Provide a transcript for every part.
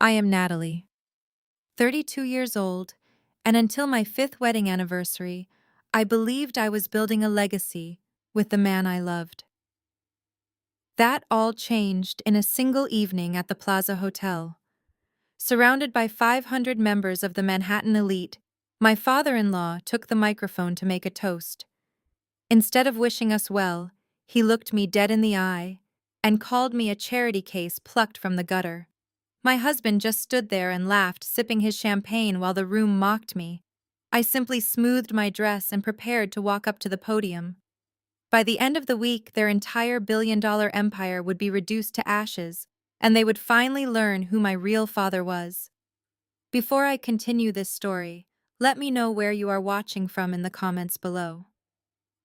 I am Natalie, 32 years old, and until my fifth wedding anniversary, I believed I was building a legacy with the man I loved. That all changed in a single evening at the Plaza Hotel. Surrounded by 500 members of the Manhattan elite, my father-in-law took the microphone to make a toast. Instead of wishing us well, he looked me dead in the eye and called me a charity case plucked from the gutter. My husband just stood there and laughed, sipping his champagne while the room mocked me. I simply smoothed my dress and prepared to walk up to the podium. By the end of the week, their entire billion-dollar empire would be reduced to ashes, and they would finally learn who my real father was. Before I continue this story, let me know where you are watching from in the comments below.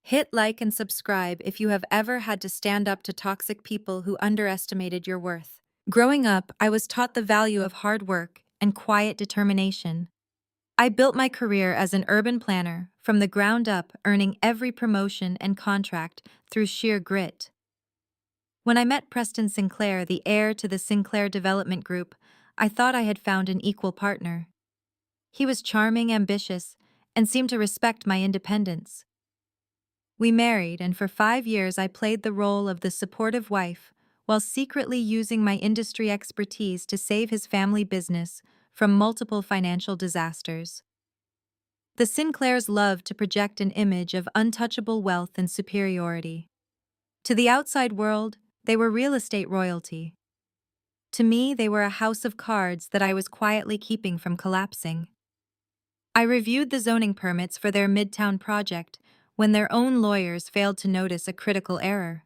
Hit like and subscribe if you have ever had to stand up to toxic people who underestimated your worth. Growing up, I was taught the value of hard work and quiet determination. I built my career as an urban planner from the ground up, earning every promotion and contract through sheer grit. When I met Preston Sinclair, the heir to the Sinclair Development Group, I thought I had found an equal partner. He was charming, ambitious, and seemed to respect my independence. We married, and for 5 years I played the role of the supportive wife while secretly using my industry expertise to save his family business from multiple financial disasters. The Sinclairs loved to project an image of untouchable wealth and superiority. To the outside world, they were real estate royalty. To me, they were a house of cards that I was quietly keeping from collapsing. I reviewed the zoning permits for their Midtown project when their own lawyers failed to notice a critical error.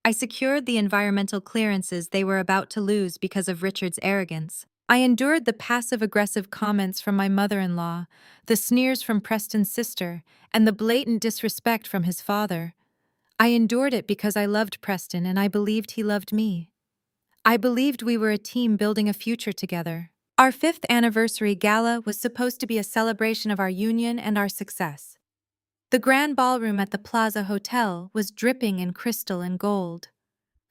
I secured the environmental clearances they were about to lose because of Richard's arrogance. I endured the passive-aggressive comments from my mother-in-law, the sneers from Preston's sister, and the blatant disrespect from his father. I endured it because I loved Preston and I believed he loved me. I believed we were a team building a future together. Our 5th anniversary gala was supposed to be a celebration of our union and our success. The grand ballroom at the Plaza Hotel was dripping in crystal and gold.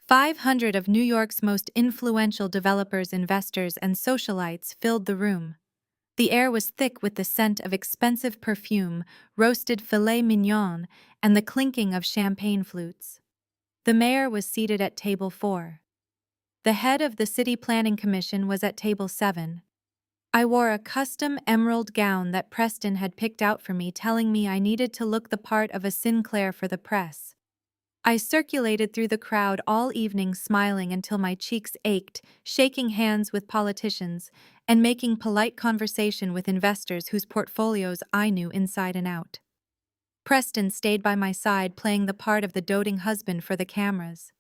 500 of New York's most influential developers, investors, and socialites filled the room. The air was thick with the scent of expensive perfume, roasted filet mignon, and the clinking of champagne flutes. The mayor was seated at table 4. The head of the City Planning Commission was at table 7. I wore a custom emerald gown that Preston had picked out for me, telling me I needed to look the part of a Sinclair for the press. I circulated through the crowd all evening, smiling until my cheeks ached, shaking hands with politicians, and making polite conversation with investors whose portfolios I knew inside and out. Preston stayed by my side, playing the part of the doting husband for the cameras.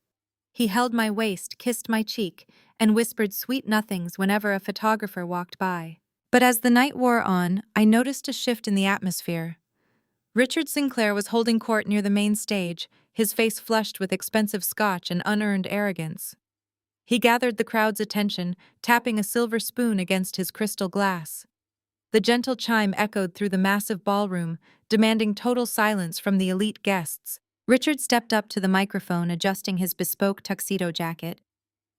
He held my waist, kissed my cheek, and whispered sweet nothings whenever a photographer walked by. But as the night wore on, I noticed a shift in the atmosphere. Richard Sinclair was holding court near the main stage, his face flushed with expensive scotch and unearned arrogance. He gathered the crowd's attention, tapping a silver spoon against his crystal glass. The gentle chime echoed through the massive ballroom, demanding total silence from the elite guests. Richard stepped up to the microphone, adjusting his bespoke tuxedo jacket.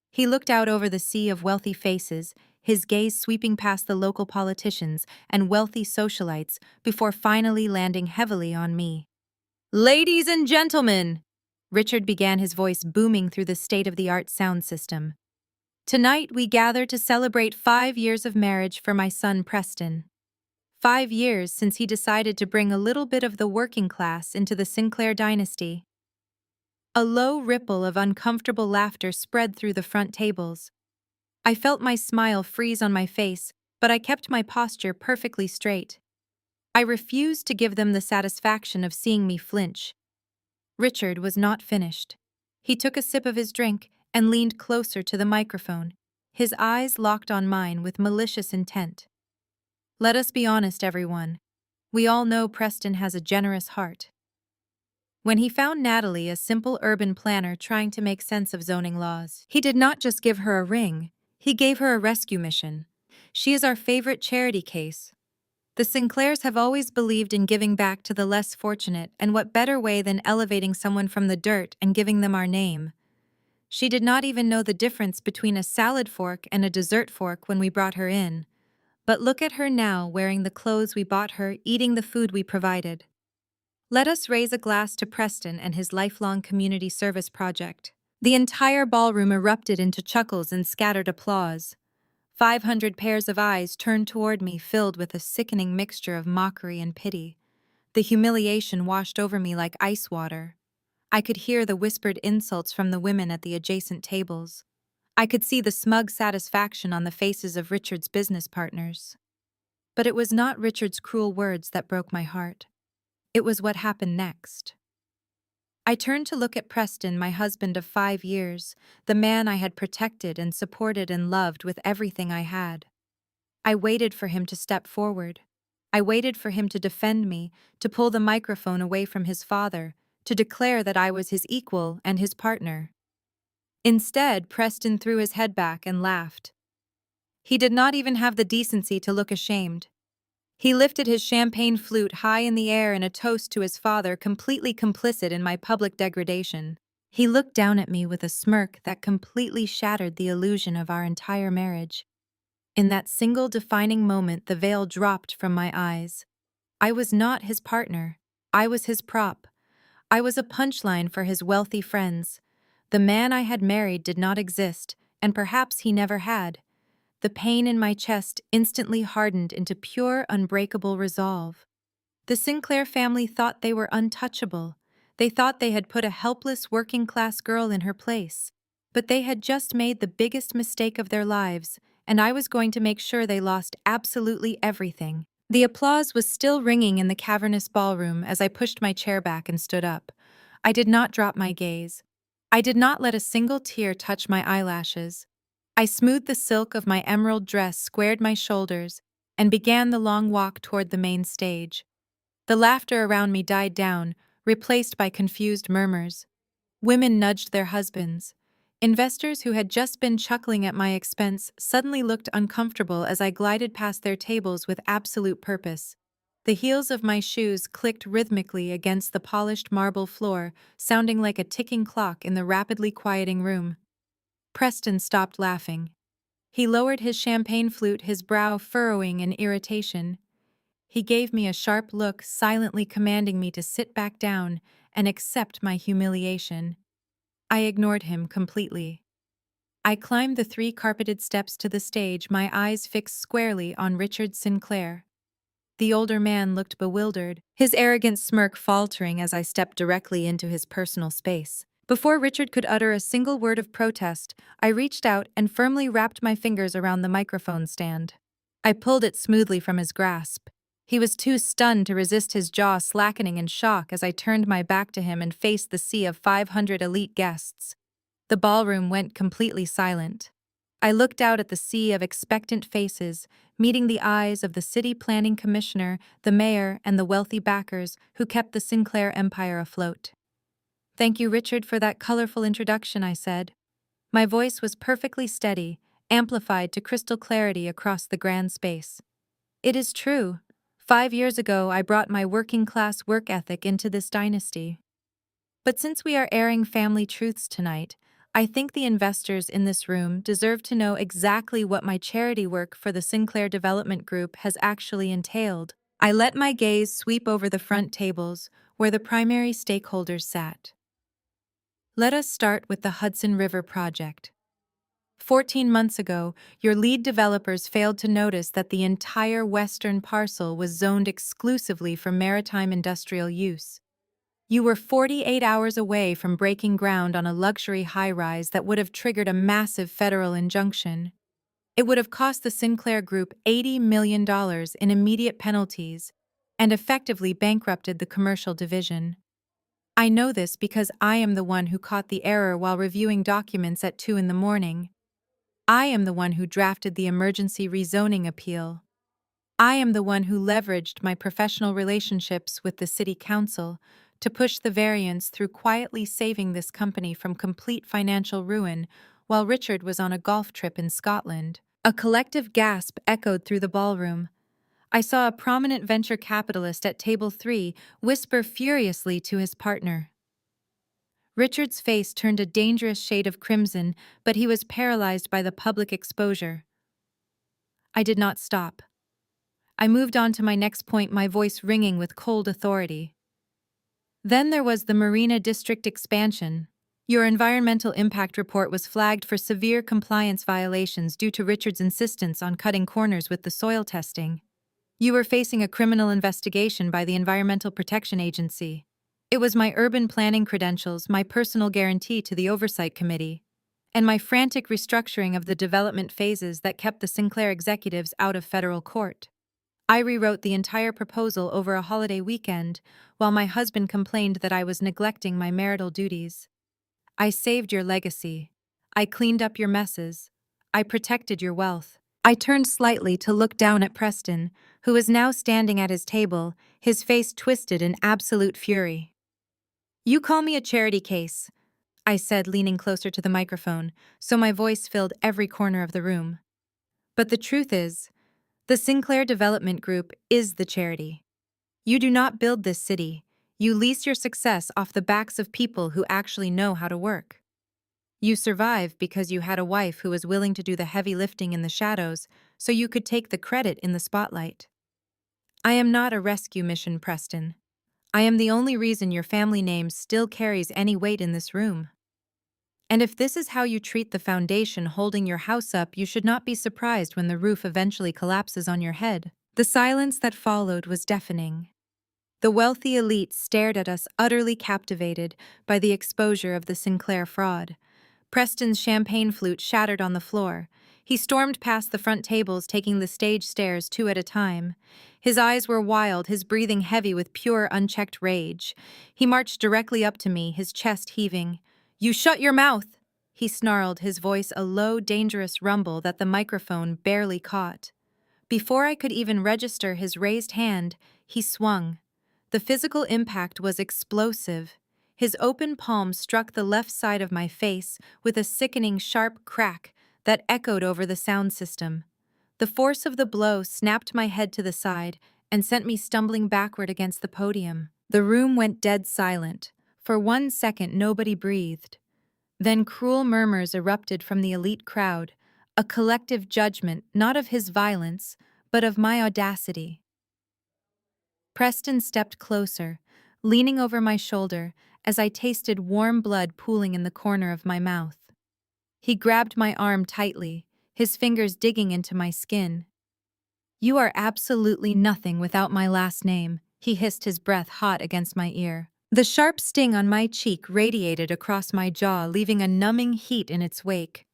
He looked out over the sea of wealthy faces, his gaze sweeping past the local politicians and wealthy socialites before finally landing heavily on me. "Ladies and gentlemen," Richard began, his voice booming through the state-of-the-art sound system. "Tonight we gather to celebrate 5 years of marriage for my son Preston. 5 years since he decided to bring a little bit of the working class into the Sinclair dynasty." A low ripple of uncomfortable laughter spread through the front tables. I felt my smile freeze on my face, but I kept my posture perfectly straight. I refused to give them the satisfaction of seeing me flinch. Richard was not finished. He took a sip of his drink and leaned closer to the microphone, his eyes locked on mine with malicious intent. "Let us be honest, everyone. We all know Preston has a generous heart. When he found Natalie, a simple urban planner trying to make sense of zoning laws, he did not just give her a ring, he gave her a rescue mission. She is our favorite charity case. The Sinclairs have always believed in giving back to the less fortunate, and what better way than elevating someone from the dirt and giving them our name? She did not even know the difference between a salad fork and a dessert fork when we brought her in. But look at her now, wearing the clothes we bought her, eating the food we provided. Let us raise a glass to Preston and his lifelong community service project. The entire ballroom erupted into chuckles and scattered applause. 500 pairs of eyes turned toward me, filled with a sickening mixture of mockery and pity. The humiliation washed over me like ice water. I could hear the whispered insults from the women at the adjacent tables. I could see the smug satisfaction on the faces of Richard's business partners. But it was not Richard's cruel words that broke my heart. It was what happened next. I turned to look at Preston, my husband of 5 years, the man I had protected and supported and loved with everything I had. I waited for him to step forward. I waited for him to defend me, to pull the microphone away from his father, to declare that I was his equal and his partner. Instead, Preston threw his head back and laughed. He did not even have the decency to look ashamed. He lifted his champagne flute high in the air in a toast to his father, completely complicit in my public degradation. He looked down at me with a smirk that completely shattered the illusion of our entire marriage. In that single defining moment, the veil dropped from my eyes. I was not his partner. I was his prop. I was a punchline for his wealthy friends. The man I had married did not exist, and perhaps he never had. The pain in my chest instantly hardened into pure, unbreakable resolve. The Sinclair family thought they were untouchable. They thought they had put a helpless working-class girl in her place. But they had just made the biggest mistake of their lives, and I was going to make sure they lost absolutely everything. The applause was still ringing in the cavernous ballroom as I pushed my chair back and stood up. I did not drop my gaze. I did not let a single tear touch my eyelashes. I smoothed the silk of my emerald dress, squared my shoulders, and began the long walk toward the main stage. The laughter around me died down, replaced by confused murmurs. Women nudged their husbands. Investors who had just been chuckling at my expense suddenly looked uncomfortable as I glided past their tables with absolute purpose. The heels of my shoes clicked rhythmically against the polished marble floor, sounding like a ticking clock in the rapidly quieting room. Preston stopped laughing. He lowered his champagne flute, his brow furrowing in irritation. He gave me a sharp look, silently commanding me to sit back down and accept my humiliation. I ignored him completely. I climbed the 3 carpeted steps to the stage, my eyes fixed squarely on Richard Sinclair. The older man looked bewildered, his arrogant smirk faltering as I stepped directly into his personal space. Before Richard could utter a single word of protest, I reached out and firmly wrapped my fingers around the microphone stand. I pulled it smoothly from his grasp. He was too stunned to resist, his jaw slackening in shock as I turned my back to him and faced the sea of 500 elite guests. The ballroom went completely silent. I looked out at the sea of expectant faces, meeting the eyes of the city planning commissioner, the mayor, and the wealthy backers who kept the Sinclair empire afloat. "Thank you, Richard, for that colorful introduction," I said. My voice was perfectly steady, amplified to crystal clarity across the grand space. "It is true. 5 years ago, I brought my working-class work ethic into this dynasty. But since we are airing family truths tonight, I think the investors in this room deserve to know exactly what my charity work for the Sinclair Development Group has actually entailed." I let my gaze sweep over the front tables, where the primary stakeholders sat. Let us start with the Hudson River Project. 14 months ago, your lead developers failed to notice that the entire western parcel was zoned exclusively for maritime industrial use. You were 48 hours away from breaking ground on a luxury high-rise that would have triggered a massive federal injunction. It would have cost the Sinclair Group $80 million in immediate penalties and effectively bankrupted the commercial division. I know this because I am the one who caught the error while reviewing documents at 2 in the morning. I am the one who drafted the emergency rezoning appeal. I am the one who leveraged my professional relationships with the city council to push the variance through, quietly saving this company from complete financial ruin while Richard was on a golf trip in Scotland. A collective gasp echoed through the ballroom. I saw a prominent venture capitalist at table 3 whisper furiously to his partner, Richard's face turned a dangerous shade of crimson, but he was paralyzed by the public exposure. I did not stop. I moved on to my next point, my voice ringing with cold authority. Then there was the Marina District expansion. Your environmental impact report was flagged for severe compliance violations due to Richard's insistence on cutting corners with the soil testing. You were facing a criminal investigation by the Environmental Protection Agency. It was my urban planning credentials, my personal guarantee to the Oversight Committee, and my frantic restructuring of the development phases that kept the Sinclair executives out of federal court. I rewrote the entire proposal over a holiday weekend, while my husband complained that I was neglecting my marital duties. I saved your legacy. I cleaned up your messes. I protected your wealth. I turned slightly to look down at Preston, who was now standing at his table, his face twisted in absolute fury. You call me a charity case, I said, leaning closer to the microphone, so my voice filled every corner of the room. But the truth is, the Sinclair Development Group is the charity. You do not build this city. You lease your success off the backs of people who actually know how to work. You survive because you had a wife who was willing to do the heavy lifting in the shadows so you could take the credit in the spotlight. I am not a rescue mission, Preston. I am the only reason your family name still carries any weight in this room. And if this is how you treat the foundation holding your house up, you should not be surprised when the roof eventually collapses on your head. The silence that followed was deafening. The wealthy elite stared at us, utterly captivated by the exposure of the Sinclair fraud. Preston's champagne flute shattered on the floor. He stormed past the front tables, taking the stage stairs two at a time. His eyes were wild, his breathing heavy with pure, unchecked rage. He marched directly up to me, his chest heaving. "You shut your mouth!" he snarled, his voice a low, dangerous rumble that the microphone barely caught. Before I could even register his raised hand, he swung. The physical impact was explosive. His open palm struck the left side of my face with a sickening sharp crack that echoed over the sound system. The force of the blow snapped my head to the side and sent me stumbling backward against the podium. The room went dead silent. For 1 second, nobody breathed. Then cruel murmurs erupted from the elite crowd, a collective judgment not of his violence, but of my audacity. Preston stepped closer, leaning over my shoulder as I tasted warm blood pooling in the corner of my mouth. He grabbed my arm tightly, his fingers digging into my skin. "You are absolutely nothing without my last name," he hissed, his breath hot against my ear. The sharp sting on my cheek radiated across my jaw, leaving a numbing heat in its wake.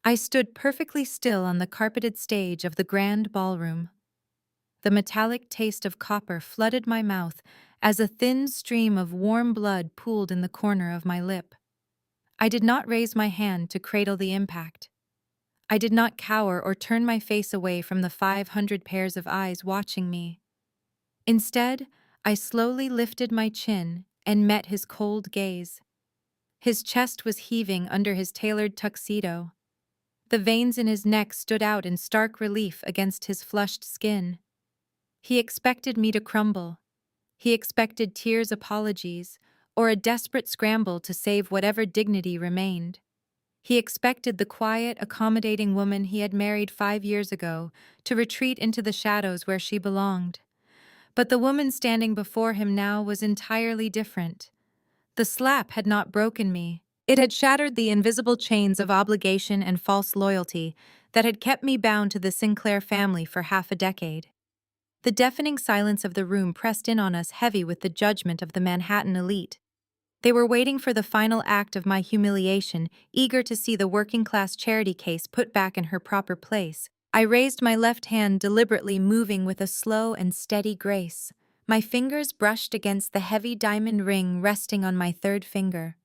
I stood perfectly still on the carpeted stage of the grand ballroom. The metallic taste of copper flooded my mouth as a thin stream of warm blood pooled in the corner of my lip. I did not raise my hand to cradle the impact. I did not cower or turn my face away from the 500 pairs of eyes watching me. Instead, I slowly lifted my chin and met his cold gaze. His chest was heaving under his tailored tuxedo. The veins in his neck stood out in stark relief against his flushed skin. He expected me to crumble. He expected tears, apologies, or a desperate scramble to save whatever dignity remained. He expected the quiet, accommodating woman he had married 5 years ago to retreat into the shadows where she belonged. But the woman standing before him now was entirely different. The slap had not broken me. It had shattered the invisible chains of obligation and false loyalty that had kept me bound to the Sinclair family for half a decade. The deafening silence of the room pressed in on us, heavy with the judgment of the Manhattan elite. They were waiting for the final act of my humiliation, eager to see the working-class charity case put back in her proper place. I raised my left hand, deliberately moving with a slow and steady grace. My fingers brushed against the heavy diamond ring resting on my third finger.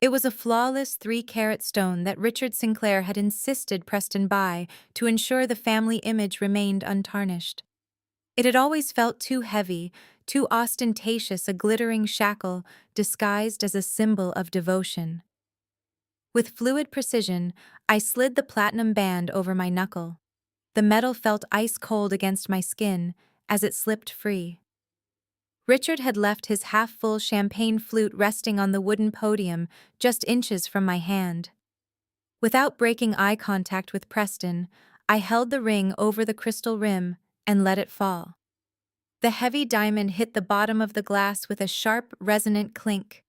It was a flawless 3-carat stone that Richard Sinclair had insisted Preston buy to ensure the family image remained untarnished. It had always felt too heavy, too ostentatious, a glittering shackle disguised as a symbol of devotion. With fluid precision, I slid the platinum band over my knuckle. The metal felt ice cold against my skin as it slipped free. Richard had left his half-full champagne flute resting on the wooden podium just inches from my hand. Without breaking eye contact with Preston, I held the ring over the crystal rim and let it fall. The heavy diamond hit the bottom of the glass with a sharp, resonant clink.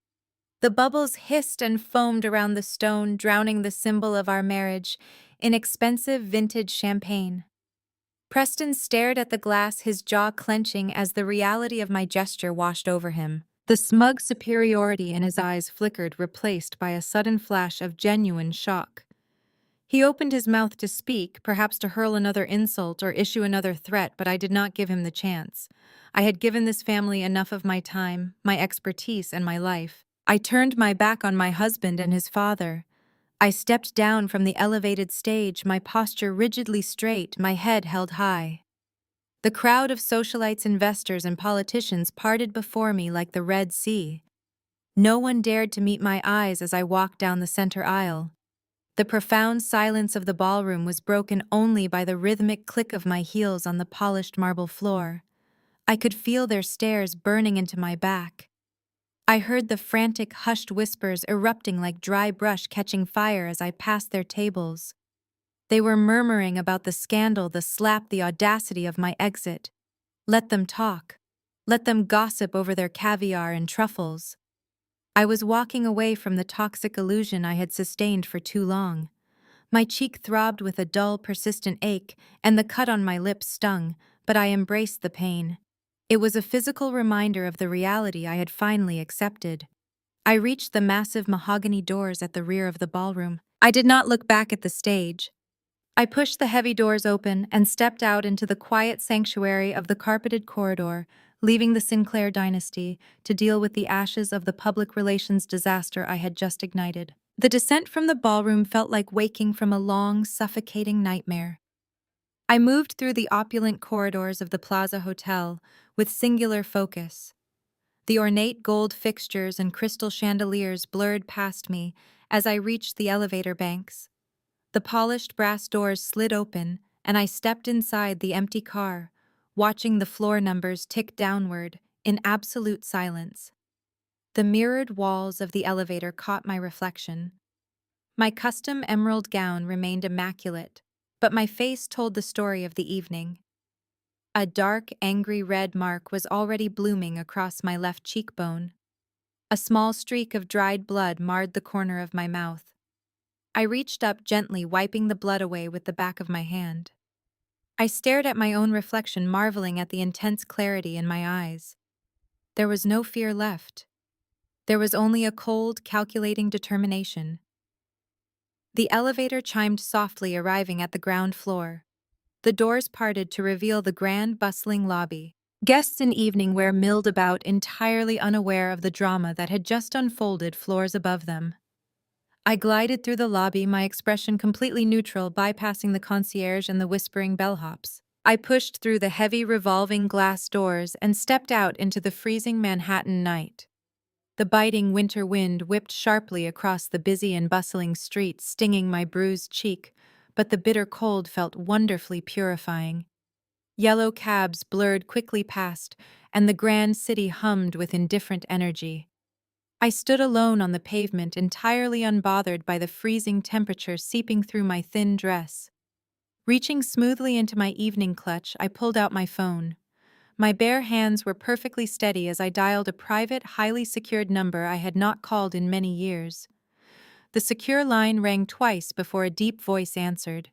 The bubbles hissed and foamed around the stone, drowning the symbol of our marriage in expensive vintage champagne. Preston stared at the glass, his jaw clenching as the reality of my gesture washed over him. The smug superiority in his eyes flickered, replaced by a sudden flash of genuine shock. He opened his mouth to speak, perhaps to hurl another insult or issue another threat, but I did not give him the chance. I had given this family enough of my time, my expertise, and my life. I turned my back on my husband and his father. I stepped down from the elevated stage, my posture rigidly straight, my head held high. The crowd of socialites, investors, and politicians parted before me like the Red Sea. No one dared to meet my eyes as I walked down the center aisle. The profound silence of the ballroom was broken only by the rhythmic click of my heels on the polished marble floor. I could feel their stares burning into my back. I heard the frantic, hushed whispers erupting like dry brush catching fire as I passed their tables. They were murmuring about the scandal, the slap, the audacity of my exit. Let them talk. Let them gossip over their caviar and truffles. I was walking away from the toxic illusion I had sustained for too long. My cheek throbbed with a dull, persistent ache, and the cut on my lip stung, but I embraced the pain. It was a physical reminder of the reality I had finally accepted. I reached the massive mahogany doors at the rear of the ballroom. I did not look back at the stage. I pushed the heavy doors open and stepped out into the quiet sanctuary of the carpeted corridor, leaving the Sinclair dynasty to deal with the ashes of the public relations disaster I had just ignited. The descent from the ballroom felt like waking from a long, suffocating nightmare. I moved through the opulent corridors of the Plaza Hotel with singular focus. The ornate gold fixtures and crystal chandeliers blurred past me as I reached the elevator banks. The polished brass doors slid open, and I stepped inside the empty car, watching the floor numbers tick downward in absolute silence. The mirrored walls of the elevator caught my reflection. My custom emerald gown remained immaculate, but my face told the story of the evening. A dark, angry red mark was already blooming across my left cheekbone. A small streak of dried blood marred the corner of my mouth. I reached up gently, wiping the blood away with the back of my hand. I stared at my own reflection, marveling at the intense clarity in my eyes. There was no fear left. There was only a cold, calculating determination. The elevator chimed softly, arriving at the ground floor. The doors parted to reveal the grand, bustling lobby. Guests in evening wear milled about, entirely unaware of the drama that had just unfolded floors above them. I glided through the lobby, my expression completely neutral, bypassing the concierge and the whispering bellhops. I pushed through the heavy revolving glass doors and stepped out into the freezing Manhattan night. The biting winter wind whipped sharply across the busy and bustling streets, stinging my bruised cheek, but the bitter cold felt wonderfully purifying. Yellow cabs blurred quickly past, and the grand city hummed with indifferent energy. I stood alone on the pavement, entirely unbothered by the freezing temperature seeping through my thin dress. Reaching smoothly into my evening clutch, I pulled out my phone. My bare hands were perfectly steady as I dialed a private, highly secured number I had not called in many years. The secure line rang twice before a deep voice answered.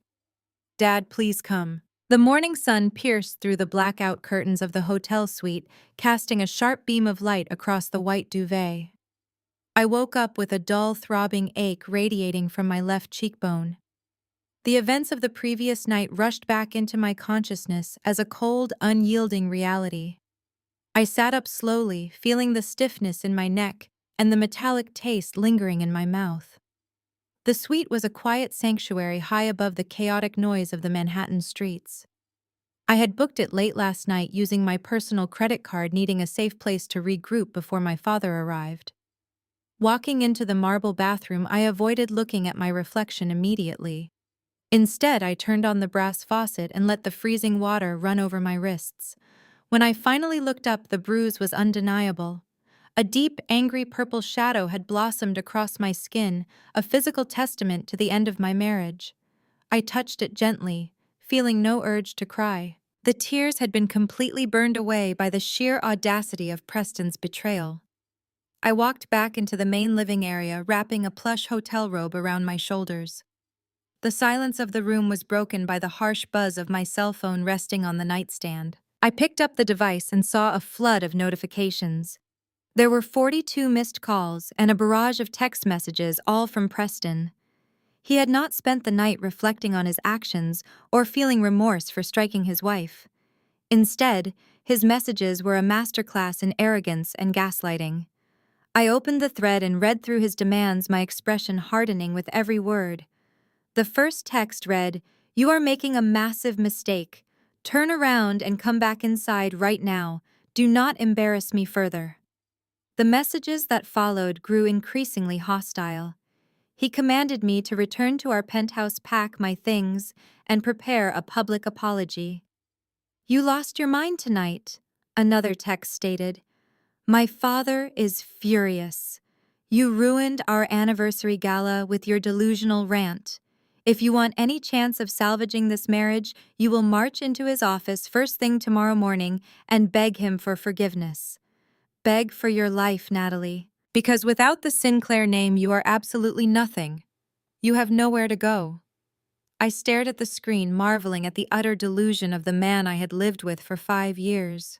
"Dad, please come." The morning sun pierced through the blackout curtains of the hotel suite, casting a sharp beam of light across the white duvet. I woke up with a dull, throbbing ache radiating from my left cheekbone. The events of the previous night rushed back into my consciousness as a cold, unyielding reality. I sat up slowly, feeling the stiffness in my neck and the metallic taste lingering in my mouth. The suite was a quiet sanctuary high above the chaotic noise of the Manhattan streets. I had booked it late last night using my personal credit card, needing a safe place to regroup before my father arrived. Walking into the marble bathroom, I avoided looking at my reflection immediately. Instead, I turned on the brass faucet and let the freezing water run over my wrists. When I finally looked up, the bruise was undeniable. A deep, angry purple shadow had blossomed across my skin, a physical testament to the end of my marriage. I touched it gently, feeling no urge to cry. The tears had been completely burned away by the sheer audacity of Preston's betrayal. I walked back into the main living area, wrapping a plush hotel robe around my shoulders. The silence of the room was broken by the harsh buzz of my cell phone resting on the nightstand. I picked up the device and saw a flood of notifications. There were 42 missed calls and a barrage of text messages, all from Preston. He had not spent the night reflecting on his actions or feeling remorse for striking his wife. Instead, his messages were a masterclass in arrogance and gaslighting. I opened the thread and read through his demands, my expression hardening with every word. The first text read, "You are making a massive mistake. Turn around and come back inside right now. Do not embarrass me further." The messages that followed grew increasingly hostile. He commanded me to return to our penthouse, pack my things, and prepare a public apology. "You lost your mind tonight," another text stated. "My father is furious. You ruined our anniversary gala with your delusional rant. If you want any chance of salvaging this marriage, you will march into his office first thing tomorrow morning and beg him for forgiveness. Beg for your life, Natalie. Because without the Sinclair name, you are absolutely nothing. You have nowhere to go." I stared at the screen, marveling at the utter delusion of the man I had lived with for 5 years.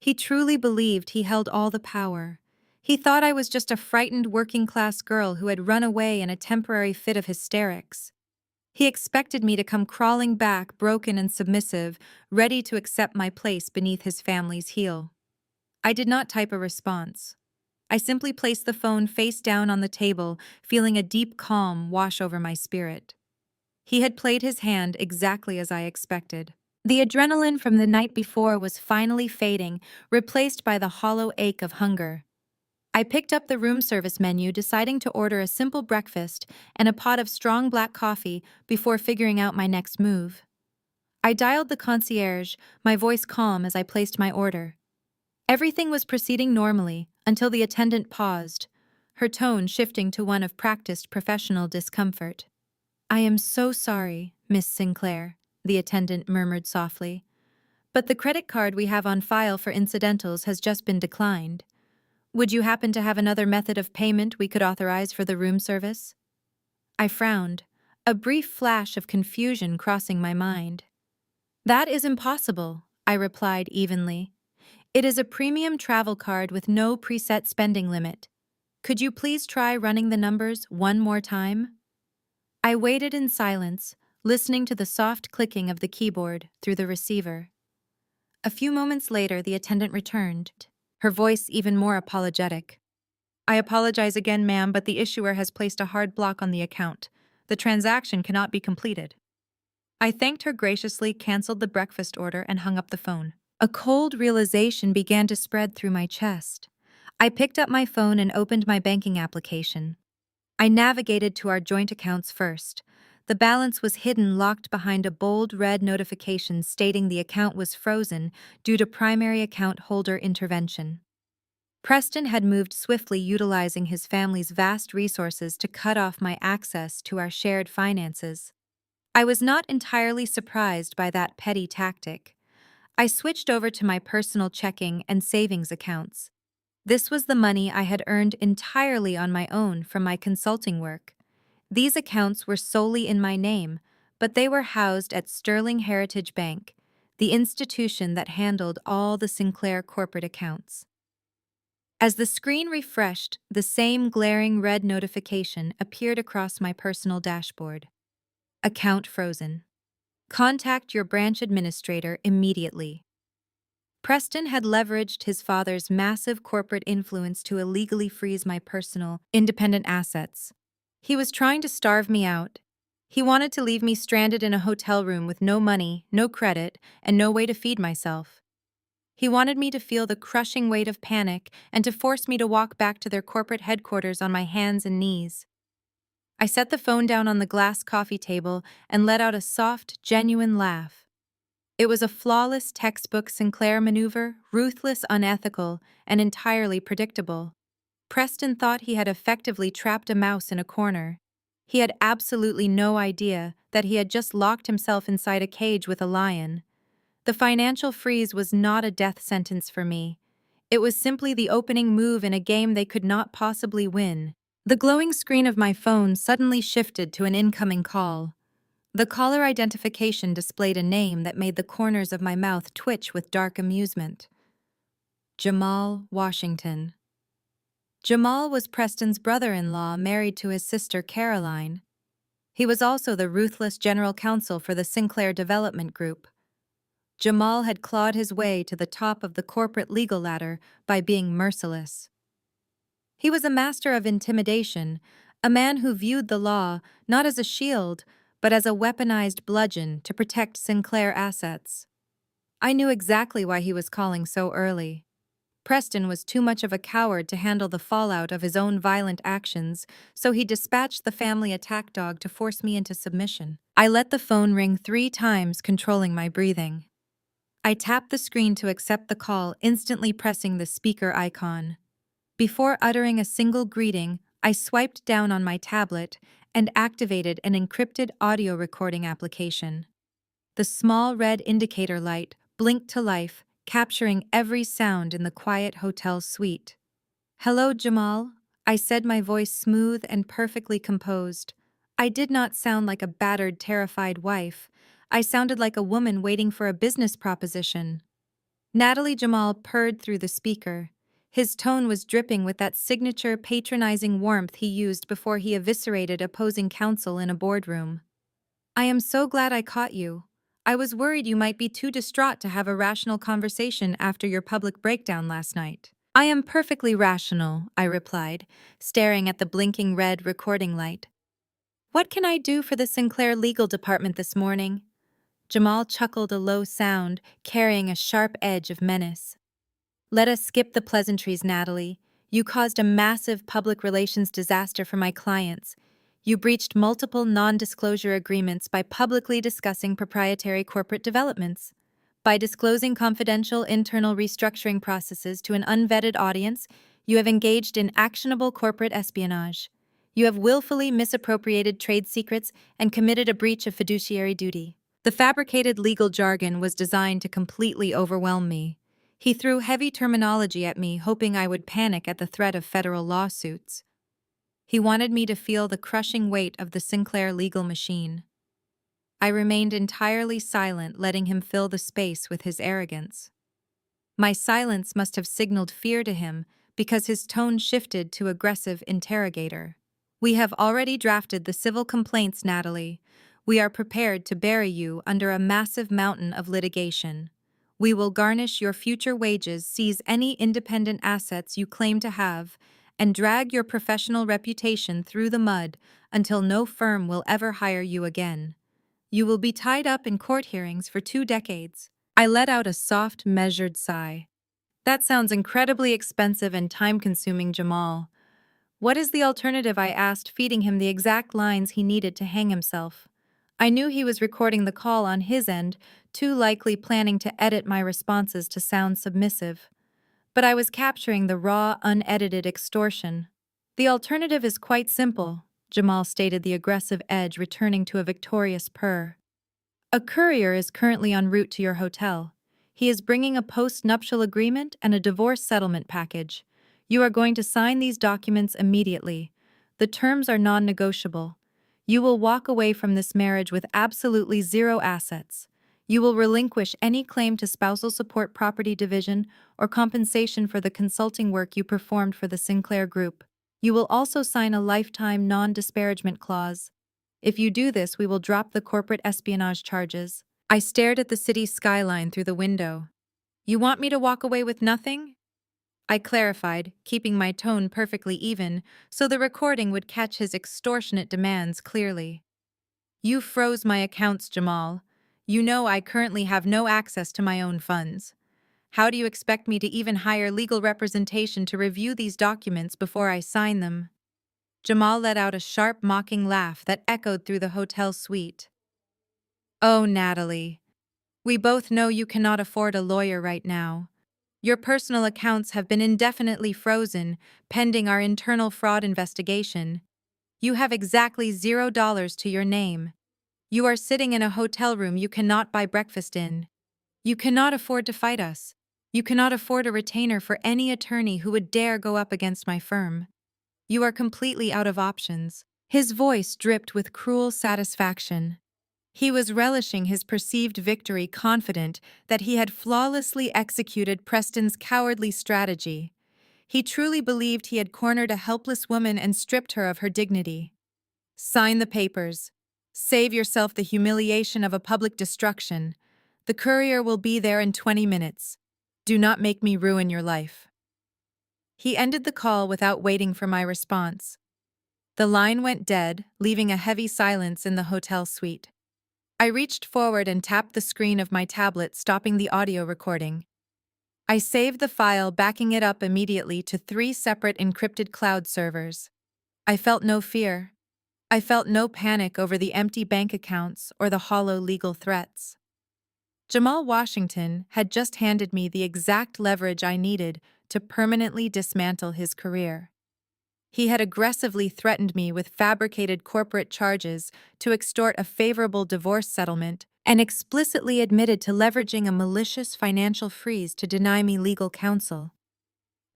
He truly believed he held all the power. He thought I was just a frightened working-class girl who had run away in a temporary fit of hysterics. He expected me to come crawling back, broken and submissive, ready to accept my place beneath his family's heel. I did not type a response. I simply placed the phone face down on the table, feeling a deep calm wash over my spirit. He had played his hand exactly as I expected. The adrenaline from the night before was finally fading, replaced by the hollow ache of hunger. I picked up the room service menu, deciding to order a simple breakfast and a pot of strong black coffee before figuring out my next move. I dialed the concierge, my voice calm as I placed my order. Everything was proceeding normally until the attendant paused, her tone shifting to one of practiced professional discomfort. "I am so sorry, Miss Sinclair," the attendant murmured softly, "but the credit card we have on file for incidentals has just been declined. Would you happen to have another method of payment we could authorize for the room service?" I frowned, a brief flash of confusion crossing my mind. "That is impossible," I replied evenly. "It is a premium travel card with no preset spending limit. Could you please try running the numbers one more time?" I waited in silence, listening to the soft clicking of the keyboard through the receiver. A few moments later, the attendant returned, her voice even more apologetic. "I apologize again, ma'am, but the issuer has placed a hard block on the account. The transaction cannot be completed." I thanked her graciously, canceled the breakfast order, and hung up the phone. A cold realization began to spread through my chest. I picked up my phone and opened my banking application. I navigated to our joint accounts first. The balance was hidden, locked behind a bold red notification stating the account was frozen due to primary account holder intervention. Preston had moved swiftly, utilizing his family's vast resources to cut off my access to our shared finances. I was not entirely surprised by that petty tactic. I switched over to my personal checking and savings accounts. This was the money I had earned entirely on my own from my consulting work. These accounts were solely in my name, but they were housed at Sterling Heritage Bank, the institution that handled all the Sinclair corporate accounts. As the screen refreshed, the same glaring red notification appeared across my personal dashboard. "Account frozen. Contact your branch administrator immediately." Preston had leveraged his father's massive corporate influence to illegally freeze my personal, independent assets. He was trying to starve me out. He wanted to leave me stranded in a hotel room with no money, no credit, and no way to feed myself. He wanted me to feel the crushing weight of panic and to force me to walk back to their corporate headquarters on my hands and knees. I set the phone down on the glass coffee table and let out a soft, genuine laugh. It was a flawless textbook Sinclair maneuver, ruthless, unethical, and entirely predictable. Preston thought he had effectively trapped a mouse in a corner. He had absolutely no idea that he had just locked himself inside a cage with a lion. The financial freeze was not a death sentence for me. It was simply the opening move in a game they could not possibly win. The glowing screen of my phone suddenly shifted to an incoming call. The caller identification displayed a name that made the corners of my mouth twitch with dark amusement. Jamal Washington. Jamal was Preston's brother-in-law married to his sister Caroline. He was also the ruthless general counsel for the Sinclair Development Group. Jamal had clawed his way to the top of the corporate legal ladder by being merciless. He was a master of intimidation, a man who viewed the law not as a shield, but as a weaponized bludgeon to protect Sinclair assets. I knew exactly why he was calling so early. Preston was too much of a coward to handle the fallout of his own violent actions, so he dispatched the family attack dog to force me into submission. I let the phone ring 3 times, controlling my breathing. I tapped the screen to accept the call, instantly pressing the speaker icon. Before uttering a single greeting, I swiped down on my tablet and activated an encrypted audio recording application. The small red indicator light blinked to life, capturing every sound in the quiet hotel suite. "Hello, Jamal," I said, my voice smooth and perfectly composed. I did not sound like a battered, terrified wife. I sounded like a woman waiting for a business proposition. Natalie Jamal purred through the speaker. His tone was dripping with that signature patronizing warmth he used before he eviscerated opposing counsel in a boardroom. "I am so glad I caught you. I was worried you might be too distraught to have a rational conversation after your public breakdown last night." "I am perfectly rational," I replied, staring at the blinking red recording light. "What can I do for the Sinclair legal department this morning?" Jamal chuckled, a low sound, carrying a sharp edge of menace. "Let us skip the pleasantries, Natalie. You caused a massive public relations disaster for my clients. You breached multiple non-disclosure agreements by publicly discussing proprietary corporate developments. By disclosing confidential internal restructuring processes to an unvetted audience, you have engaged in actionable corporate espionage. You have willfully misappropriated trade secrets and committed a breach of fiduciary duty." The fabricated legal jargon was designed to completely overwhelm me. He threw heavy terminology at me, hoping I would panic at the threat of federal lawsuits. He wanted me to feel the crushing weight of the Sinclair legal machine. I remained entirely silent, letting him fill the space with his arrogance. My silence must have signaled fear to him, because his tone shifted to aggressive interrogator. "We have already drafted the civil complaints, Natalie. We are prepared to bury you under a massive mountain of litigation. We will garnish your future wages, seize any independent assets you claim to have, and drag your professional reputation through the mud until no firm will ever hire you again. You will be tied up in court hearings for 2 decades. I let out a soft, measured sigh. "That sounds incredibly expensive and time-consuming, Jamal. What is the alternative?" I asked, feeding him the exact lines he needed to hang himself. I knew he was recording the call on his end, too likely planning to edit my responses to sound submissive. But I was capturing the raw, unedited extortion. "The alternative is quite simple," Jamal stated, the aggressive edge returning to a victorious purr. "A courier is currently en route to your hotel. He is bringing a post-nuptial agreement and a divorce settlement package. You are going to sign these documents immediately. The terms are non-negotiable. You will walk away from this marriage with absolutely zero assets. You will relinquish any claim to spousal support, property division, or compensation for the consulting work you performed for the Sinclair Group. You will also sign a lifetime non-disparagement clause. If you do this, we will drop the corporate espionage charges." I stared at the city skyline through the window. "You want me to walk away with nothing?" I clarified, keeping my tone perfectly even so the recording would catch his extortionate demands clearly. "You froze my accounts, Jamal. You know I currently have no access to my own funds. How do you expect me to even hire legal representation to review these documents before I sign them?" Jamal let out a sharp, mocking laugh that echoed through the hotel suite. "Oh, Natalie, We both know you cannot afford a lawyer right now. Your personal accounts have been indefinitely frozen, pending our internal fraud investigation. You have exactly $0 to your name. You are sitting in a hotel room you cannot buy breakfast in. You cannot afford to fight us. You cannot afford a retainer for any attorney who would dare go up against my firm. You are completely out of options. His voice dripped with cruel satisfaction. He was relishing his perceived victory, confident that he had flawlessly executed Preston's cowardly strategy. He truly believed he had cornered a helpless woman and stripped her of her dignity. Sign the papers. Save yourself the humiliation of a public destruction. The courier will be there in 20 minutes. Do not make me ruin your life. He ended the call without waiting for my response. The line went dead, leaving a heavy silence in the hotel suite. I reached forward and tapped the screen of my tablet, stopping the audio recording. I saved the file, backing it up immediately to 3 separate encrypted cloud servers. I felt no fear. I felt no panic over the empty bank accounts or the hollow legal threats. Jamal Washington had just handed me the exact leverage I needed to permanently dismantle his career. He had aggressively threatened me with fabricated corporate charges to extort a favorable divorce settlement and explicitly admitted to leveraging a malicious financial freeze to deny me legal counsel.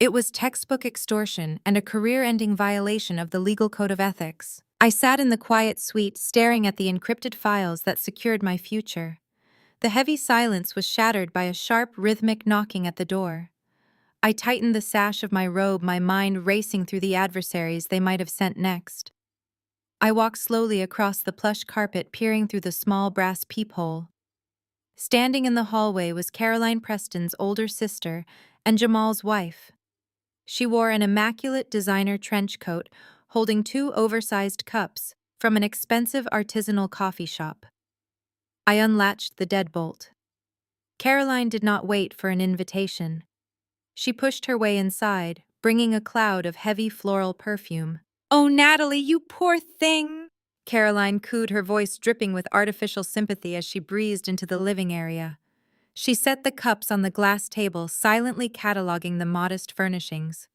It was textbook extortion and a career-ending violation of the legal code of ethics. I sat in the quiet suite staring at the encrypted files that secured my future. The heavy silence was shattered by a sharp, rhythmic knocking at the door. I tightened the sash of my robe, my mind racing through the adversaries they might have sent next. I walked slowly across the plush carpet, peering through the small brass peephole. Standing in the hallway was Caroline Preston's older sister and Jamal's wife. She wore an immaculate designer trench coat, holding 2 oversized cups from an expensive artisanal coffee shop. I unlatched the deadbolt. Caroline did not wait for an invitation. She pushed her way inside, bringing a cloud of heavy floral perfume. "Oh, Natalie, you poor thing!" Caroline cooed, her voice dripping with artificial sympathy as she breezed into the living area. She set the cups on the glass table, silently cataloging the modest furnishings.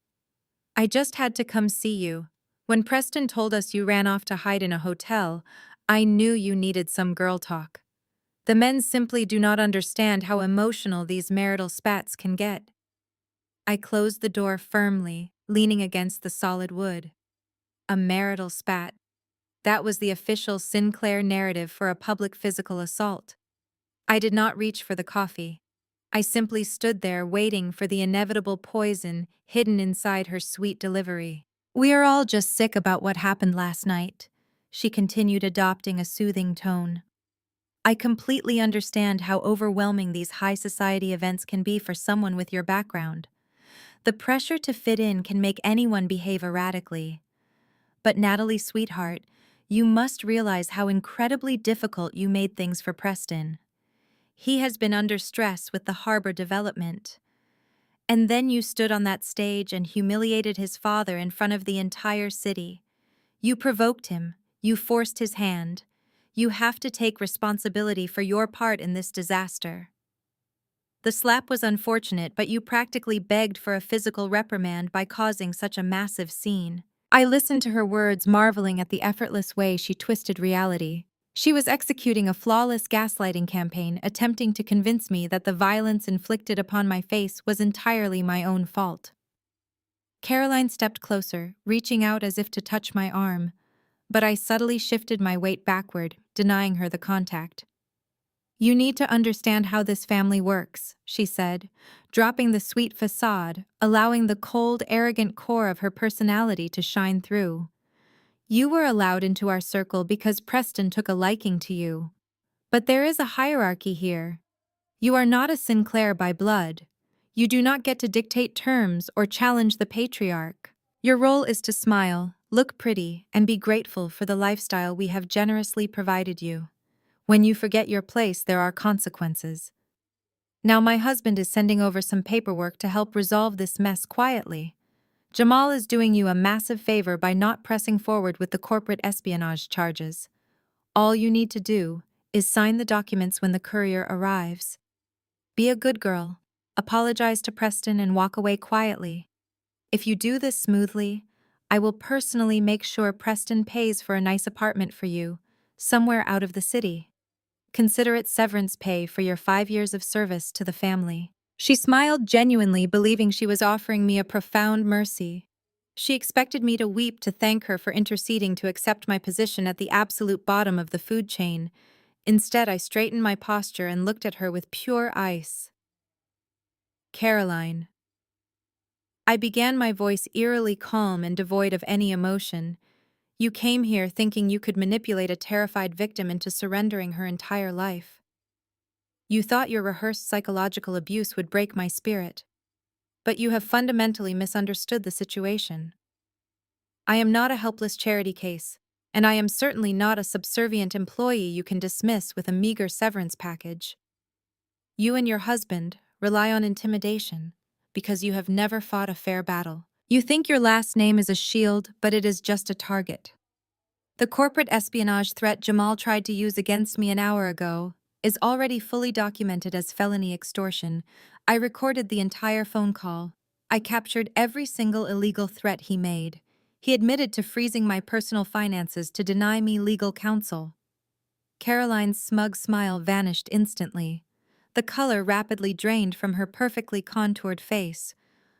"I just had to come see you. When Preston told us you ran off to hide in a hotel, I knew you needed some girl talk. The men simply do not understand how emotional these marital spats can get." I closed the door firmly, leaning against the solid wood. A marital spat. That was the official Sinclair narrative for a public physical assault. I did not reach for the coffee. I simply stood there waiting for the inevitable poison hidden inside her sweet delivery. "We are all just sick about what happened last night," she continued, adopting a soothing tone. "I completely understand how overwhelming these high society events can be for someone with your background. The pressure to fit in can make anyone behave erratically. But Natalie, sweetheart, you must realize how incredibly difficult you made things for Preston. He has been under stress with the harbor development. And then you stood on that stage and humiliated his father in front of the entire city. You provoked him. You forced his hand. You have to take responsibility for your part in this disaster. The slap was unfortunate, but you practically begged for a physical reprimand by causing such a massive scene." I listened to her words, marveling at the effortless way she twisted reality. She was executing a flawless gaslighting campaign, attempting to convince me that the violence inflicted upon my face was entirely my own fault. Caroline stepped closer, reaching out as if to touch my arm, but I subtly shifted my weight backward, denying her the contact. "You need to understand how this family works," she said, dropping the sweet facade, allowing the cold, arrogant core of her personality to shine through. "You were allowed into our circle because Preston took a liking to you. But there is a hierarchy here. You are not a Sinclair by blood. You do not get to dictate terms or challenge the patriarch. Your role is to smile, look pretty, and be grateful for the lifestyle we have generously provided you. When you forget your place, there are consequences. Now my husband is sending over some paperwork to help resolve this mess quietly. Jamal is doing you a massive favor by not pressing forward with the corporate espionage charges. All you need to do is sign the documents when the courier arrives. Be a good girl, apologize to Preston and walk away quietly. If you do this smoothly, I will personally make sure Preston pays for a nice apartment for you, somewhere out of the city. Consider it severance pay for your 5 years of service to the family." She smiled genuinely, believing she was offering me a profound mercy. She expected me to weep to thank her for interceding to accept my position at the absolute bottom of the food chain. Instead, I straightened my posture and looked at her with pure ice. "Caroline." I began, my voice eerily calm and devoid of any emotion. "You came here thinking you could manipulate a terrified victim into surrendering her entire life. You thought your rehearsed psychological abuse would break my spirit. But you have fundamentally misunderstood the situation. I am not a helpless charity case, and I am certainly not a subservient employee you can dismiss with a meager severance package. You and your husband rely on intimidation because you have never fought a fair battle. You think your last name is a shield, but it is just a target. The corporate espionage threat Jamal tried to use against me an hour ago is already fully documented as felony extortion. I recorded the entire phone call. I captured every single illegal threat he made. He admitted to freezing my personal finances to deny me legal counsel." Caroline's smug smile vanished instantly. The color rapidly drained from her perfectly contoured face.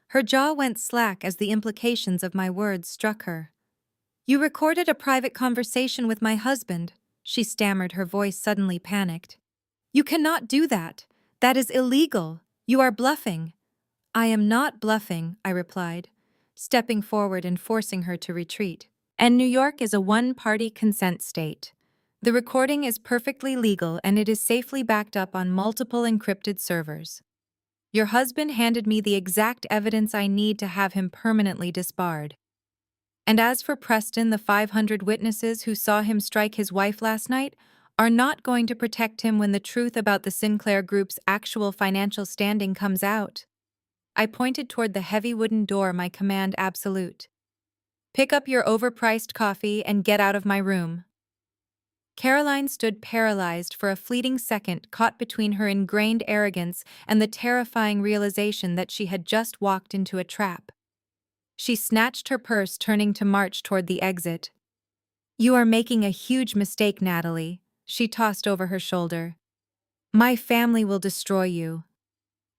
Her jaw went slack as the implications of my words struck her. "You recorded a private conversation with my husband," she stammered, her voice suddenly panicked. "You cannot do that. That is illegal. You are bluffing." "I am not bluffing," I replied, stepping forward and forcing her to retreat. "And New York is a one-party consent state. The recording is perfectly legal and it is safely backed up on multiple encrypted servers. Your husband handed me the exact evidence I need to have him permanently disbarred. And as for Preston, the 500 witnesses who saw him strike his wife last night are not going to protect him when the truth about the Sinclair Group's actual financial standing comes out." I pointed toward the heavy wooden door, my command absolute. "Pick up your overpriced coffee and get out of my room." Caroline stood paralyzed for a fleeting second, caught between her ingrained arrogance and the terrifying realization that she had just walked into a trap. She snatched her purse, turning to march toward the exit. "You are making a huge mistake, Natalie," she tossed over her shoulder. "My family will destroy you."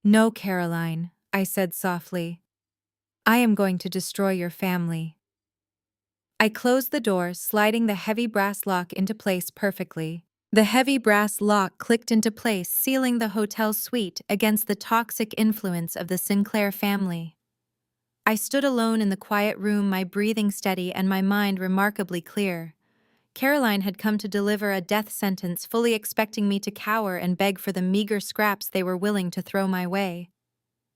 "No, Caroline," I said softly. "I am going to destroy your family." I closed the door, sliding the heavy brass lock into place perfectly. The heavy brass lock clicked into place, sealing the hotel suite against the toxic influence of the Sinclair family. I stood alone in the quiet room, my breathing steady and my mind remarkably clear. Caroline had come to deliver a death sentence, fully expecting me to cower and beg for the meager scraps they were willing to throw my way.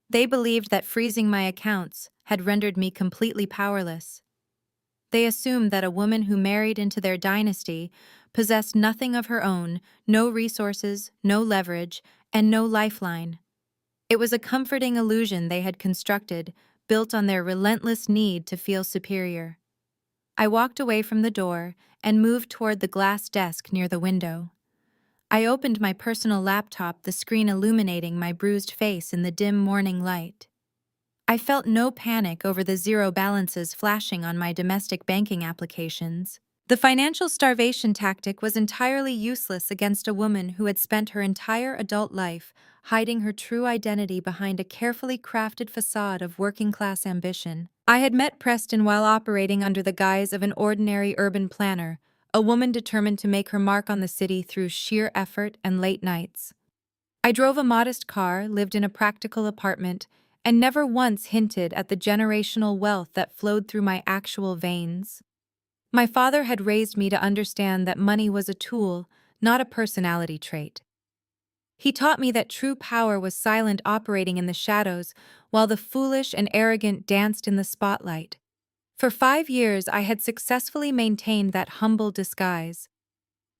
They believed that freezing my accounts had rendered me completely powerless. They assumed that a woman who married into their dynasty possessed nothing of her own, no resources, no leverage, and no lifeline. It was a comforting illusion they had constructed, built on their relentless need to feel superior. I walked away from the door and moved toward the glass desk near the window. I opened my personal laptop, the screen illuminating my bruised face in the dim morning light. I felt no panic over the zero balances flashing on my domestic banking applications. The financial starvation tactic was entirely useless against a woman who had spent her entire adult life hiding her true identity behind a carefully crafted facade of working-class ambition. I had met Preston while operating under the guise of an ordinary urban planner, a woman determined to make her mark on the city through sheer effort and late nights. I drove a modest car, lived in a practical apartment, and never once hinted at the generational wealth that flowed through my actual veins. My father had raised me to understand that money was a tool, not a personality trait. He taught me that true power was silent, operating in the shadows, while the foolish and arrogant danced in the spotlight. For 5 years, I had successfully maintained that humble disguise.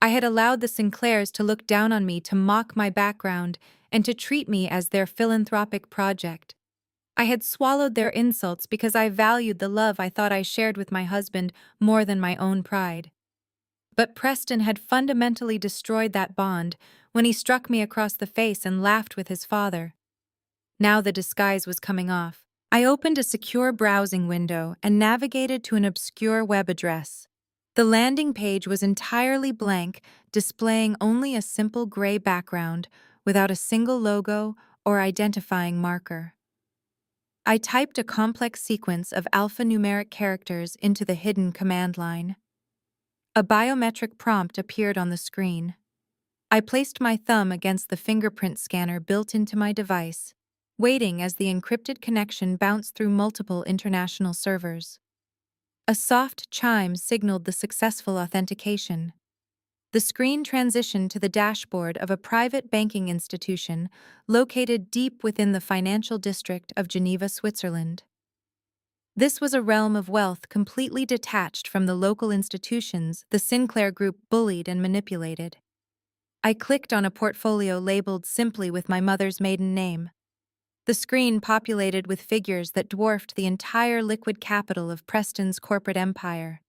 I had allowed the Sinclairs to look down on me, to mock my background, and to treat me as their philanthropic project. I had swallowed their insults because I valued the love I thought I shared with my husband more than my own pride. But Preston had fundamentally destroyed that bond when he struck me across the face and laughed with his father. Now the disguise was coming off. I opened a secure browsing window and navigated to an obscure web address. The landing page was entirely blank, displaying only a simple gray background without a single logo or identifying marker. I typed a complex sequence of alphanumeric characters into the hidden command line. A biometric prompt appeared on the screen. I placed my thumb against the fingerprint scanner built into my device, waiting as the encrypted connection bounced through multiple international servers. A soft chime signaled the successful authentication. The screen transitioned to the dashboard of a private banking institution located deep within the financial district of Geneva, Switzerland. This was a realm of wealth completely detached from the local institutions the Sinclair Group bullied and manipulated. I clicked on a portfolio labeled simply with my mother's maiden name. The screen populated with figures that dwarfed the entire liquid capital of Preston's corporate empire.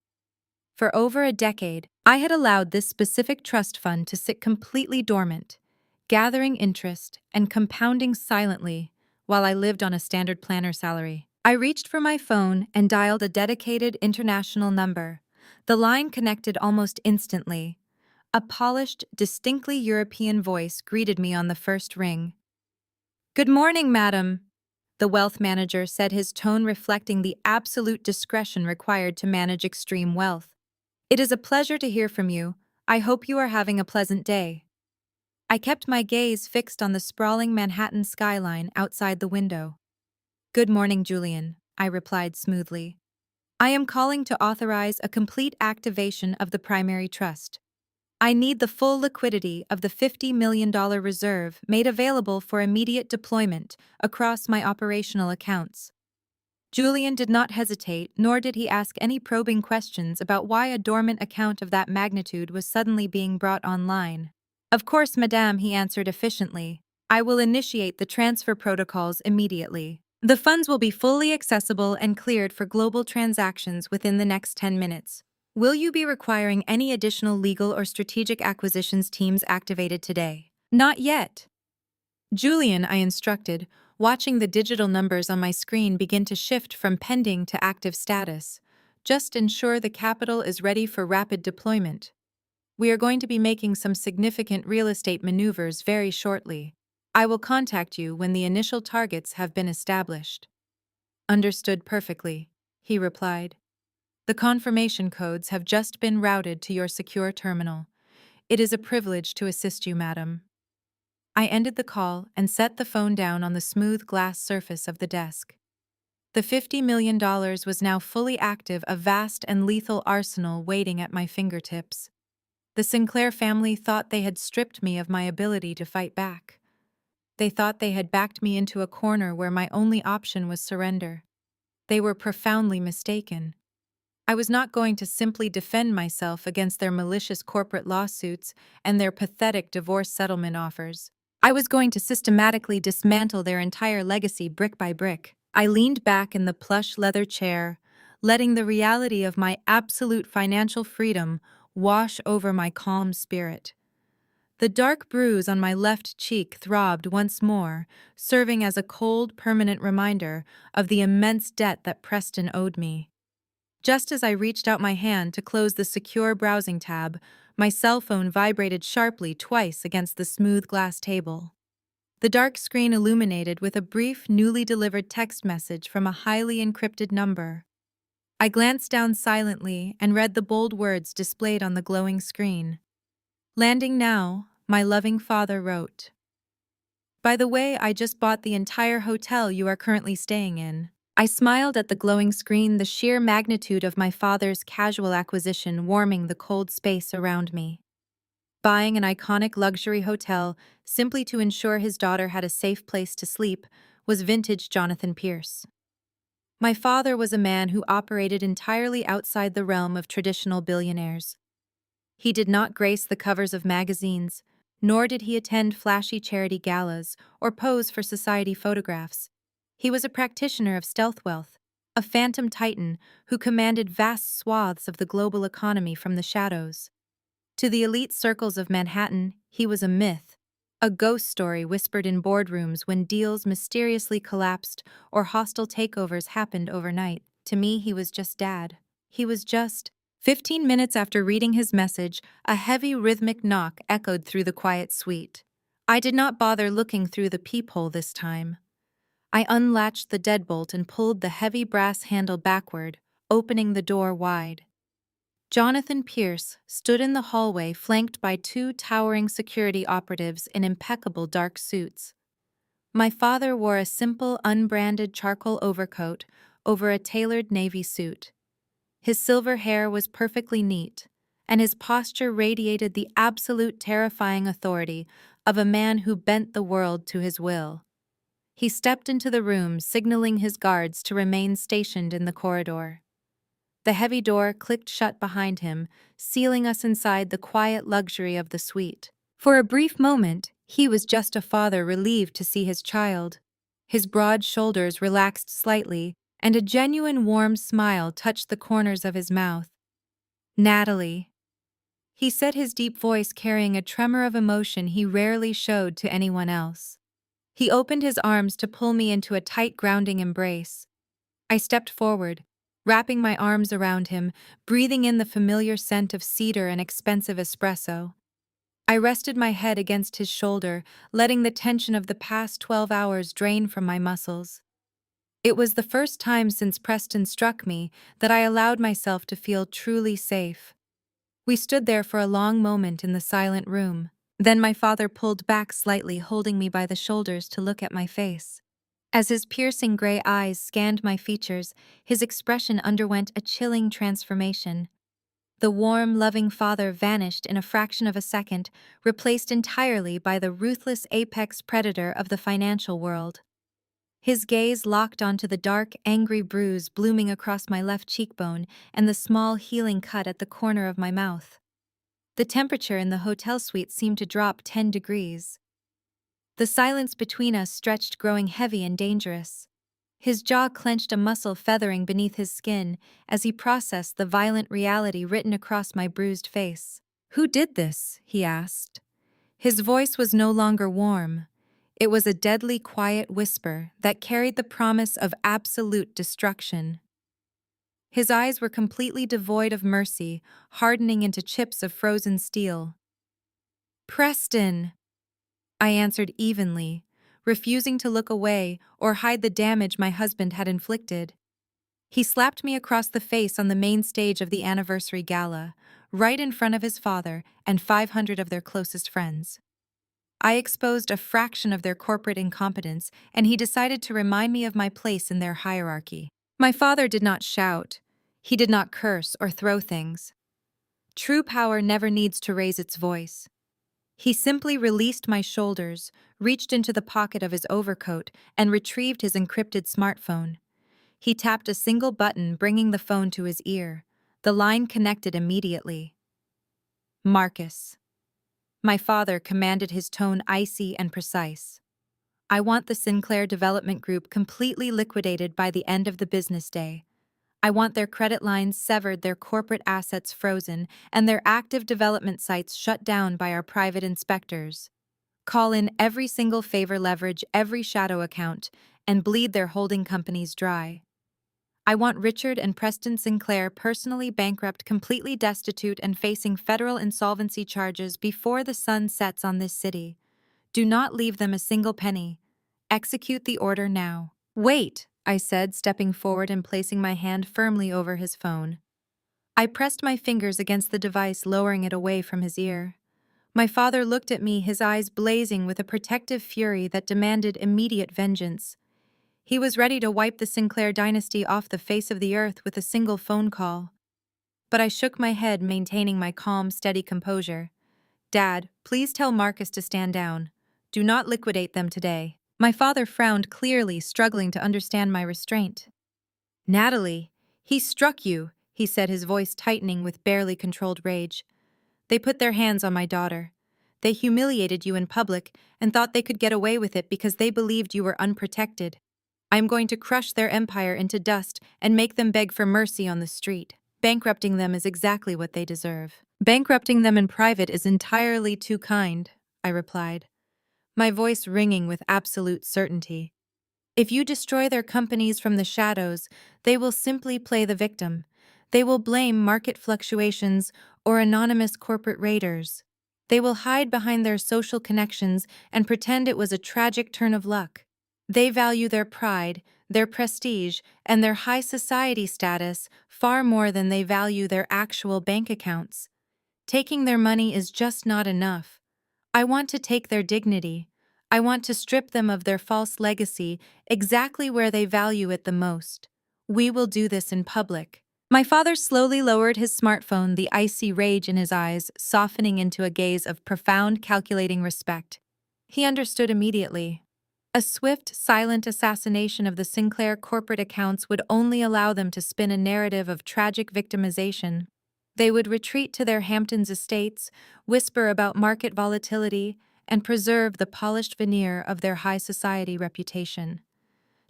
For over a decade, I had allowed this specific trust fund to sit completely dormant, gathering interest and compounding silently while I lived on a standard planner salary. I reached for my phone and dialed a dedicated international number. The line connected almost instantly. A polished, distinctly European voice greeted me on the first ring. "Good morning, madam," the wealth manager said, his tone reflecting the absolute discretion required to manage extreme wealth. "It is a pleasure to hear from you. I hope you are having a pleasant day." I kept my gaze fixed on the sprawling Manhattan skyline outside the window. "Good morning, Julian," I replied smoothly. "I am calling to authorize a complete activation of the primary trust. I need the full liquidity of the $50 million reserve made available for immediate deployment across my operational accounts." Julian did not hesitate, nor did he ask any probing questions about why a dormant account of that magnitude was suddenly being brought online. "Of course, madame," he answered efficiently. "I will initiate the transfer protocols immediately. The funds will be fully accessible and cleared for global transactions within the next 10 minutes. Will you be requiring any additional legal or strategic acquisitions teams activated today?" "Not yet." "Julian," I instructed, watching the digital numbers on my screen begin to shift from pending to active status. "Just ensure the capital is ready for rapid deployment. We are going to be making some significant real estate maneuvers very shortly. I will contact you when the initial targets have been established." "Understood perfectly," he replied. "The confirmation codes have just been routed to your secure terminal. It is a privilege to assist you, madam." I ended the call and set the phone down on the smooth glass surface of the desk. The $50 million was now fully active, a vast and lethal arsenal waiting at my fingertips. The Sinclair family thought they had stripped me of my ability to fight back. They thought they had backed me into a corner where my only option was surrender. They were profoundly mistaken. I was not going to simply defend myself against their malicious corporate lawsuits and their pathetic divorce settlement offers. I was going to systematically dismantle their entire legacy brick by brick. I leaned back in the plush leather chair, letting the reality of my absolute financial freedom wash over my calm spirit. The dark bruise on my left cheek throbbed once more, serving as a cold, permanent reminder of the immense debt that Preston owed me. Just as I reached out my hand to close the secure browsing tab, my cell phone vibrated sharply twice against the smooth glass table. The dark screen illuminated with a brief, newly delivered text message from a highly encrypted number. I glanced down silently and read the bold words displayed on the glowing screen. "Landing now," my loving father wrote. "By the way, I just bought the entire hotel you are currently staying in." I smiled at the glowing screen, the sheer magnitude of my father's casual acquisition warming the cold space around me. Buying an iconic luxury hotel simply to ensure his daughter had a safe place to sleep was vintage Jonathan Pierce. My father was a man who operated entirely outside the realm of traditional billionaires. He did not grace the covers of magazines, nor did he attend flashy charity galas or pose for society photographs. He was a practitioner of stealth wealth, a phantom titan who commanded vast swaths of the global economy from the shadows. To the elite circles of Manhattan, he was a myth, a ghost story whispered in boardrooms when deals mysteriously collapsed or hostile takeovers happened overnight. To me, he was just Dad. He was just. 15 minutes after reading his message, a heavy rhythmic knock echoed through the quiet suite. I did not bother looking through the peephole this time. I unlatched the deadbolt and pulled the heavy brass handle backward, opening the door wide. Jonathan Pierce stood in the hallway flanked by two towering security operatives in impeccable dark suits. My father wore a simple, unbranded charcoal overcoat over a tailored navy suit. His silver hair was perfectly neat, and his posture radiated the absolute terrifying authority of a man who bent the world to his will. He stepped into the room, signaling his guards to remain stationed in the corridor. The heavy door clicked shut behind him, sealing us inside the quiet luxury of the suite. For a brief moment, he was just a father relieved to see his child. His broad shoulders relaxed slightly, and a genuine warm smile touched the corners of his mouth. "Natalie," he said, his deep voice carrying a tremor of emotion he rarely showed to anyone else. He opened his arms to pull me into a tight, grounding embrace. I stepped forward, wrapping my arms around him, breathing in the familiar scent of cedar and expensive espresso. I rested my head against his shoulder, letting the tension of the past 12 hours drain from my muscles. It was the first time since Preston struck me that I allowed myself to feel truly safe. We stood there for a long moment in the silent room. Then my father pulled back slightly, holding me by the shoulders to look at my face. As his piercing gray eyes scanned my features, his expression underwent a chilling transformation. The warm, loving father vanished in a fraction of a second, replaced entirely by the ruthless apex predator of the financial world. His gaze locked onto the dark, angry bruise blooming across my left cheekbone and the small, healing cut at the corner of my mouth. The temperature in the hotel suite seemed to drop 10 degrees. The silence between us stretched, growing heavy and dangerous. His jaw clenched, a muscle feathering beneath his skin as he processed the violent reality written across my bruised face. "Who did this?" he asked. His voice was no longer warm. It was a deadly quiet whisper that carried the promise of absolute destruction. His eyes were completely devoid of mercy, hardening into chips of frozen steel. "Preston," I answered evenly, refusing to look away or hide the damage my husband had inflicted. He slapped me across the face on the main stage of the anniversary gala, right in front of his father and 500 of their closest friends. I exposed a fraction of their corporate incompetence, and he decided to remind me of my place in their hierarchy. My father did not shout. He did not curse or throw things. True power never needs to raise its voice. He simply released my shoulders, reached into the pocket of his overcoat, and retrieved his encrypted smartphone. He tapped a single button, bringing the phone to his ear. The line connected immediately. "Marcus." My father commanded, his tone icy and precise. "I want the Sinclair Development Group completely liquidated by the end of the business day. I want their credit lines severed, their corporate assets frozen, and their active development sites shut down by our private inspectors. Call in every single favor, leverage every shadow account, and bleed their holding companies dry. I want Richard and Preston Sinclair personally bankrupt, completely destitute, and facing federal insolvency charges before the sun sets on this city. Do not leave them a single penny. Execute the order now." "Wait," I said, stepping forward and placing my hand firmly over his phone. I pressed my fingers against the device, lowering it away from his ear. My father looked at me, his eyes blazing with a protective fury that demanded immediate vengeance. He was ready to wipe the Sinclair dynasty off the face of the earth with a single phone call. But I shook my head, maintaining my calm, steady composure. "Dad, please tell Marcus to stand down. Do not liquidate them today." My father frowned, clearly struggling to understand my restraint. "Natalie, he struck you," he said, his voice tightening with barely controlled rage. "They put their hands on my daughter. They humiliated you in public and thought they could get away with it because they believed you were unprotected. I am going to crush their empire into dust and make them beg for mercy on the street. Bankrupting them is exactly what they deserve." Bankrupting them in private is entirely too kind, I replied, my voice ringing with absolute certainty. If you destroy their companies from the shadows, they will simply play the victim. They will blame market fluctuations or anonymous corporate raiders. They will hide behind their social connections and pretend it was a tragic turn of luck. They value their pride, their prestige, and their high society status far more than they value their actual bank accounts. Taking their money is just not enough. I want to take their dignity. I want to strip them of their false legacy exactly where they value it the most. We will do this in public. My father slowly lowered his smartphone, the icy rage in his eyes softening into a gaze of profound, calculating respect. He understood immediately. A swift, silent assassination of the Sinclair corporate accounts would only allow them to spin a narrative of tragic victimization. They would retreat to their Hamptons estates, whisper about market volatility, and preserve the polished veneer of their high society reputation.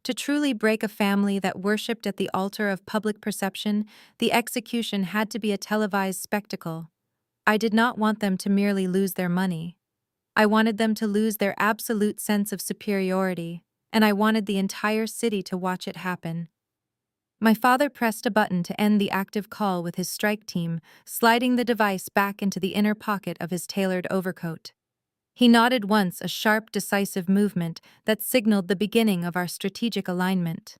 To truly break a family that worshipped at the altar of public perception, the execution had to be a televised spectacle. I did not want them to merely lose their money. I wanted them to lose their absolute sense of superiority, and I wanted the entire city to watch it happen. My father pressed a button to end the active call with his strike team, sliding the device back into the inner pocket of his tailored overcoat. He nodded once, a sharp, decisive movement that signaled the beginning of our strategic alignment.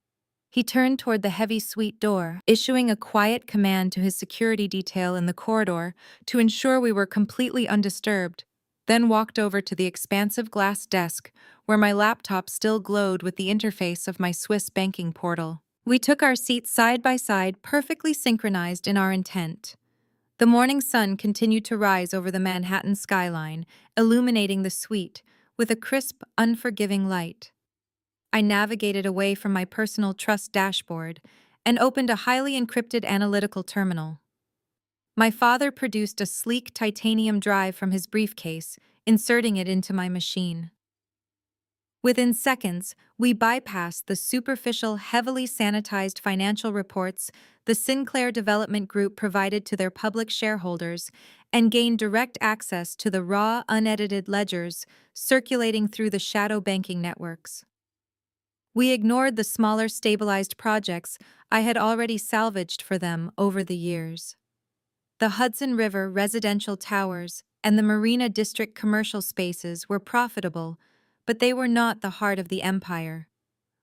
He turned toward the heavy suite door, issuing a quiet command to his security detail in the corridor to ensure we were completely undisturbed, then walked over to the expansive glass desk where my laptop still glowed with the interface of my Swiss banking portal. We took our seats side by side, perfectly synchronized in our intent. The morning sun continued to rise over the Manhattan skyline, illuminating the suite with a crisp, unforgiving light. I navigated away from my personal trust dashboard and opened a highly encrypted analytical terminal. My father produced a sleek titanium drive from his briefcase, inserting it into my machine. Within seconds, we bypassed the superficial, heavily sanitized financial reports the Sinclair Development Group provided to their public shareholders and gained direct access to the raw, unedited ledgers circulating through the shadow banking networks. We ignored the smaller, stabilized projects I had already salvaged for them over the years. The Hudson River residential towers and the Marina District commercial spaces were profitable, but they were not the heart of the empire.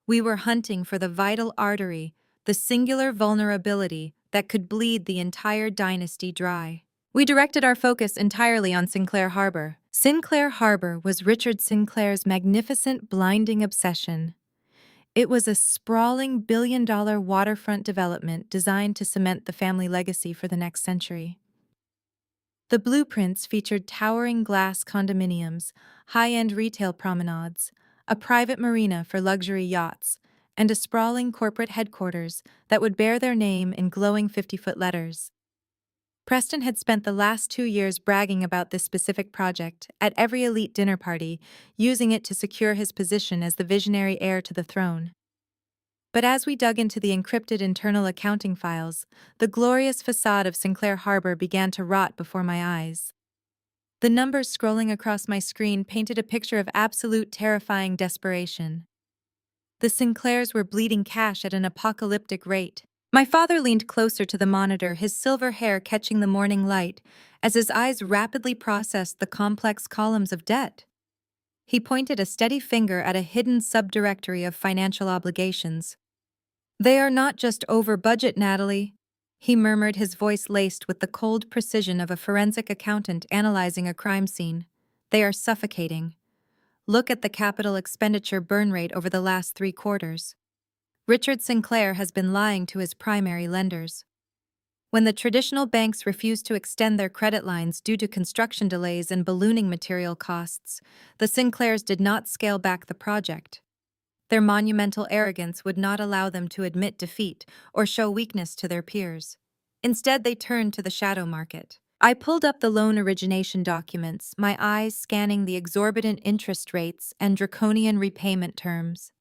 We were hunting for the vital artery, the singular vulnerability that could bleed the entire dynasty dry. We directed our focus entirely on Sinclair Harbor. Sinclair Harbor was Richard Sinclair's magnificent, blinding obsession. It was a sprawling billion-dollar waterfront development designed to cement the family legacy for the next century. The blueprints featured towering glass condominiums, high-end retail promenades, a private marina for luxury yachts, and a sprawling corporate headquarters that would bear their name in glowing 50-foot letters. Preston had spent the last 2 years bragging about this specific project at every elite dinner party, using it to secure his position as the visionary heir to the throne. But as we dug into the encrypted internal accounting files, the glorious facade of Sinclair Harbor began to rot before my eyes. The numbers scrolling across my screen painted a picture of absolute terrifying desperation. The Sinclairs were bleeding cash at an apocalyptic rate. My father leaned closer to the monitor, his silver hair catching the morning light, as his eyes rapidly processed the complex columns of debt. He pointed a steady finger at a hidden subdirectory of financial obligations. "They are not just over budget, Natalie," he murmured, his voice laced with the cold precision of a forensic accountant analyzing a crime scene. "They are suffocating. Look at the capital expenditure burn rate over the last 3 quarters. Richard Sinclair has been lying to his primary lenders. When the traditional banks refused to extend their credit lines due to construction delays and ballooning material costs, the Sinclairs did not scale back the project. Their monumental arrogance would not allow them to admit defeat or show weakness to their peers. Instead, they turned to the shadow market. I pulled up the loan origination documents, my eyes scanning the exorbitant interest rates and draconian repayment terms.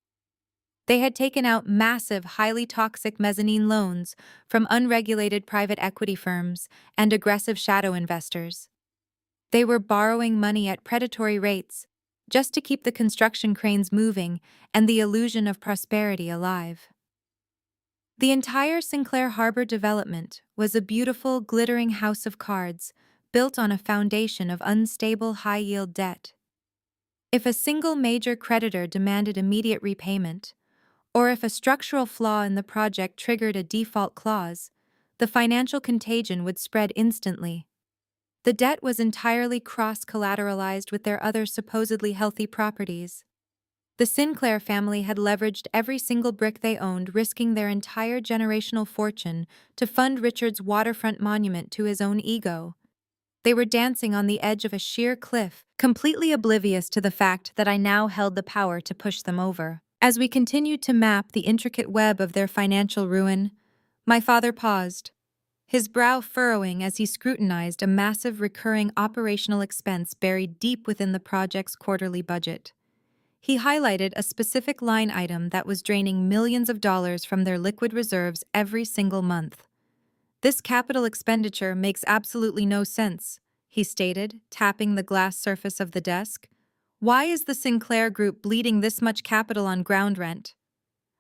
They had taken out massive, highly toxic mezzanine loans from unregulated private equity firms and aggressive shadow investors. They were borrowing money at predatory rates just to keep the construction cranes moving and the illusion of prosperity alive. The entire Sinclair Harbor development was a beautiful, glittering house of cards built on a foundation of unstable, high-yield debt. If a single major creditor demanded immediate repayment, or if a structural flaw in the project triggered a default clause, the financial contagion would spread instantly. The debt was entirely cross-collateralized with their other supposedly healthy properties. The Sinclair family had leveraged every single brick they owned, risking their entire generational fortune to fund Richard's waterfront monument to his own ego. They were dancing on the edge of a sheer cliff, completely oblivious to the fact that I now held the power to push them over. As we continued to map the intricate web of their financial ruin, my father paused, his brow furrowing as he scrutinized a massive recurring operational expense buried deep within the project's quarterly budget. He highlighted a specific line item that was draining millions of dollars from their liquid reserves every single month. "This capital expenditure makes absolutely no sense," he stated, tapping the glass surface of the desk. "Why is the Sinclair Group bleeding this much capital on ground rent?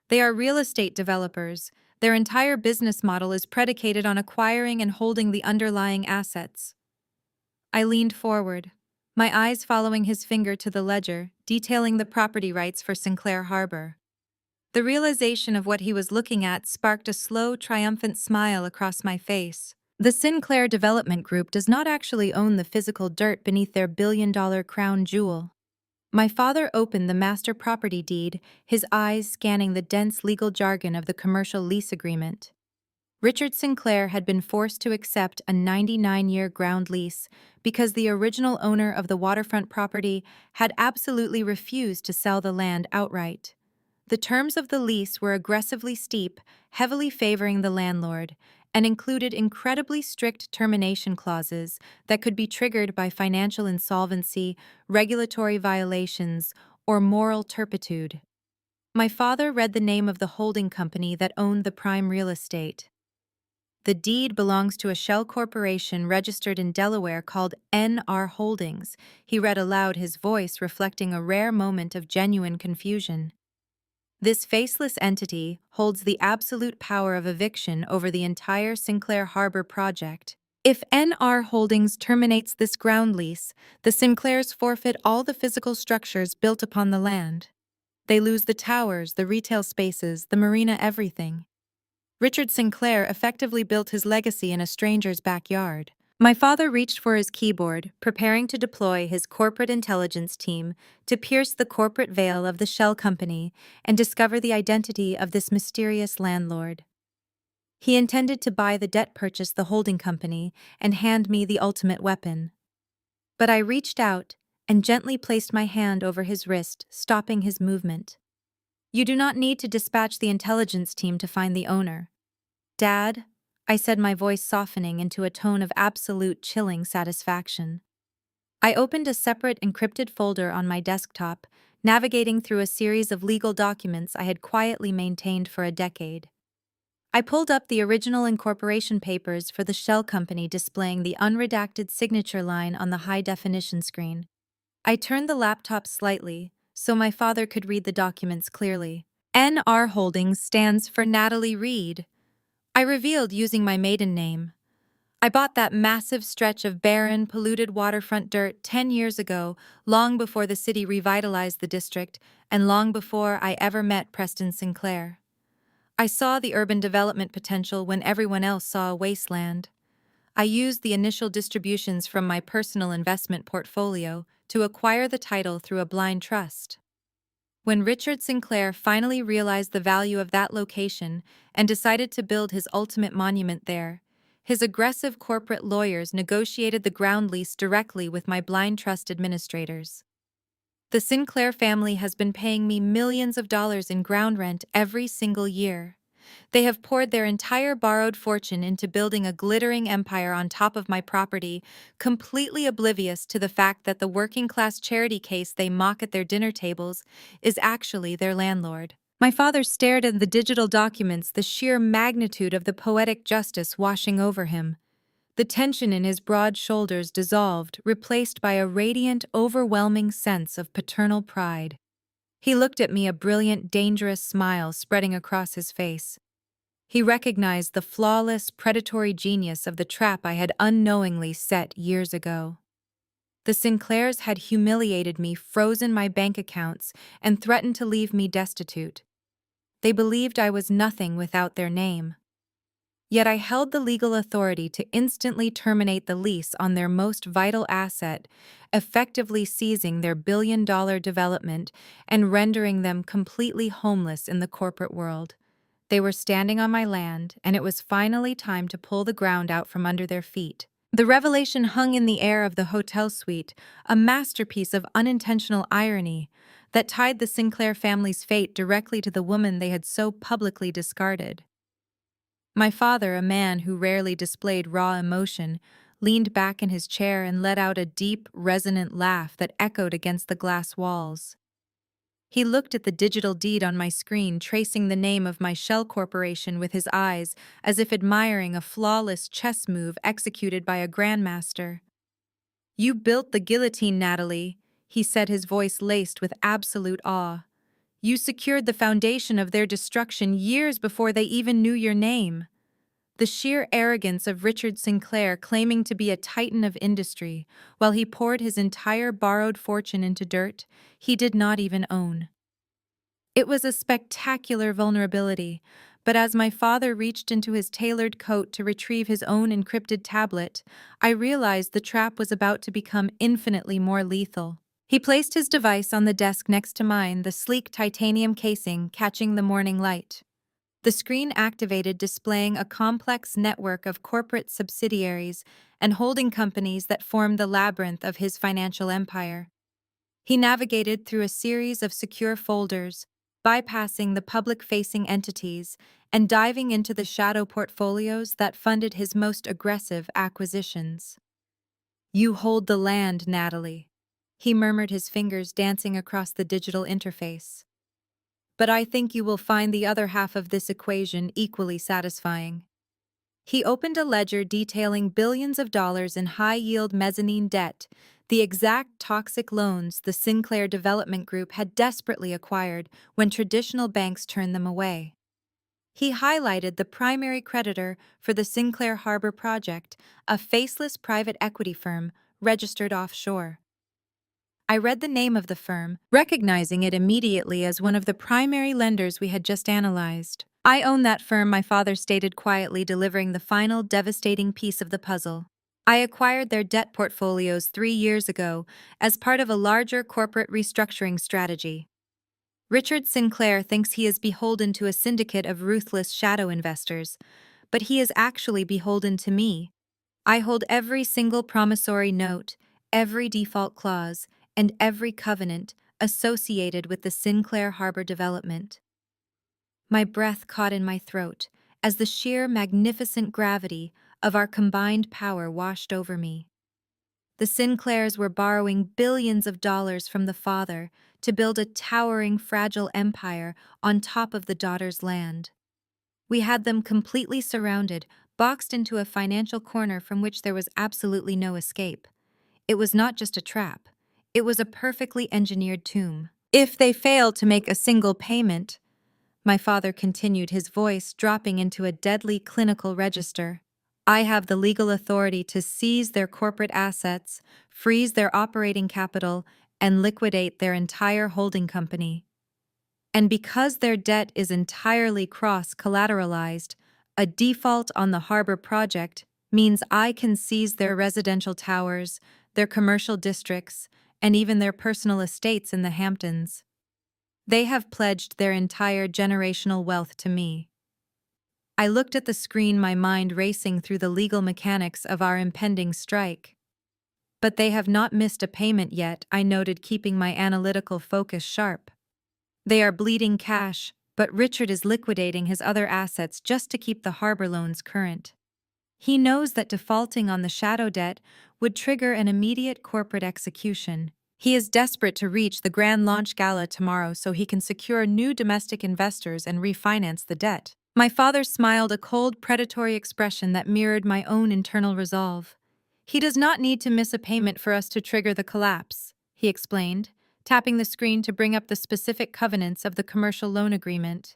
They are real estate developers. Their entire business model is predicated on acquiring and holding the underlying assets." I leaned forward, my eyes following his finger to the ledger, detailing the property rights for Sinclair Harbor. The realization of what he was looking at sparked a slow, triumphant smile across my face. The Sinclair Development Group does not actually own the physical dirt beneath their billion-dollar crown jewel. My father opened the master property deed, his eyes scanning the dense legal jargon of the commercial lease agreement. Richard Sinclair had been forced to accept a 99-year ground lease because the original owner of the waterfront property had absolutely refused to sell the land outright. The terms of the lease were aggressively steep, heavily favoring the landlord, and included incredibly strict termination clauses that could be triggered by financial insolvency, regulatory violations, or moral turpitude. My father read the name of the holding company that owned the prime real estate. "The deed belongs to a shell corporation registered in Delaware called NR Holdings," he read aloud, his voice reflecting a rare moment of genuine confusion. "This faceless entity holds the absolute power of eviction over the entire Sinclair Harbor project. If NR Holdings terminates this ground lease, the Sinclairs forfeit all the physical structures built upon the land. They lose the towers, the retail spaces, the marina, everything. Richard Sinclair effectively built his legacy in a stranger's backyard." My father reached for his keyboard, preparing to deploy his corporate intelligence team to pierce the corporate veil of the shell company and discover the identity of this mysterious landlord. He intended to buy the debt purchase the holding company and hand me the ultimate weapon. But I reached out and gently placed my hand over his wrist, stopping his movement. "You do not need to dispatch the intelligence team to find the owner. Dad," I said, my voice softening into a tone of absolute chilling satisfaction. I opened a separate encrypted folder on my desktop, navigating through a series of legal documents I had quietly maintained for a decade. I pulled up the original incorporation papers for the shell company, displaying the unredacted signature line on the high-definition screen. I turned the laptop slightly so my father could read the documents clearly. "NR Holdings stands for Natalie Reed," I revealed using my maiden name. "I bought that massive stretch of barren, polluted waterfront dirt 10 years ago, long before the city revitalized the district, and long before I ever met Preston Sinclair. I saw the urban development potential when everyone else saw a wasteland. I used the initial distributions from my personal investment portfolio to acquire the title through a blind trust. When Richard Sinclair finally realized the value of that location and decided to build his ultimate monument there, his aggressive corporate lawyers negotiated the ground lease directly with my blind trust administrators. The Sinclair family has been paying me millions of dollars in ground rent every single year. They have poured their entire borrowed fortune into building a glittering empire on top of my property, completely oblivious to the fact that the working-class charity case they mock at their dinner tables is actually their landlord." My father stared at the digital documents, the sheer magnitude of the poetic justice washing over him. The tension in his broad shoulders dissolved, replaced by a radiant, overwhelming sense of paternal pride. He looked at me, a brilliant, dangerous smile spreading across his face. He recognized the flawless, predatory genius of the trap I had unknowingly set years ago. The Sinclairs had humiliated me, frozen my bank accounts, and threatened to leave me destitute. They believed I was nothing without their name. Yet I held the legal authority to instantly terminate the lease on their most vital asset, effectively seizing their billion-dollar development and rendering them completely homeless in the corporate world. They were standing on my land, and it was finally time to pull the ground out from under their feet. The revelation hung in the air of the hotel suite, a masterpiece of unintentional irony that tied the Sinclair family's fate directly to the woman they had so publicly discarded. My father, a man who rarely displayed raw emotion, leaned back in his chair and let out a deep, resonant laugh that echoed against the glass walls. He looked at the digital deed on my screen, tracing the name of my shell corporation with his eyes, as if admiring a flawless chess move executed by a grandmaster. "You built the guillotine, Natalie," he said, his voice laced with absolute awe. "You secured the foundation of their destruction years before they even knew your name." The sheer arrogance of Richard Sinclair, claiming to be a titan of industry, while he poured his entire borrowed fortune into dirt he did not even own. It was a spectacular vulnerability, but as my father reached into his tailored coat to retrieve his own encrypted tablet, I realized the trap was about to become infinitely more lethal. He placed his device on the desk next to mine, the sleek titanium casing catching the morning light. The screen activated, displaying a complex network of corporate subsidiaries and holding companies that formed the labyrinth of his financial empire. He navigated through a series of secure folders, bypassing the public-facing entities and diving into the shadow portfolios that funded his most aggressive acquisitions. "You hold the land, Natalie," he murmured, his fingers dancing across the digital interface. "But I think you will find the other half of this equation equally satisfying." He opened a ledger detailing billions of dollars in high-yield mezzanine debt, the exact toxic loans the Sinclair Development Group had desperately acquired when traditional banks turned them away. He highlighted the primary creditor for the Sinclair Harbor project, a faceless private equity firm registered offshore. I read the name of the firm, recognizing it immediately as one of the primary lenders we had just analyzed. "I own that firm," my father stated quietly, delivering the final devastating piece of the puzzle. "I acquired their debt portfolios 3 years ago as part of a larger corporate restructuring strategy. Richard Sinclair thinks he is beholden to a syndicate of ruthless shadow investors, but he is actually beholden to me. I hold every single promissory note, every default clause, and every covenant associated with the Sinclair Harbor development." My breath caught in my throat as the sheer magnificent gravity of our combined power washed over me. The Sinclairs were borrowing billions of dollars from the father to build a towering, fragile empire on top of the daughter's land. We had them completely surrounded, boxed into a financial corner from which there was absolutely no escape. It was not just a trap. It was a perfectly engineered tomb. "If they failed to make a single payment," my father continued, his voice dropping into a deadly clinical register, "I have the legal authority to seize their corporate assets, freeze their operating capital, and liquidate their entire holding company. And because their debt is entirely cross-collateralized, a default on the harbor project means I can seize their residential towers, their commercial districts, and even their personal estates in the Hamptons. They have pledged their entire generational wealth to me." I looked at the screen, my mind racing through the legal mechanics of our impending strike. "But they have not missed a payment yet," I noted, keeping my analytical focus sharp. "They are bleeding cash, but Richard is liquidating his other assets just to keep the harbor loans current. He knows that defaulting on the shadow debt would trigger an immediate corporate execution. He is desperate to reach the grand launch gala tomorrow so he can secure new domestic investors and refinance the debt. My father smiled a cold, predatory expression that mirrored my own internal resolve. He does not need to miss a payment for us to trigger the collapse, he explained, tapping the screen to bring up the specific covenants of the commercial loan agreement.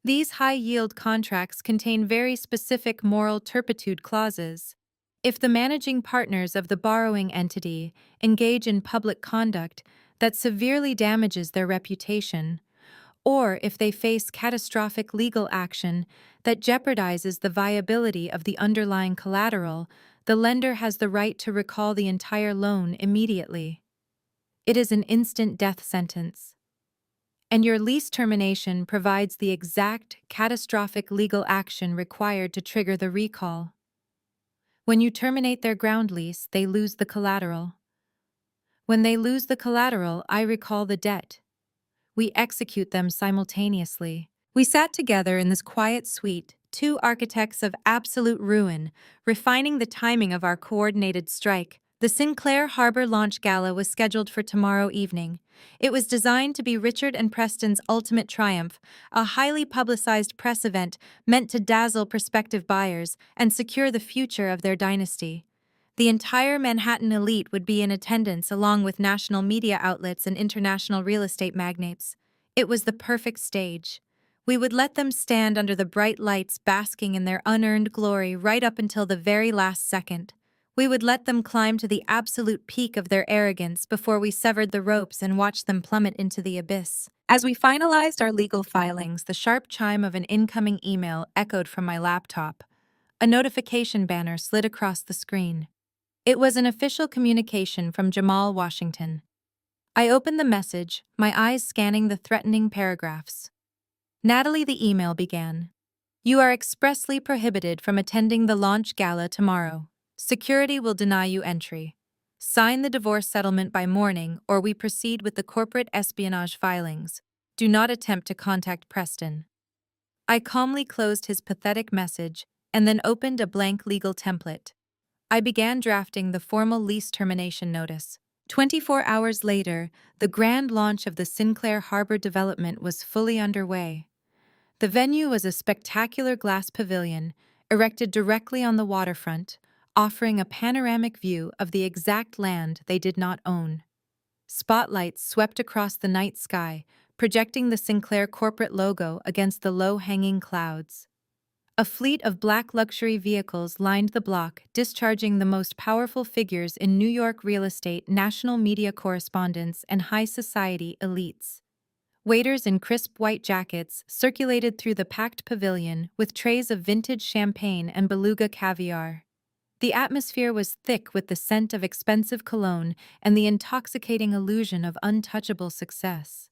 These high-yield contracts contain very specific moral turpitude clauses. If the managing partners of the borrowing entity engage in public conduct that severely damages their reputation, or if they face catastrophic legal action that jeopardizes the viability of the underlying collateral, the lender has the right to recall the entire loan immediately. It is an instant death sentence. And your lease termination provides the exact catastrophic legal action required to trigger the recall. When you terminate their ground lease, they lose the collateral. When they lose the collateral, I recall the debt. We execute them simultaneously. We sat together in this quiet suite, two architects of absolute ruin, refining the timing of our coordinated strike. The Sinclair Harbor Launch Gala was scheduled for tomorrow evening. It was designed to be Richard and Preston's ultimate triumph, a highly publicized press event meant to dazzle prospective buyers and secure the future of their dynasty. The entire Manhattan elite would be in attendance along with national media outlets and international real estate magnates. It was the perfect stage. We would let them stand under the bright lights basking in their unearned glory right up until the very last second. We would let them climb to the absolute peak of their arrogance before we severed the ropes and watched them plummet into the abyss. As we finalized our legal filings, the sharp chime of an incoming email echoed from my laptop. A notification banner slid across the screen. It was an official communication from Jamal, Washington. I opened the message, my eyes scanning the threatening paragraphs. Natalie, the email began. You are expressly prohibited from attending the launch gala tomorrow. Security will deny you entry. Sign the divorce settlement by morning or we proceed with the corporate espionage filings. Do not attempt to contact Preston. I calmly closed his pathetic message and then opened a blank legal template. I began drafting the formal lease termination notice. 24 hours later, the grand launch of the Sinclair Harbor development was fully underway. The venue was a spectacular glass pavilion, erected directly on the waterfront, offering a panoramic view of the exact land they did not own. Spotlights swept across the night sky, projecting the Sinclair corporate logo against the low-hanging clouds. A fleet of black luxury vehicles lined the block, discharging the most powerful figures in New York real estate, national media correspondents, and high society elites. Waiters in crisp white jackets circulated through the packed pavilion with trays of vintage champagne and beluga caviar. The atmosphere was thick with the scent of expensive cologne and the intoxicating illusion of untouchable success.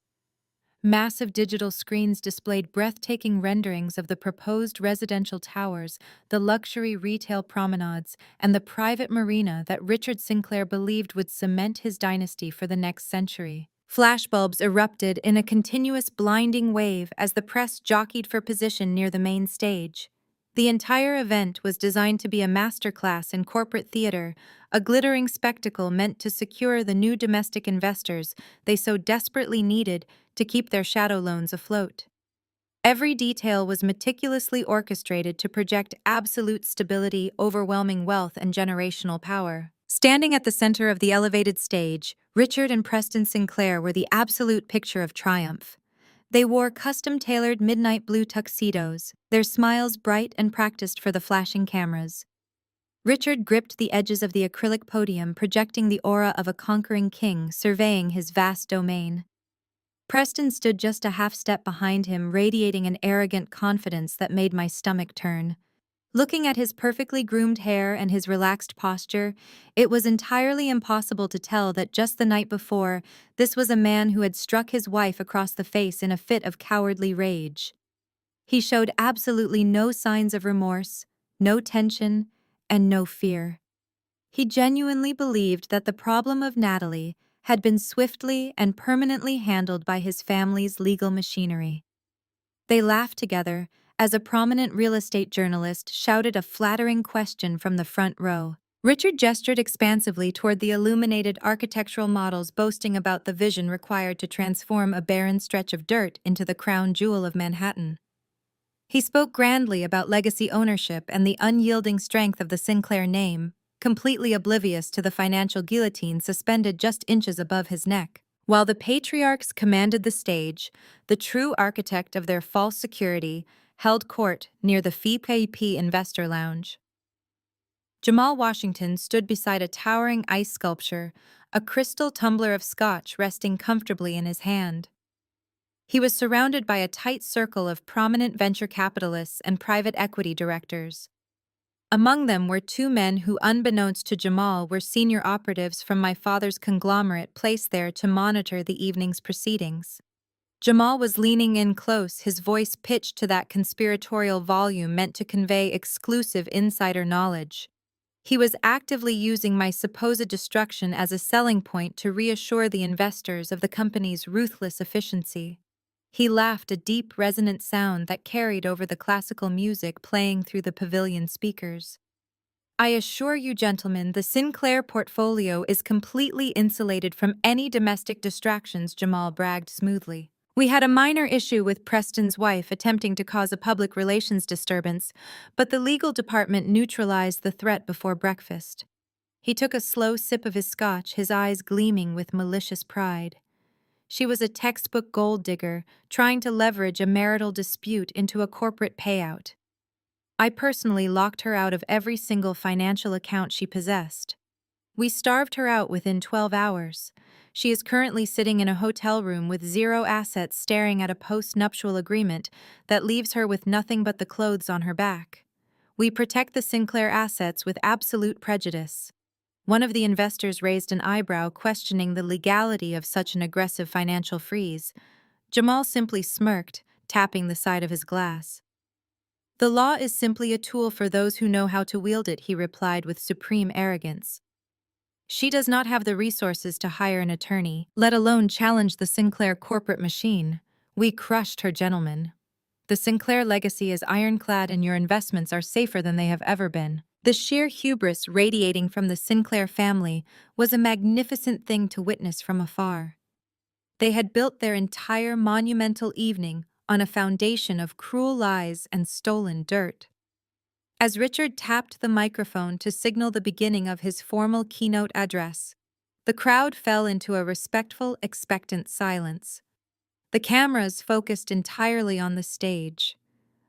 Massive digital screens displayed breathtaking renderings of the proposed residential towers, the luxury retail promenades, and the private marina that Richard Sinclair believed would cement his dynasty for the next century. Flashbulbs erupted in a continuous blinding wave as the press jockeyed for position near the main stage. The entire event was designed to be a masterclass in corporate theater, a glittering spectacle meant to secure the new domestic investors they so desperately needed to keep their shadow loans afloat. Every detail was meticulously orchestrated to project absolute stability, overwhelming wealth, and generational power. Standing at the center of the elevated stage, Richard and Preston Sinclair were the absolute picture of triumph. They wore custom-tailored midnight blue tuxedos, their smiles bright and practiced for the flashing cameras. Richard gripped the edges of the acrylic podium, projecting the aura of a conquering king surveying his vast domain. Preston stood just a half step behind him, radiating an arrogant confidence that made my stomach turn. Looking at his perfectly groomed hair and his relaxed posture, it was entirely impossible to tell that just the night before, this was a man who had struck his wife across the face in a fit of cowardly rage. He showed absolutely no signs of remorse, no tension, and no fear. He genuinely believed that the problem of Natalie had been swiftly and permanently handled by his family's legal machinery. They laughed together as a prominent real estate journalist shouted a flattering question from the front row. Richard gestured expansively toward the illuminated architectural models boasting about the vision required to transform a barren stretch of dirt into the crown jewel of Manhattan. He spoke grandly about legacy ownership and the unyielding strength of the Sinclair name, completely oblivious to the financial guillotine suspended just inches above his neck. While the patriarchs commanded the stage, the true architect of their false security held court near the VIP Investor Lounge. Jamal Washington stood beside a towering ice sculpture, a crystal tumbler of scotch resting comfortably in his hand. He was surrounded by a tight circle of prominent venture capitalists and private equity directors. Among them were two men who, unbeknownst to Jamal, were senior operatives from my father's conglomerate placed there to monitor the evening's proceedings. Jamal was leaning in close, his voice pitched to that conspiratorial volume meant to convey exclusive insider knowledge. He was actively using my supposed destruction as a selling point to reassure the investors of the company's ruthless efficiency. He laughed, a deep, resonant sound that carried over the classical music playing through the pavilion speakers. I assure you, gentlemen, the Sinclair portfolio is completely insulated from any domestic distractions, Jamal bragged smoothly. We had a minor issue with Preston's wife attempting to cause a public relations disturbance, but the legal department neutralized the threat before breakfast. He took a slow sip of his scotch, his eyes gleaming with malicious pride. She was a textbook gold digger, trying to leverage a marital dispute into a corporate payout. I personally locked her out of every single financial account she possessed. We starved her out within 12 hours. She is currently sitting in a hotel room with zero assets, staring at a post-nuptial agreement that leaves her with nothing but the clothes on her back. We protect the Sinclair assets with absolute prejudice. One of the investors raised an eyebrow, questioning the legality of such an aggressive financial freeze. Jamal simply smirked, tapping the side of his glass. The law is simply a tool for those who know how to wield it, he replied with supreme arrogance. She does not have the resources to hire an attorney, let alone challenge the Sinclair corporate machine. We crushed her, gentlemen. The Sinclair legacy is ironclad and your investments are safer than they have ever been. The sheer hubris radiating from the Sinclair family was a magnificent thing to witness from afar. They had built their entire monumental evening on a foundation of cruel lies and stolen dirt. As Richard tapped the microphone to signal the beginning of his formal keynote address, the crowd fell into a respectful, expectant silence. The cameras focused entirely on the stage.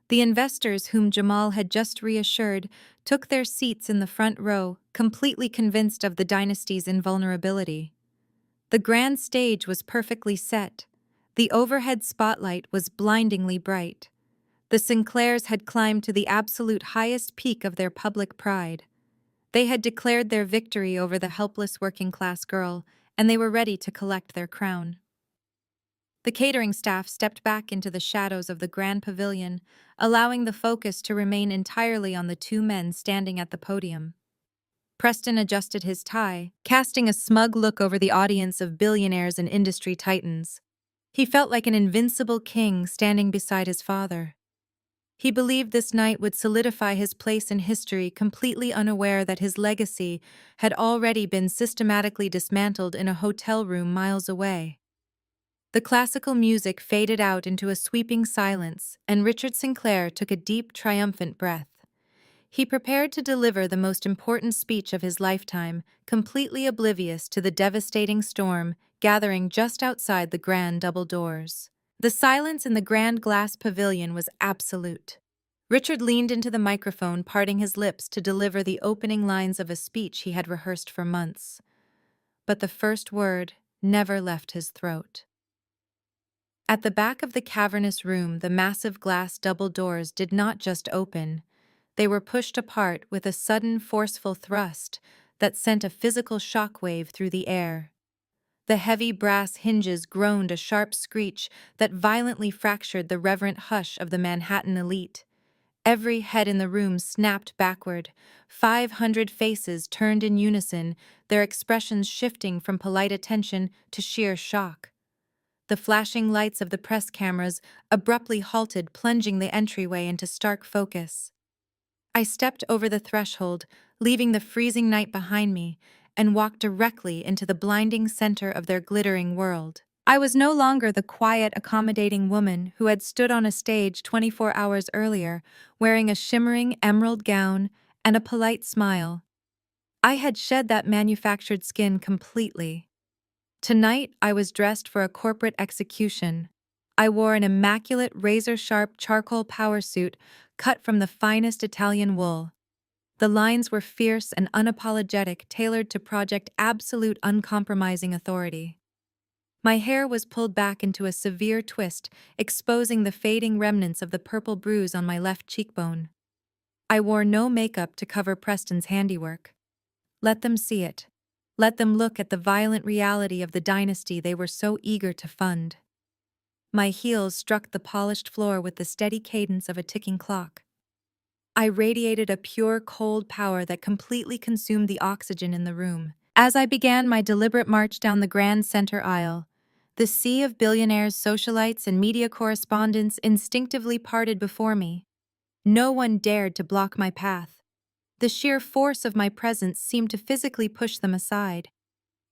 The investors whom Jamal had just reassured took their seats in the front row, completely convinced of the dynasty's invulnerability. The grand stage was perfectly set. The overhead spotlight was blindingly bright. The Sinclairs had climbed to the absolute highest peak of their public pride. They had declared their victory over the helpless working-class girl, and they were ready to collect their crown. The catering staff stepped back into the shadows of the grand pavilion, allowing the focus to remain entirely on the two men standing at the podium. Preston adjusted his tie, casting a smug look over the audience of billionaires and industry titans. He felt like an invincible king standing beside his father. He believed this night would solidify his place in history, completely unaware that his legacy had already been systematically dismantled in a hotel room miles away. The classical music faded out into a sweeping silence, and Richard Sinclair took a deep, triumphant breath. He prepared to deliver the most important speech of his lifetime, completely oblivious to the devastating storm gathering just outside the grand double doors. The silence in the grand glass pavilion was absolute. Richard leaned into the microphone, parting his lips to deliver the opening lines of a speech he had rehearsed for months. But the first word never left his throat. At the back of the cavernous room, the massive glass double doors did not just open. They were pushed apart with a sudden, forceful thrust that sent a physical shockwave through the air. The heavy brass hinges groaned a sharp screech that violently fractured the reverent hush of the Manhattan elite. Every head in the room snapped backward. 500 faces turned in unison, their expressions shifting from polite attention to sheer shock. The flashing lights of the press cameras abruptly halted, plunging the entryway into stark focus. I stepped over the threshold, leaving the freezing night behind me, and walked directly into the blinding center of their glittering world. I was no longer the quiet, accommodating woman who had stood on a stage 24 hours earlier, wearing a shimmering emerald gown and a polite smile. I had shed that manufactured skin completely. Tonight, I was dressed for a corporate execution. I wore an immaculate razor-sharp charcoal power suit cut from the finest Italian wool. The lines were fierce and unapologetic, tailored to project absolute uncompromising authority. My hair was pulled back into a severe twist, exposing the fading remnants of the purple bruise on my left cheekbone. I wore no makeup to cover Preston's handiwork. Let them see it. Let them look at the violent reality of the dynasty they were so eager to fund. My heels struck the polished floor with the steady cadence of a ticking clock. I radiated a pure, cold power that completely consumed the oxygen in the room. As I began my deliberate march down the grand center aisle, the sea of billionaires, socialites, and media correspondents instinctively parted before me. No one dared to block my path. The sheer force of my presence seemed to physically push them aside.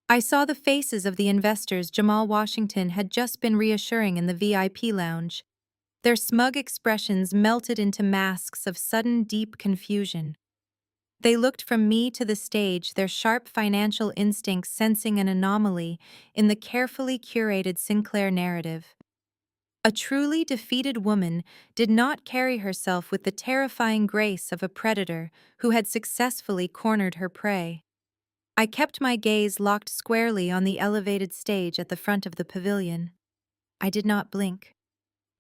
I saw the faces of the investors Jamal Washington had just been reassuring in the VIP lounge. Their smug expressions melted into masks of sudden, deep confusion. They looked from me to the stage, their sharp financial instincts sensing an anomaly in the carefully curated Sinclair narrative. A truly defeated woman did not carry herself with the terrifying grace of a predator who had successfully cornered her prey. I kept my gaze locked squarely on the elevated stage at the front of the pavilion. I did not blink.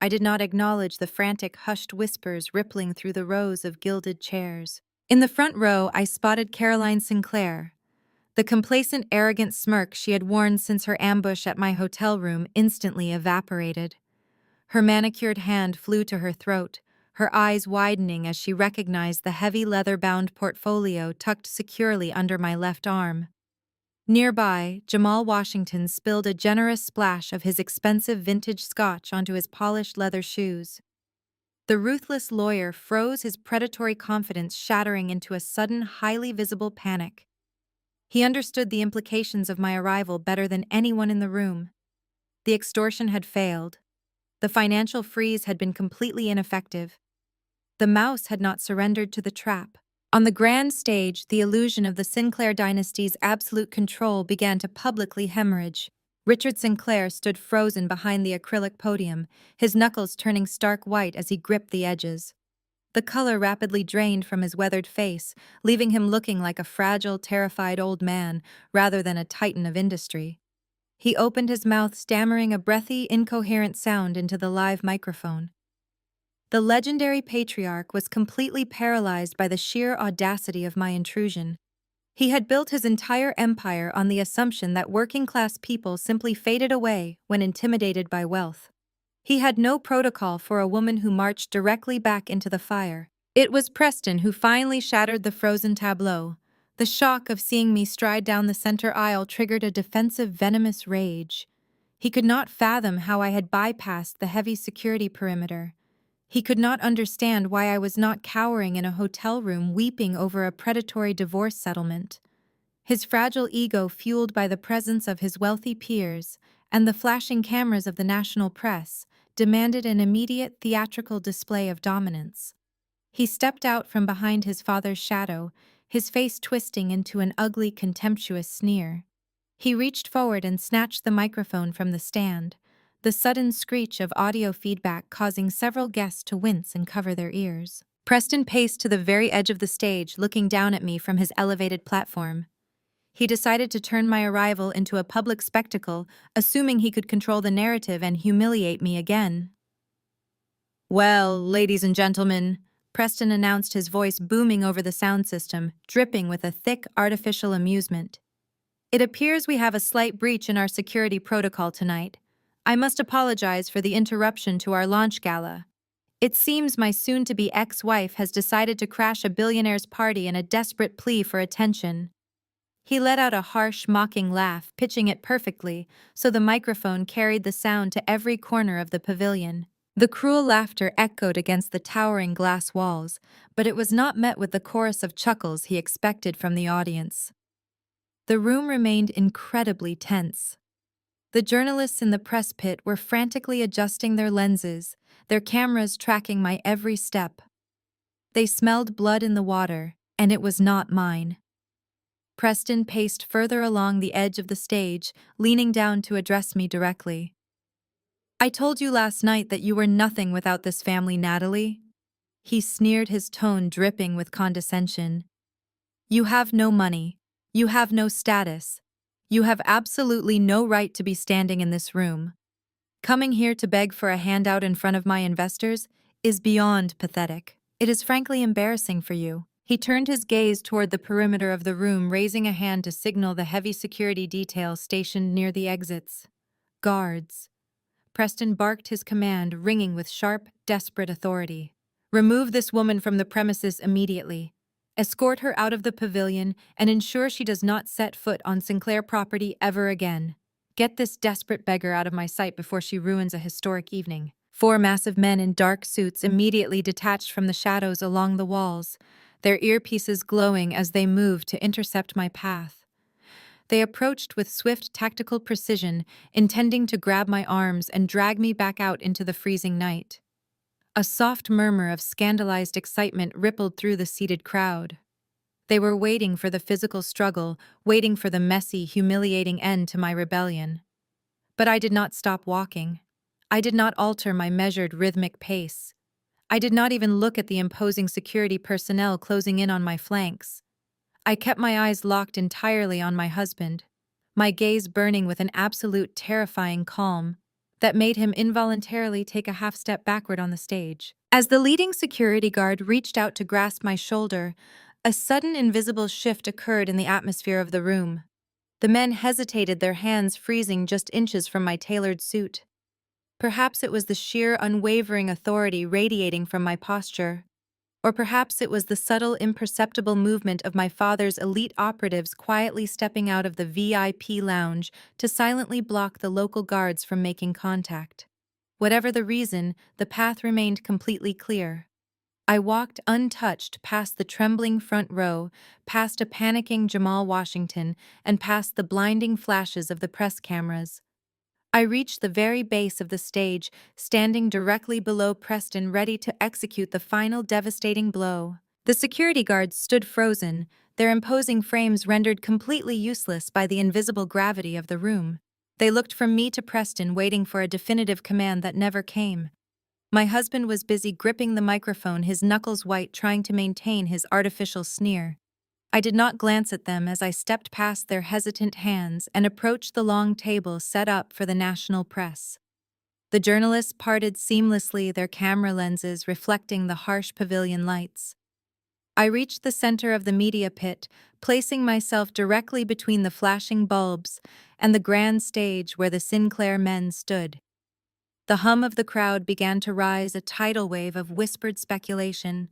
I did not acknowledge the frantic, hushed whispers rippling through the rows of gilded chairs. In the front row, I spotted Caroline Sinclair. The complacent, arrogant smirk she had worn since her ambush at my hotel room instantly evaporated. Her manicured hand flew to her throat, her eyes widening as she recognized the heavy leather-bound portfolio tucked securely under my left arm. Nearby, Jamal Washington spilled a generous splash of his expensive vintage scotch onto his polished leather shoes. The ruthless lawyer froze, his predatory confidence shattering into a sudden, highly visible panic. He understood the implications of my arrival better than anyone in the room. The extortion had failed. The financial freeze had been completely ineffective. The mouse had not surrendered to the trap. On the grand stage, the illusion of the Sinclair dynasty's absolute control began to publicly hemorrhage. Richard Sinclair stood frozen behind the acrylic podium, his knuckles turning stark white as he gripped the edges. The color rapidly drained from his weathered face, leaving him looking like a fragile, terrified old man rather than a titan of industry. He opened his mouth, stammering a breathy, incoherent sound into the live microphone. The legendary patriarch was completely paralyzed by the sheer audacity of my intrusion. He had built his entire empire on the assumption that working-class people simply faded away when intimidated by wealth. He had no protocol for a woman who marched directly back into the fire. It was Preston who finally shattered the frozen tableau. The shock of seeing me stride down the center aisle triggered a defensive, venomous rage. He could not fathom how I had bypassed the heavy security perimeter. He could not understand why I was not cowering in a hotel room weeping over a predatory divorce settlement. His fragile ego, fueled by the presence of his wealthy peers and the flashing cameras of the national press, demanded an immediate theatrical display of dominance. He stepped out from behind his father's shadow, his face twisting into an ugly, contemptuous sneer. He reached forward and snatched the microphone from the stand, the sudden screech of audio feedback causing several guests to wince and cover their ears. Preston paced to the very edge of the stage, looking down at me from his elevated platform. He decided to turn my arrival into a public spectacle, assuming he could control the narrative and humiliate me again. "Well, ladies and gentlemen," Preston announced, his voice booming over the sound system, dripping with a thick, artificial amusement. "It appears we have a slight breach in our security protocol tonight. I must apologize for the interruption to our launch gala. It seems my soon-to-be ex-wife has decided to crash a billionaire's party in a desperate plea for attention." He let out a harsh, mocking laugh, pitching it perfectly, so the microphone carried the sound to every corner of the pavilion. The cruel laughter echoed against the towering glass walls, but it was not met with the chorus of chuckles he expected from the audience. The room remained incredibly tense. The journalists in the press pit were frantically adjusting their lenses, their cameras tracking my every step. They smelled blood in the water, and it was not mine. Preston paced further along the edge of the stage, leaning down to address me directly. "I told you last night that you were nothing without this family, Natalie." He sneered, his tone dripping with condescension. "You have no money. You have no status. You have absolutely no right to be standing in this room. Coming here to beg for a handout in front of my investors is beyond pathetic. It is frankly embarrassing for you." He turned his gaze toward the perimeter of the room, raising a hand to signal the heavy security detail stationed near the exits. "Guards." Preston barked his command, ringing with sharp, desperate authority. "Remove this woman from the premises immediately. Escort her out of the pavilion and ensure she does not set foot on Sinclair property ever again. Get this desperate beggar out of my sight before she ruins a historic evening." Four massive men in dark suits immediately detached from the shadows along the walls, their earpieces glowing as they moved to intercept my path. They approached with swift tactical precision, intending to grab my arms and drag me back out into the freezing night. A soft murmur of scandalized excitement rippled through the seated crowd. They were waiting for the physical struggle, waiting for the messy, humiliating end to my rebellion. But I did not stop walking. I did not alter my measured, rhythmic pace. I did not even look at the imposing security personnel closing in on my flanks. I kept my eyes locked entirely on my husband, my gaze burning with an absolute terrifying calm that made him involuntarily take a half step backward on the stage. As the leading security guard reached out to grasp my shoulder, a sudden invisible shift occurred in the atmosphere of the room. The men hesitated, their hands freezing just inches from my tailored suit. Perhaps it was the sheer, unwavering authority radiating from my posture. Or perhaps it was the subtle, imperceptible movement of my father's elite operatives quietly stepping out of the VIP lounge to silently block the local guards from making contact. Whatever the reason, the path remained completely clear. I walked untouched past the trembling front row, past a panicking Jamal Washington, and past the blinding flashes of the press cameras. I reached the very base of the stage, standing directly below Preston, ready to execute the final devastating blow. The security guards stood frozen, their imposing frames rendered completely useless by the invisible gravity of the room. They looked from me to Preston, waiting for a definitive command that never came. My husband was busy gripping the microphone, his knuckles white, trying to maintain his artificial sneer. I did not glance at them as I stepped past their hesitant hands and approached the long table set up for the national press. The journalists parted seamlessly, their camera lenses reflecting the harsh pavilion lights. I reached the center of the media pit, placing myself directly between the flashing bulbs and the grand stage where the Sinclair men stood. The hum of the crowd began to rise, a tidal wave of whispered speculation.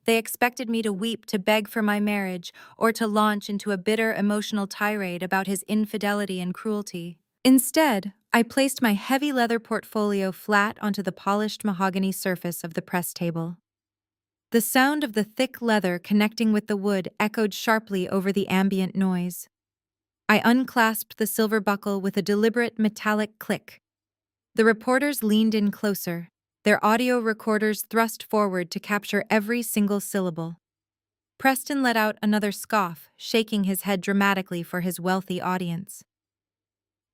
They expected me to weep, to beg for my marriage, or to launch into a bitter, emotional tirade about his infidelity and cruelty. Instead, I placed my heavy leather portfolio flat onto the polished mahogany surface of the press table. The sound of the thick leather connecting with the wood echoed sharply over the ambient noise. I unclasped the silver buckle with a deliberate metallic click. The reporters leaned in closer, their audio recorders thrust forward to capture every single syllable. Preston let out another scoff, shaking his head dramatically for his wealthy audience.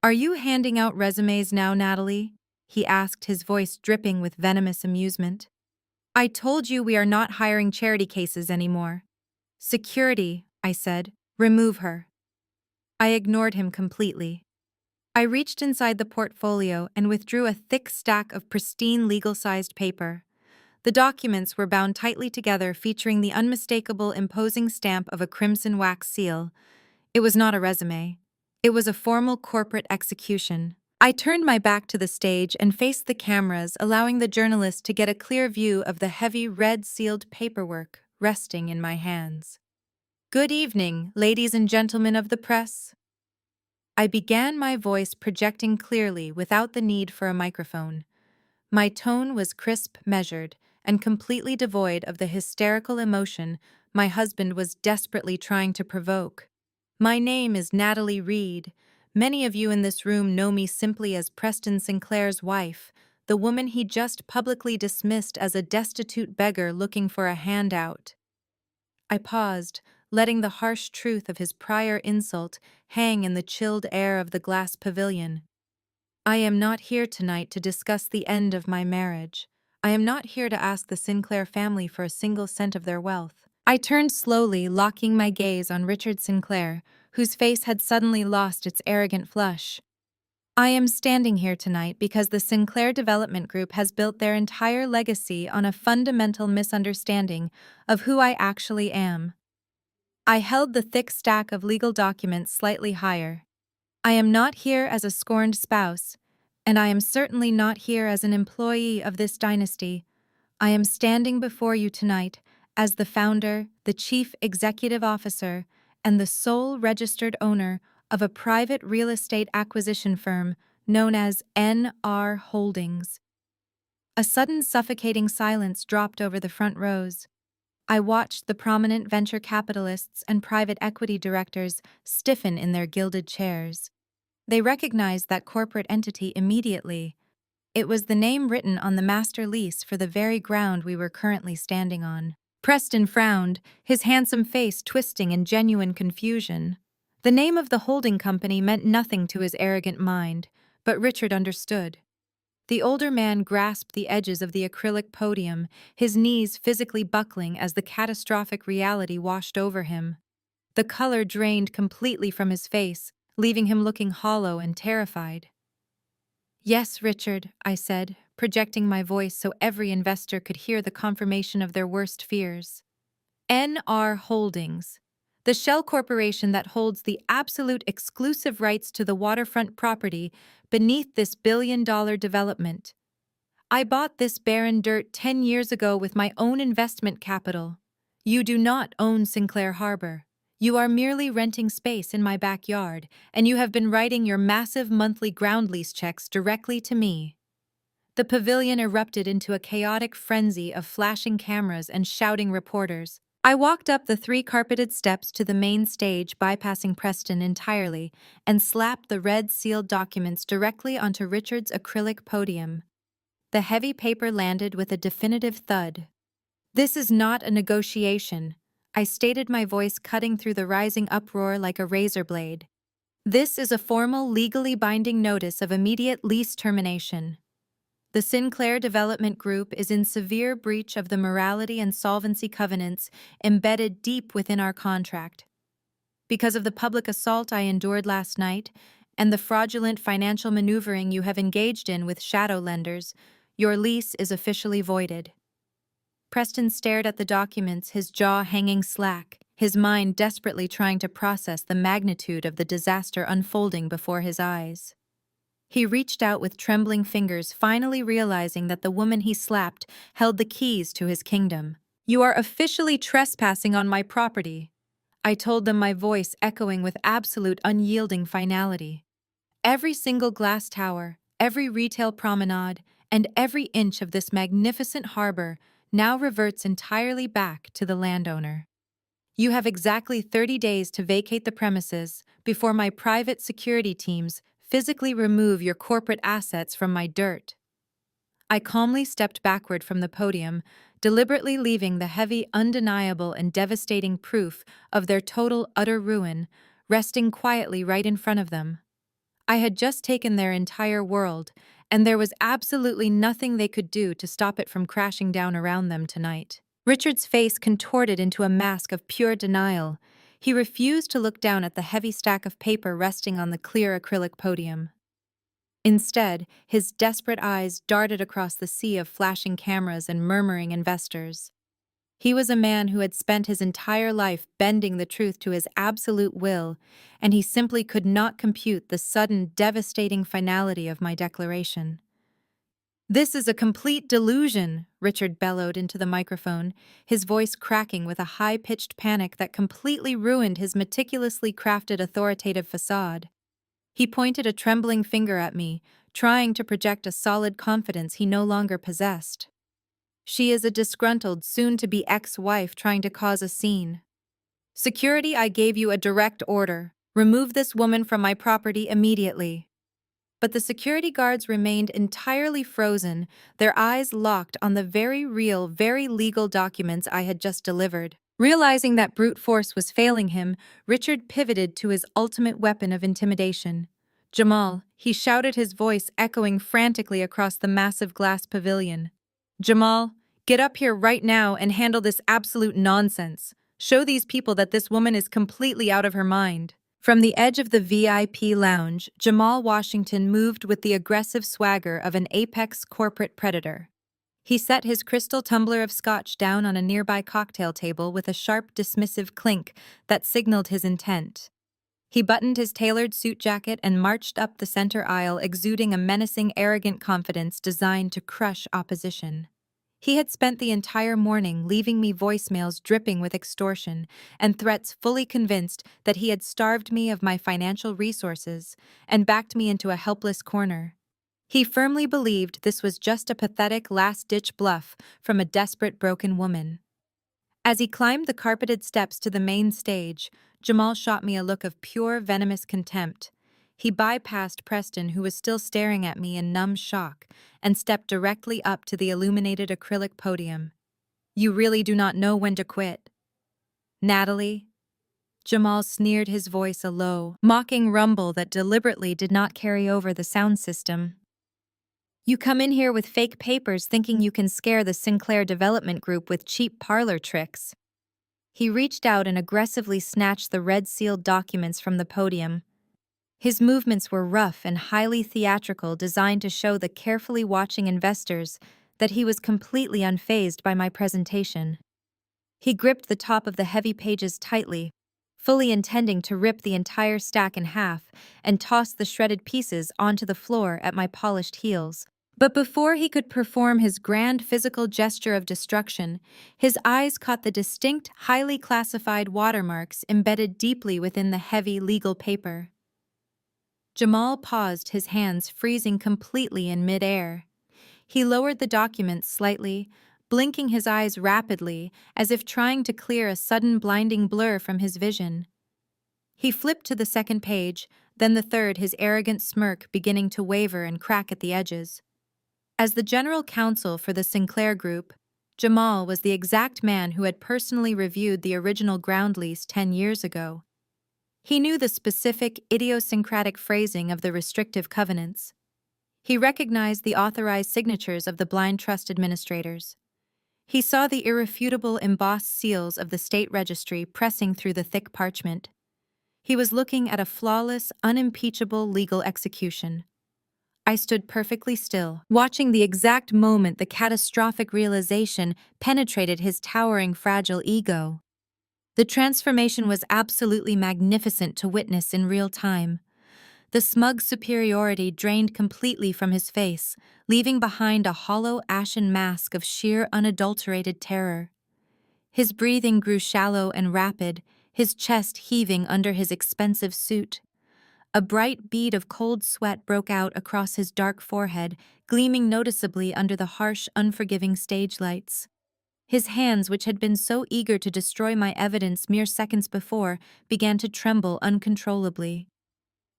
"Are you handing out resumes now, Natalie?" he asked, his voice dripping with venomous amusement. "I told you we are not hiring charity cases anymore." "Security," I said. "Remove her." I ignored him completely. I reached inside the portfolio and withdrew a thick stack of pristine legal-sized paper. The documents were bound tightly together, featuring the unmistakable, imposing stamp of a crimson wax seal. It was not a resume. It was a formal corporate execution. I turned my back to the stage and faced the cameras, allowing the journalists to get a clear view of the heavy, red-sealed paperwork resting in my hands. "Good evening, ladies and gentlemen of the press." I began, my voice projecting clearly without the need for a microphone. My tone was crisp, measured, and completely devoid of the hysterical emotion my husband was desperately trying to provoke. My name is Natalie Reed. Many of you in this room know me simply as Preston Sinclair's wife, the woman he just publicly dismissed as a destitute beggar looking for a handout. I paused, letting the harsh truth of his prior insult hang in the chilled air of the glass pavilion. I am not here tonight to discuss the end of my marriage. I am not here to ask the Sinclair family for a single cent of their wealth. I turned slowly, locking my gaze on Richard Sinclair, whose face had suddenly lost its arrogant flush. I am standing here tonight because the Sinclair Development Group has built their entire legacy on a fundamental misunderstanding of who I actually am. I held the thick stack of legal documents slightly higher. I am not here as a scorned spouse, and I am certainly not here as an employee of this dynasty. I am standing before you tonight as the founder, the chief executive officer, and the sole registered owner of a private real estate acquisition firm known as NR Holdings. A sudden suffocating silence dropped over the front rows. I watched the prominent venture capitalists and private equity directors stiffen in their gilded chairs. They recognized that corporate entity immediately. It was the name written on the master lease for the very ground we were currently standing on. Preston frowned, his handsome face twisting in genuine confusion. The name of the holding company meant nothing to his arrogant mind, but Richard understood. The older man grasped the edges of the acrylic podium, his knees physically buckling as the catastrophic reality washed over him. The color drained completely from his face, leaving him looking hollow and terrified. "Yes, Richard," I said, projecting my voice so every investor could hear the confirmation of their worst fears. NR Holdings, the shell corporation that holds the absolute exclusive rights to the waterfront property beneath this billion-dollar development. I bought this barren dirt 10 years ago with my own investment capital. You do not own Sinclair Harbor. You are merely renting space in my backyard, and you have been writing your massive monthly ground lease checks directly to me. The pavilion erupted into a chaotic frenzy of flashing cameras and shouting reporters. I walked up the 3 carpeted steps to the main stage, bypassing Preston entirely, and slapped the red sealed documents directly onto Richard's acrylic podium. The heavy paper landed with a definitive thud. "This is not a negotiation," I stated, my voice cutting through the rising uproar like a razor blade. "This is a formal, legally binding notice of immediate lease termination. The Sinclair Development Group is in severe breach of the morality and solvency covenants embedded deep within our contract. Because of the public assault I endured last night and the fraudulent financial maneuvering you have engaged in with shadow lenders, your lease is officially voided." Preston stared at the documents, his jaw hanging slack, his mind desperately trying to process the magnitude of the disaster unfolding before his eyes. He reached out with trembling fingers, finally realizing that the woman he slapped held the keys to his kingdom. "You are officially trespassing on my property," I told them, my voice echoing with absolute unyielding finality. "Every single glass tower, every retail promenade, and every inch of this magnificent harbor now reverts entirely back to the landowner. You have exactly 30 days to vacate the premises before my private security teams physically remove your corporate assets from my dirt." I calmly stepped backward from the podium, deliberately leaving the heavy, undeniable, and devastating proof of their total, utter ruin resting quietly right in front of them. I had just taken their entire world, and there was absolutely nothing they could do to stop it from crashing down around them tonight. Richard's face contorted into a mask of pure denial. He refused to look down at the heavy stack of paper resting on the clear acrylic podium. Instead, his desperate eyes darted across the sea of flashing cameras and murmuring investors. He was a man who had spent his entire life bending the truth to his absolute will, and he simply could not compute the sudden, devastating finality of my declaration. "This is a complete delusion," Richard bellowed into the microphone, his voice cracking with a high-pitched panic that completely ruined his meticulously crafted authoritative facade. He pointed a trembling finger at me, trying to project a solid confidence he no longer possessed. She is a disgruntled, soon-to-be ex-wife trying to cause a scene. Security, I gave you a direct order. Remove this woman from my property immediately. But the security guards remained entirely frozen, their eyes locked on the very real, very legal documents I had just delivered. Realizing that brute force was failing him, Richard pivoted to his ultimate weapon of intimidation. Jamal, he shouted, his voice echoing frantically across the massive glass pavilion. Jamal, get up here right now and handle this absolute nonsense. Show these people that this woman is completely out of her mind. From the edge of the VIP lounge, Jamal Washington moved with the aggressive swagger of an apex corporate predator. He set his crystal tumbler of scotch down on a nearby cocktail table with a sharp, dismissive clink that signaled his intent. He buttoned his tailored suit jacket and marched up the center aisle, exuding a menacing, arrogant confidence designed to crush opposition. He had spent the entire morning leaving me voicemails dripping with extortion and threats, fully convinced that he had starved me of my financial resources and backed me into a helpless corner. He firmly believed this was just a pathetic last-ditch bluff from a desperate, broken woman. As he climbed the carpeted steps to the main stage, Jamal shot me a look of pure, venomous contempt. He bypassed Preston, who was still staring at me in numb shock, and stepped directly up to the illuminated acrylic podium. You really do not know when to quit. Natalie? Jamal sneered, his voice a low, mocking rumble that deliberately did not carry over the sound system. You come in here with fake papers thinking you can scare the Sinclair Development Group with cheap parlor tricks. He reached out and aggressively snatched the red-sealed documents from the podium. His movements were rough and highly theatrical, designed to show the carefully watching investors that he was completely unfazed by my presentation. He gripped the top of the heavy pages tightly, fully intending to rip the entire stack in half and toss the shredded pieces onto the floor at my polished heels. But before he could perform his grand physical gesture of destruction, his eyes caught the distinct, highly classified watermarks embedded deeply within the heavy legal paper. Jamal paused, his hands freezing completely in mid-air. He lowered the documents slightly, blinking his eyes rapidly, as if trying to clear a sudden blinding blur from his vision. He flipped to the second page, then the third, his arrogant smirk beginning to waver and crack at the edges. As the general counsel for the Sinclair Group, Jamal was the exact man who had personally reviewed the original ground lease 10 years ago. He knew the specific, idiosyncratic phrasing of the restrictive covenants. He recognized the authorized signatures of the blind trust administrators. He saw the irrefutable embossed seals of the state registry pressing through the thick parchment. He was looking at a flawless, unimpeachable legal execution. I stood perfectly still, watching the exact moment the catastrophic realization penetrated his towering, fragile ego. The transformation was absolutely magnificent to witness in real time. The smug superiority drained completely from his face, leaving behind a hollow, ashen mask of sheer, unadulterated terror. His breathing grew shallow and rapid, his chest heaving under his expensive suit. A bright bead of cold sweat broke out across his dark forehead, gleaming noticeably under the harsh, unforgiving stage lights. His hands, which had been so eager to destroy my evidence mere seconds before, began to tremble uncontrollably.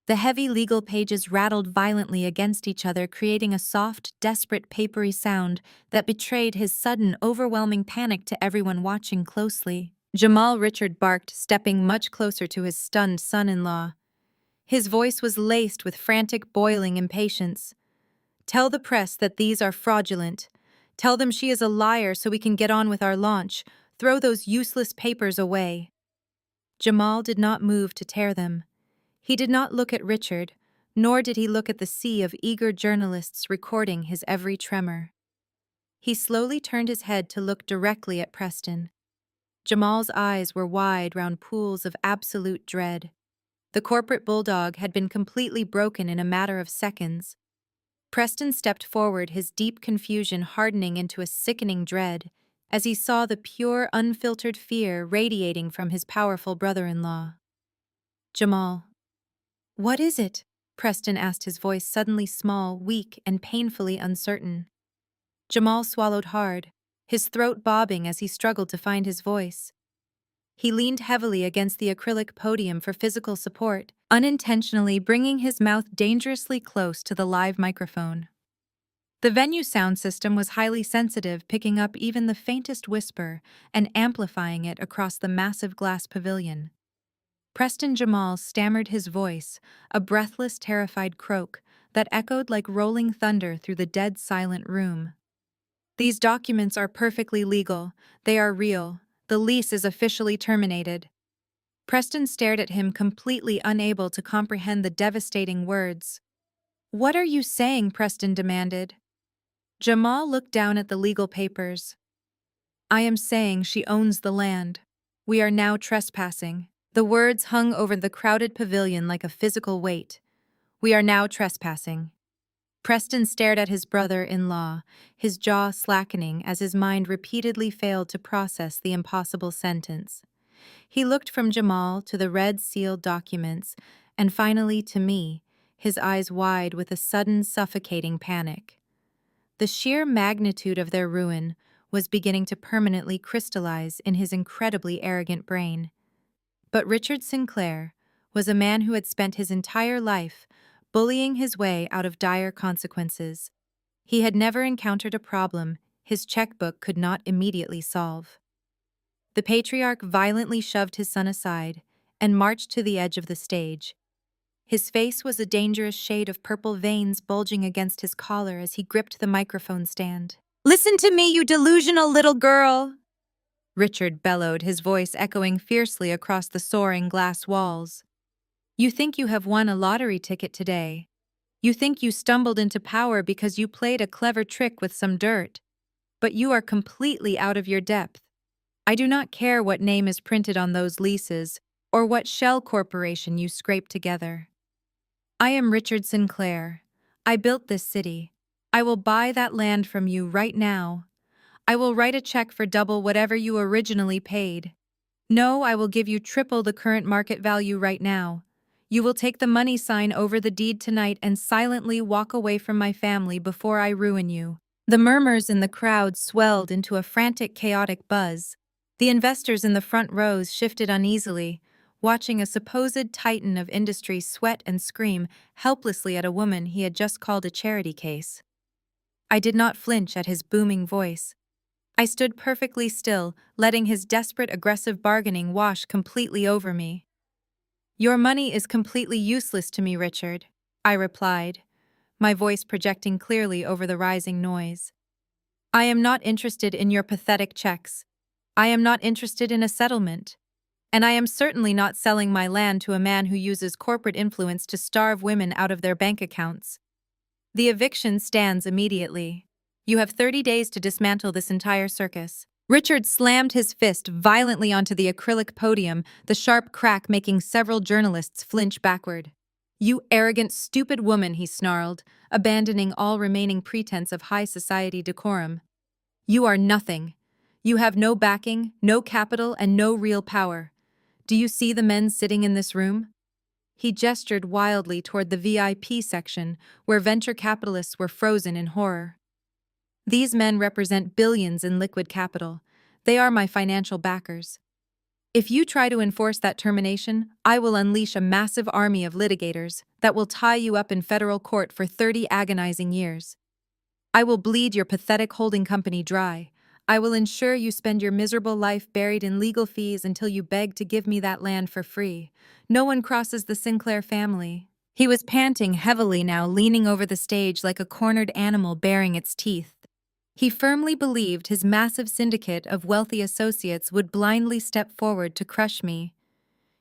The heavy legal pages rattled violently against each other, creating a soft, desperate, papery sound that betrayed his sudden, overwhelming panic to everyone watching closely. Jamal Richard barked, stepping much closer to his stunned son-in-law. His voice was laced with frantic, boiling impatience. Tell the press that these are fraudulent. Tell them she is a liar so we can get on with our launch. Throw those useless papers away. Jamal did not move to tear them. He did not look at Richard, nor did he look at the sea of eager journalists recording his every tremor. He slowly turned his head to look directly at Preston. Jamal's eyes were wide, round pools of absolute dread. The corporate bulldog had been completely broken in a matter of seconds. Preston stepped forward, his deep confusion hardening into a sickening dread as he saw the pure, unfiltered fear radiating from his powerful brother-in-law. Jamal. What is it? Preston asked, his voice suddenly small, weak, and painfully uncertain. Jamal swallowed hard, his throat bobbing as he struggled to find his voice. He leaned heavily against the acrylic podium for physical support, unintentionally bringing his mouth dangerously close to the live microphone. The venue sound system was highly sensitive, picking up even the faintest whisper and amplifying it across the massive glass pavilion. Preston Jamal stammered his voice, a breathless, terrified croak that echoed like rolling thunder through the dead silent room. "These documents are perfectly legal. They are real. The lease is officially terminated." Preston stared at him, completely unable to comprehend the devastating words. "What are you saying?" Preston demanded. Jamal looked down at the legal papers. "I am saying she owns the land. We are now trespassing." The words hung over the crowded pavilion like a physical weight. "We are now trespassing." Preston stared at his brother-in-law, his jaw slackening as his mind repeatedly failed to process the impossible sentence. He looked from Jamal to the red-sealed documents, and finally to me, his eyes wide with a sudden suffocating panic. The sheer magnitude of their ruin was beginning to permanently crystallize in his incredibly arrogant brain. But Richard Sinclair was a man who had spent his entire life bullying his way out of dire consequences. He had never encountered a problem his checkbook could not immediately solve. The patriarch violently shoved his son aside and marched to the edge of the stage. His face was a dangerous shade of purple, veins bulging against his collar as he gripped the microphone stand. "Listen to me, you delusional little girl!" Richard bellowed, his voice echoing fiercely across the soaring glass walls. "You think you have won a lottery ticket today. You think you stumbled into power because you played a clever trick with some dirt. But you are completely out of your depth. I do not care what name is printed on those leases or what shell corporation you scraped together. I am Richard Sinclair. I built this city. I will buy that land from you right now. I will write a check for double whatever you originally paid. No, I will give you triple the current market value right now. You will take the money sign over the deed tonight and silently walk away from my family before I ruin you." The murmurs in the crowd swelled into a frantic, chaotic buzz. The investors in the front rows shifted uneasily, watching a supposed titan of industry sweat and scream helplessly at a woman he had just called a charity case. I did not flinch at his booming voice. I stood perfectly still, letting his desperate, aggressive bargaining wash completely over me. "Your money is completely useless to me, Richard," I replied, my voice projecting clearly over the rising noise. "I am not interested in your pathetic checks. I am not interested in a settlement. And I am certainly not selling my land to a man who uses corporate influence to starve women out of their bank accounts. The eviction stands immediately. You have 30 days to dismantle this entire circus." Richard slammed his fist violently onto the acrylic podium, the sharp crack making several journalists flinch backward. "You arrogant, stupid woman," he snarled, abandoning all remaining pretense of high society decorum. "You are nothing. You have no backing, no capital, and no real power. Do you see the men sitting in this room?" He gestured wildly toward the VIP section, where venture capitalists were frozen in horror. "These men represent billions in liquid capital. They are my financial backers. If you try to enforce that termination, I will unleash a massive army of litigators that will tie you up in federal court for 30 agonizing years. I will bleed your pathetic holding company dry. I will ensure you spend your miserable life buried in legal fees until you beg to give me that land for free. No one crosses the Sinclair family." He was panting heavily now, leaning over the stage like a cornered animal baring its teeth. He firmly believed his massive syndicate of wealthy associates would blindly step forward to crush me.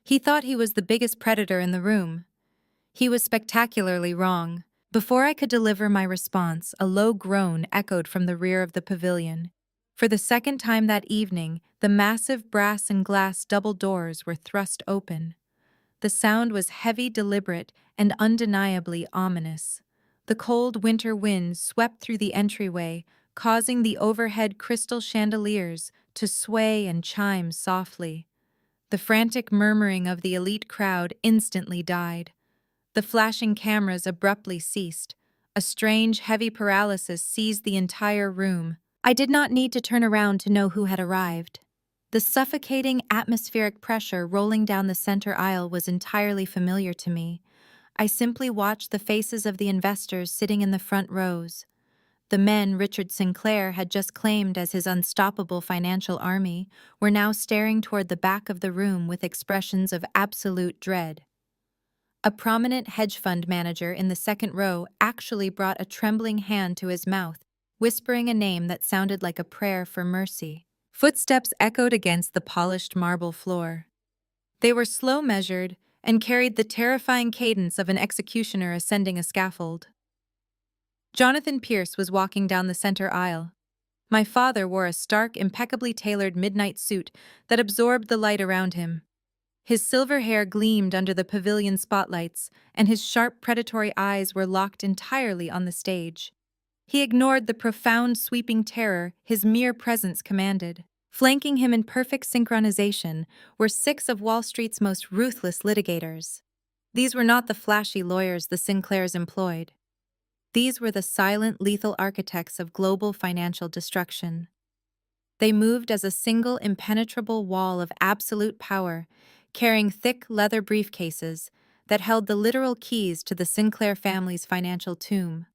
He thought he was the biggest predator in the room. He was spectacularly wrong. Before I could deliver my response, a low groan echoed from the rear of the pavilion. For the second time that evening, the massive brass and glass double doors were thrust open. The sound was heavy, deliberate, and undeniably ominous. The cold winter wind swept through the entryway, causing the overhead crystal chandeliers to sway and chime softly. The frantic murmuring of the elite crowd instantly died. The flashing cameras abruptly ceased. A strange, heavy paralysis seized the entire room. I did not need to turn around to know who had arrived. The suffocating atmospheric pressure rolling down the center aisle was entirely familiar to me. I simply watched the faces of the investors sitting in the front rows. The men Richard Sinclair had just claimed as his unstoppable financial army were now staring toward the back of the room with expressions of absolute dread. A prominent hedge fund manager in the second row actually brought a trembling hand to his mouth, whispering a name that sounded like a prayer for mercy. Footsteps echoed against the polished marble floor. They were slow-measured and carried the terrifying cadence of an executioner ascending a scaffold. Jonathan Pierce was walking down the center aisle. My father wore a stark, impeccably tailored midnight suit that absorbed the light around him. His silver hair gleamed under the pavilion spotlights, and his sharp, predatory eyes were locked entirely on the stage. He ignored the profound, sweeping terror his mere presence commanded. Flanking him in perfect synchronization were 6 of Wall Street's most ruthless litigators. These were not the flashy lawyers the Sinclairs employed. These were the silent, lethal architects of global financial destruction. They moved as a single, impenetrable wall of absolute power, carrying thick leather briefcases that held the literal keys to the Sinclair family's financial tomb.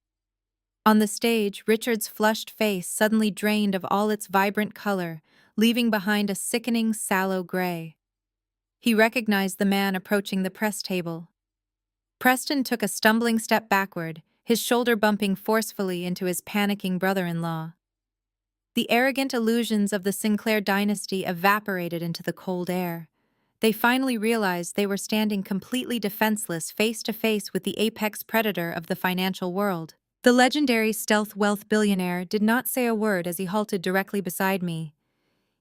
On the stage, Richard's flushed face suddenly drained of all its vibrant color, leaving behind a sickening, sallow gray. He recognized the man approaching the press table. Preston took a stumbling step backward, his shoulder bumping forcefully into his panicking brother-in-law. The arrogant illusions of the Sinclair dynasty evaporated into the cold air. They finally realized they were standing completely defenseless face to face with the apex predator of the financial world. The legendary stealth wealth billionaire did not say a word as he halted directly beside me.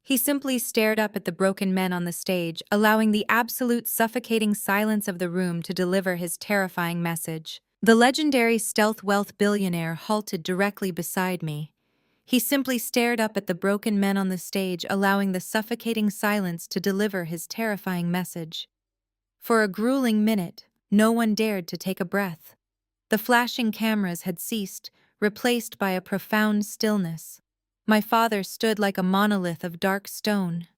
He simply stared up at the broken men on the stage, allowing the absolute suffocating silence of the room to deliver his terrifying message. The legendary stealth wealth billionaire halted directly beside me. He simply stared up at the broken men on the stage, allowing the suffocating silence to deliver his terrifying message. For a grueling minute, no one dared to take a breath. The flashing cameras had ceased, replaced by a profound stillness. My father stood like a monolith of dark stone.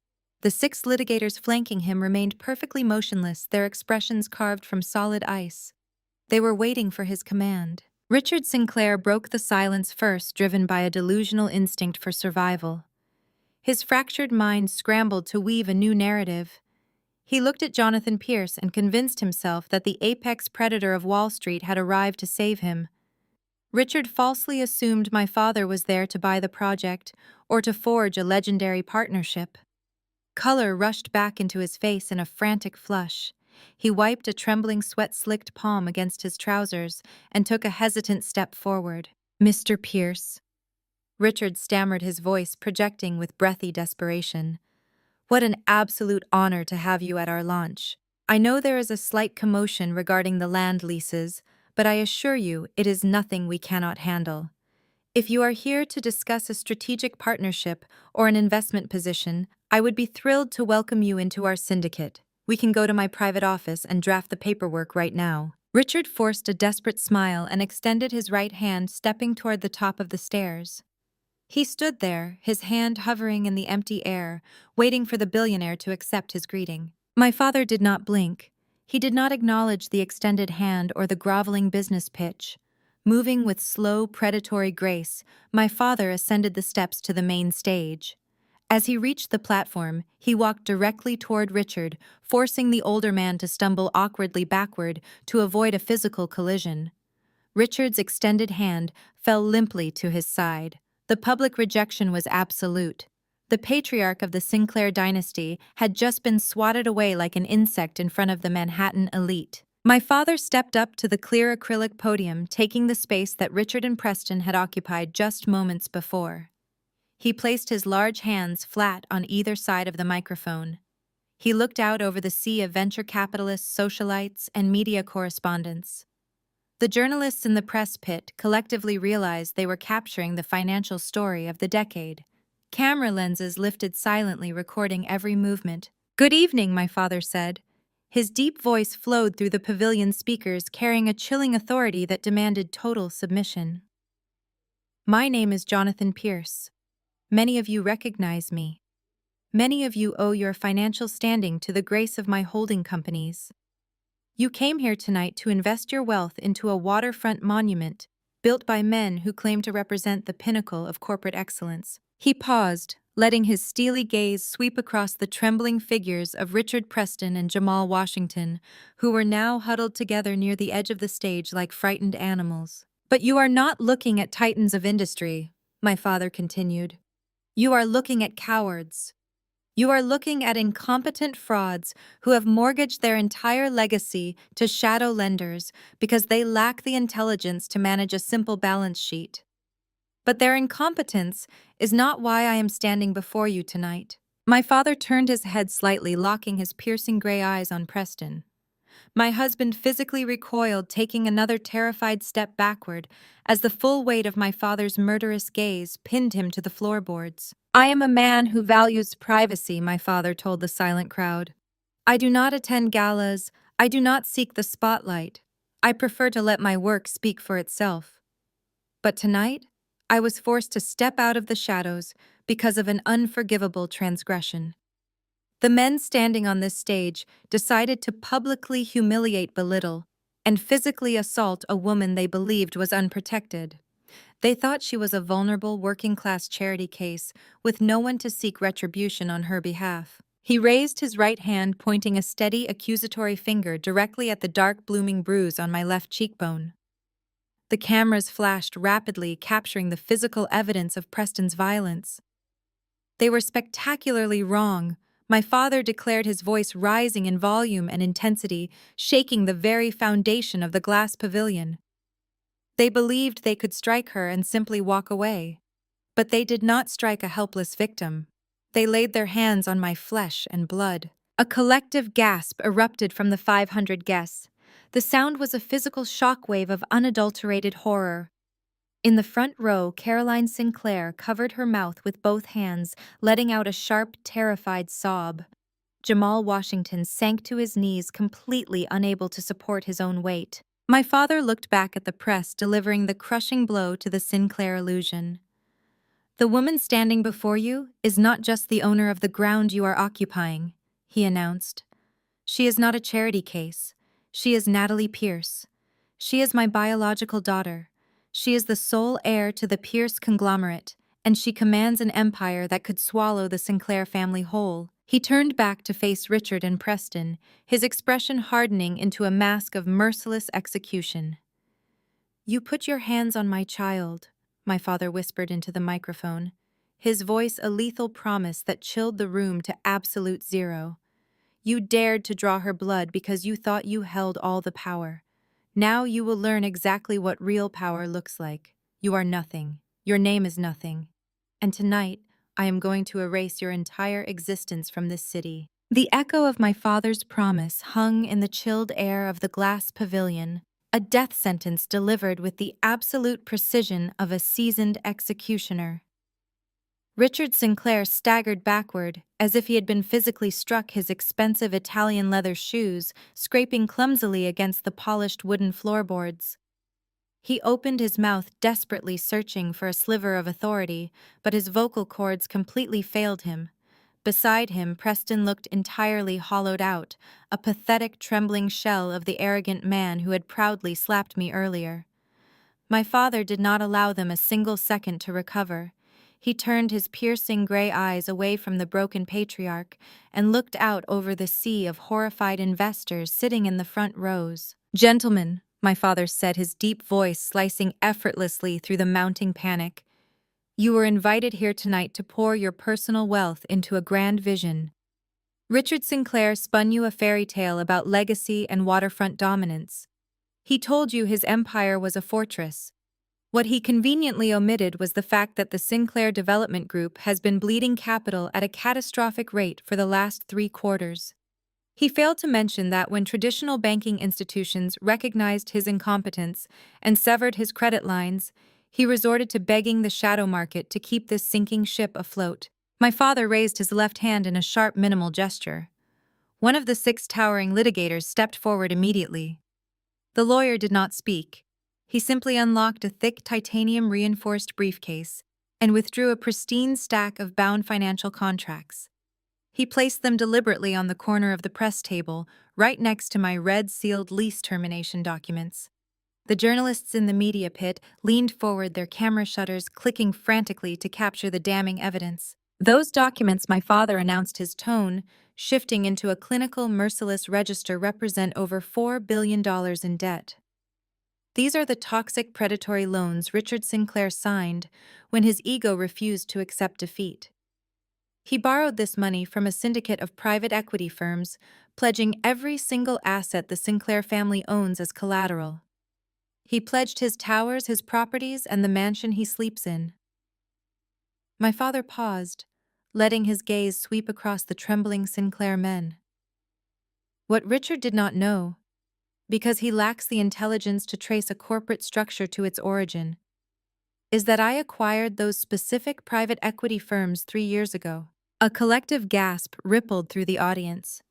The 6 litigators flanking him remained perfectly motionless, their expressions carved from solid ice. They were waiting for his command. Richard Sinclair broke the silence first, driven by a delusional instinct for survival. His fractured mind scrambled to weave a new narrative. He looked at Jonathan Pierce and convinced himself that the apex predator of Wall Street had arrived to save him. Richard falsely assumed my father was there to buy the project or to forge a legendary partnership. Color rushed back into his face in a frantic flush. He wiped a trembling, sweat-slicked palm against his trousers and took a hesitant step forward. "Mr. Pierce," Richard stammered, his voice projecting with breathy desperation. "What an absolute honor to have you at our launch. I know there is a slight commotion regarding the land leases, but I assure you it is nothing we cannot handle. If you are here to discuss a strategic partnership or an investment position, I would be thrilled to welcome you into our syndicate. We can go to my private office and draft the paperwork right now." Richard forced a desperate smile and extended his right hand, stepping toward the top of the stairs. He stood there, his hand hovering in the empty air, waiting for the billionaire to accept his greeting. My father did not blink. He did not acknowledge the extended hand or the groveling business pitch. Moving with slow, predatory grace, my father ascended the steps to the main stage. As he reached the platform, he walked directly toward Richard, forcing the older man to stumble awkwardly backward to avoid a physical collision. Richard's extended hand fell limply to his side. The public rejection was absolute. The patriarch of the Sinclair dynasty had just been swatted away like an insect in front of the Manhattan elite. My father stepped up to the clear acrylic podium, taking the space that Richard and Preston had occupied just moments before. He placed his large hands flat on either side of the microphone. He looked out over the sea of venture capitalists, socialites, and media correspondents. The journalists in the press pit collectively realized they were capturing the financial story of the decade. Camera lenses lifted silently, recording every movement. "Good evening," my father said, His deep voice flowed through the pavilion's speakers, carrying a chilling authority that demanded total submission. My name is Jonathan Pierce. Many of you recognize me. Many of you owe your financial standing to the grace of my holding companies. You came here tonight to invest your wealth into a waterfront monument built by men who claim to represent the pinnacle of corporate excellence. He paused, letting his steely gaze sweep across the trembling figures of Richard Preston and Jamal Washington, who were now huddled together near the edge of the stage like frightened animals. But you are not looking at titans of industry, my father continued. You are looking at cowards. You are looking at incompetent frauds who have mortgaged their entire legacy to shadow lenders because they lack the intelligence to manage a simple balance sheet. But their incompetence is not why I am standing before you tonight. My father turned his head slightly, locking his piercing gray eyes on Preston. My husband physically recoiled, taking another terrified step backward as the full weight of my father's murderous gaze pinned him to the floorboards. I am a man who values privacy, my father told the silent crowd. I do not attend galas. I do not seek the spotlight. I prefer to let my work speak for itself. But tonight, I was forced to step out of the shadows because of an unforgivable transgression. The men standing on this stage decided to publicly humiliate, belittle, and physically assault a woman they believed was unprotected. They thought she was a vulnerable working-class charity case with no one to seek retribution on her behalf. He raised his right hand, pointing a steady, accusatory finger directly at the dark, blooming bruise on my left cheekbone. The cameras flashed rapidly, capturing the physical evidence of Preston's violence. They were spectacularly wrong. My father declared, his voice rising in volume and intensity, shaking the very foundation of the glass pavilion. They believed they could strike her and simply walk away. But they did not strike a helpless victim. They laid their hands on my flesh and blood. A collective gasp erupted from the 500 guests. The sound was a physical shockwave of unadulterated horror. In the front row, Caroline Sinclair covered her mouth with both hands, letting out a sharp, terrified sob. Jamal Washington sank to his knees, completely unable to support his own weight. My father looked back at the press, delivering the crushing blow to the Sinclair illusion. The woman standing before you is not just the owner of the ground you are occupying, he announced. She is not a charity case. She is Natalie Pierce. She is my biological daughter. She is the sole heir to the Pierce conglomerate, and she commands an empire that could swallow the Sinclair family whole. He turned back to face Richard and Preston, his expression hardening into a mask of merciless execution. You put your hands on my child, my father whispered into the microphone, his voice a lethal promise that chilled the room to absolute zero. You dared to draw her blood because you thought you held all the power. Now you will learn exactly what real power looks like. You are nothing. Your name is nothing. And tonight, I am going to erase your entire existence from this city. The echo of my father's promise hung in the chilled air of the glass pavilion, a death sentence delivered with the absolute precision of a seasoned executioner. Richard Sinclair staggered backward, as if he had been physically struck, his expensive Italian leather shoes scraping clumsily against the polished wooden floorboards. He opened his mouth, desperately searching for a sliver of authority, but his vocal cords completely failed him. Beside him, Preston looked entirely hollowed out, a pathetic, trembling shell of the arrogant man who had proudly slapped me earlier. My father did not allow them a single second to recover. He turned his piercing gray eyes away from the broken patriarch and looked out over the sea of horrified investors sitting in the front rows. Gentlemen, my father said, his deep voice slicing effortlessly through the mounting panic, you were invited here tonight to pour your personal wealth into a grand vision. Richard Sinclair spun you a fairy tale about legacy and waterfront dominance. He told you his empire was a fortress. What he conveniently omitted was the fact that the Sinclair Development Group has been bleeding capital at a catastrophic rate for the last 3 quarters. He failed to mention that when traditional banking institutions recognized his incompetence and severed his credit lines, he resorted to begging the shadow market to keep this sinking ship afloat. My father raised his left hand in a sharp, minimal gesture. One of the 6 towering litigators stepped forward immediately. The lawyer did not speak. He simply unlocked a thick titanium-reinforced briefcase and withdrew a pristine stack of bound financial contracts. He placed them deliberately on the corner of the press table, right next to my red-sealed lease termination documents. The journalists in the media pit leaned forward, their camera shutters clicking frantically to capture the damning evidence. Those documents, my father announced, his tone shifting into a clinical, merciless register, represent over $4 billion in debt. These are the toxic predatory loans Richard Sinclair signed when his ego refused to accept defeat. He borrowed this money from a syndicate of private equity firms, pledging every single asset the Sinclair family owns as collateral. He pledged his towers, his properties, and the mansion he sleeps in. My father paused, letting his gaze sweep across the trembling Sinclair men. What Richard did not know, because he lacks the intelligence to trace a corporate structure to its origin, is that I acquired those specific private equity firms 3 years ago. A collective gasp rippled through the audience.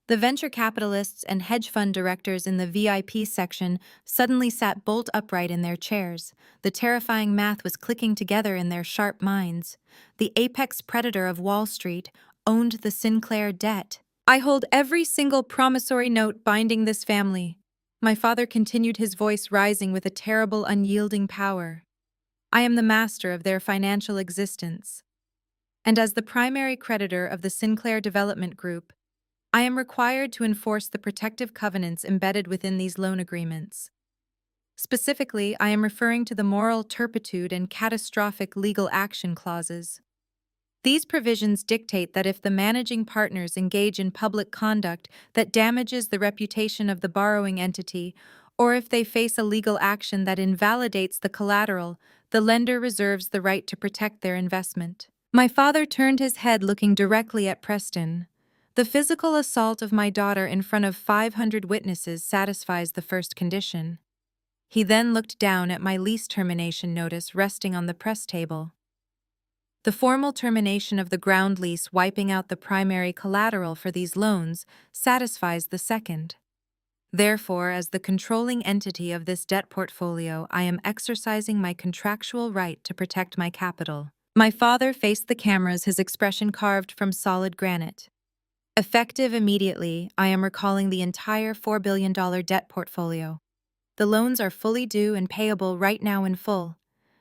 The venture capitalists and hedge fund directors in the VIP section suddenly sat bolt upright in their chairs. The terrifying math was clicking together in their sharp minds. The apex predator of Wall Street owned the Sinclair debt. I hold every single promissory note binding this family. My father continued, his voice rising with a terrible, unyielding power. I am the master of their financial existence. And as the primary creditor of the Sinclair Development Group, I am required to enforce the protective covenants embedded within these loan agreements. Specifically, I am referring to the moral turpitude and catastrophic legal action clauses. These provisions dictate that if the managing partners engage in public conduct that damages the reputation of the borrowing entity, or if they face a legal action that invalidates the collateral, the lender reserves the right to protect their investment. My father turned his head, looking directly at Preston. The physical assault of my daughter in front of 500 witnesses satisfies the first condition. He then looked down at my lease termination notice resting on the press table. The formal termination of the ground lease, wiping out the primary collateral for these loans, satisfies the second. Therefore, as the controlling entity of this debt portfolio, I am exercising my contractual right to protect my capital. My father faced the cameras, his expression carved from solid granite. Effective immediately, I am recalling the entire $4 billion debt portfolio. The loans are fully due and payable right now in full.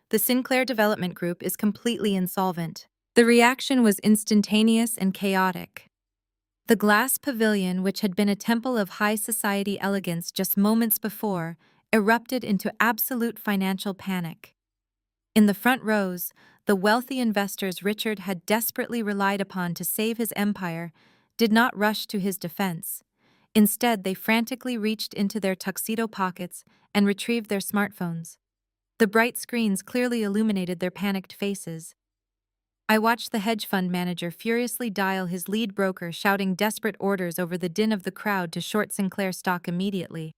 The Sinclair Development Group is completely insolvent. The reaction was instantaneous and chaotic. The glass pavilion, which had been a temple of high society elegance just moments before, erupted into absolute financial panic. In the front rows, the wealthy investors Richard had desperately relied upon to save his empire did not rush to his defense. Instead, they frantically reached into their tuxedo pockets and retrieved their smartphones. The bright screens clearly illuminated their panicked faces. I watched the hedge fund manager furiously dial his lead broker, shouting desperate orders over the din of the crowd to short Sinclair stock immediately.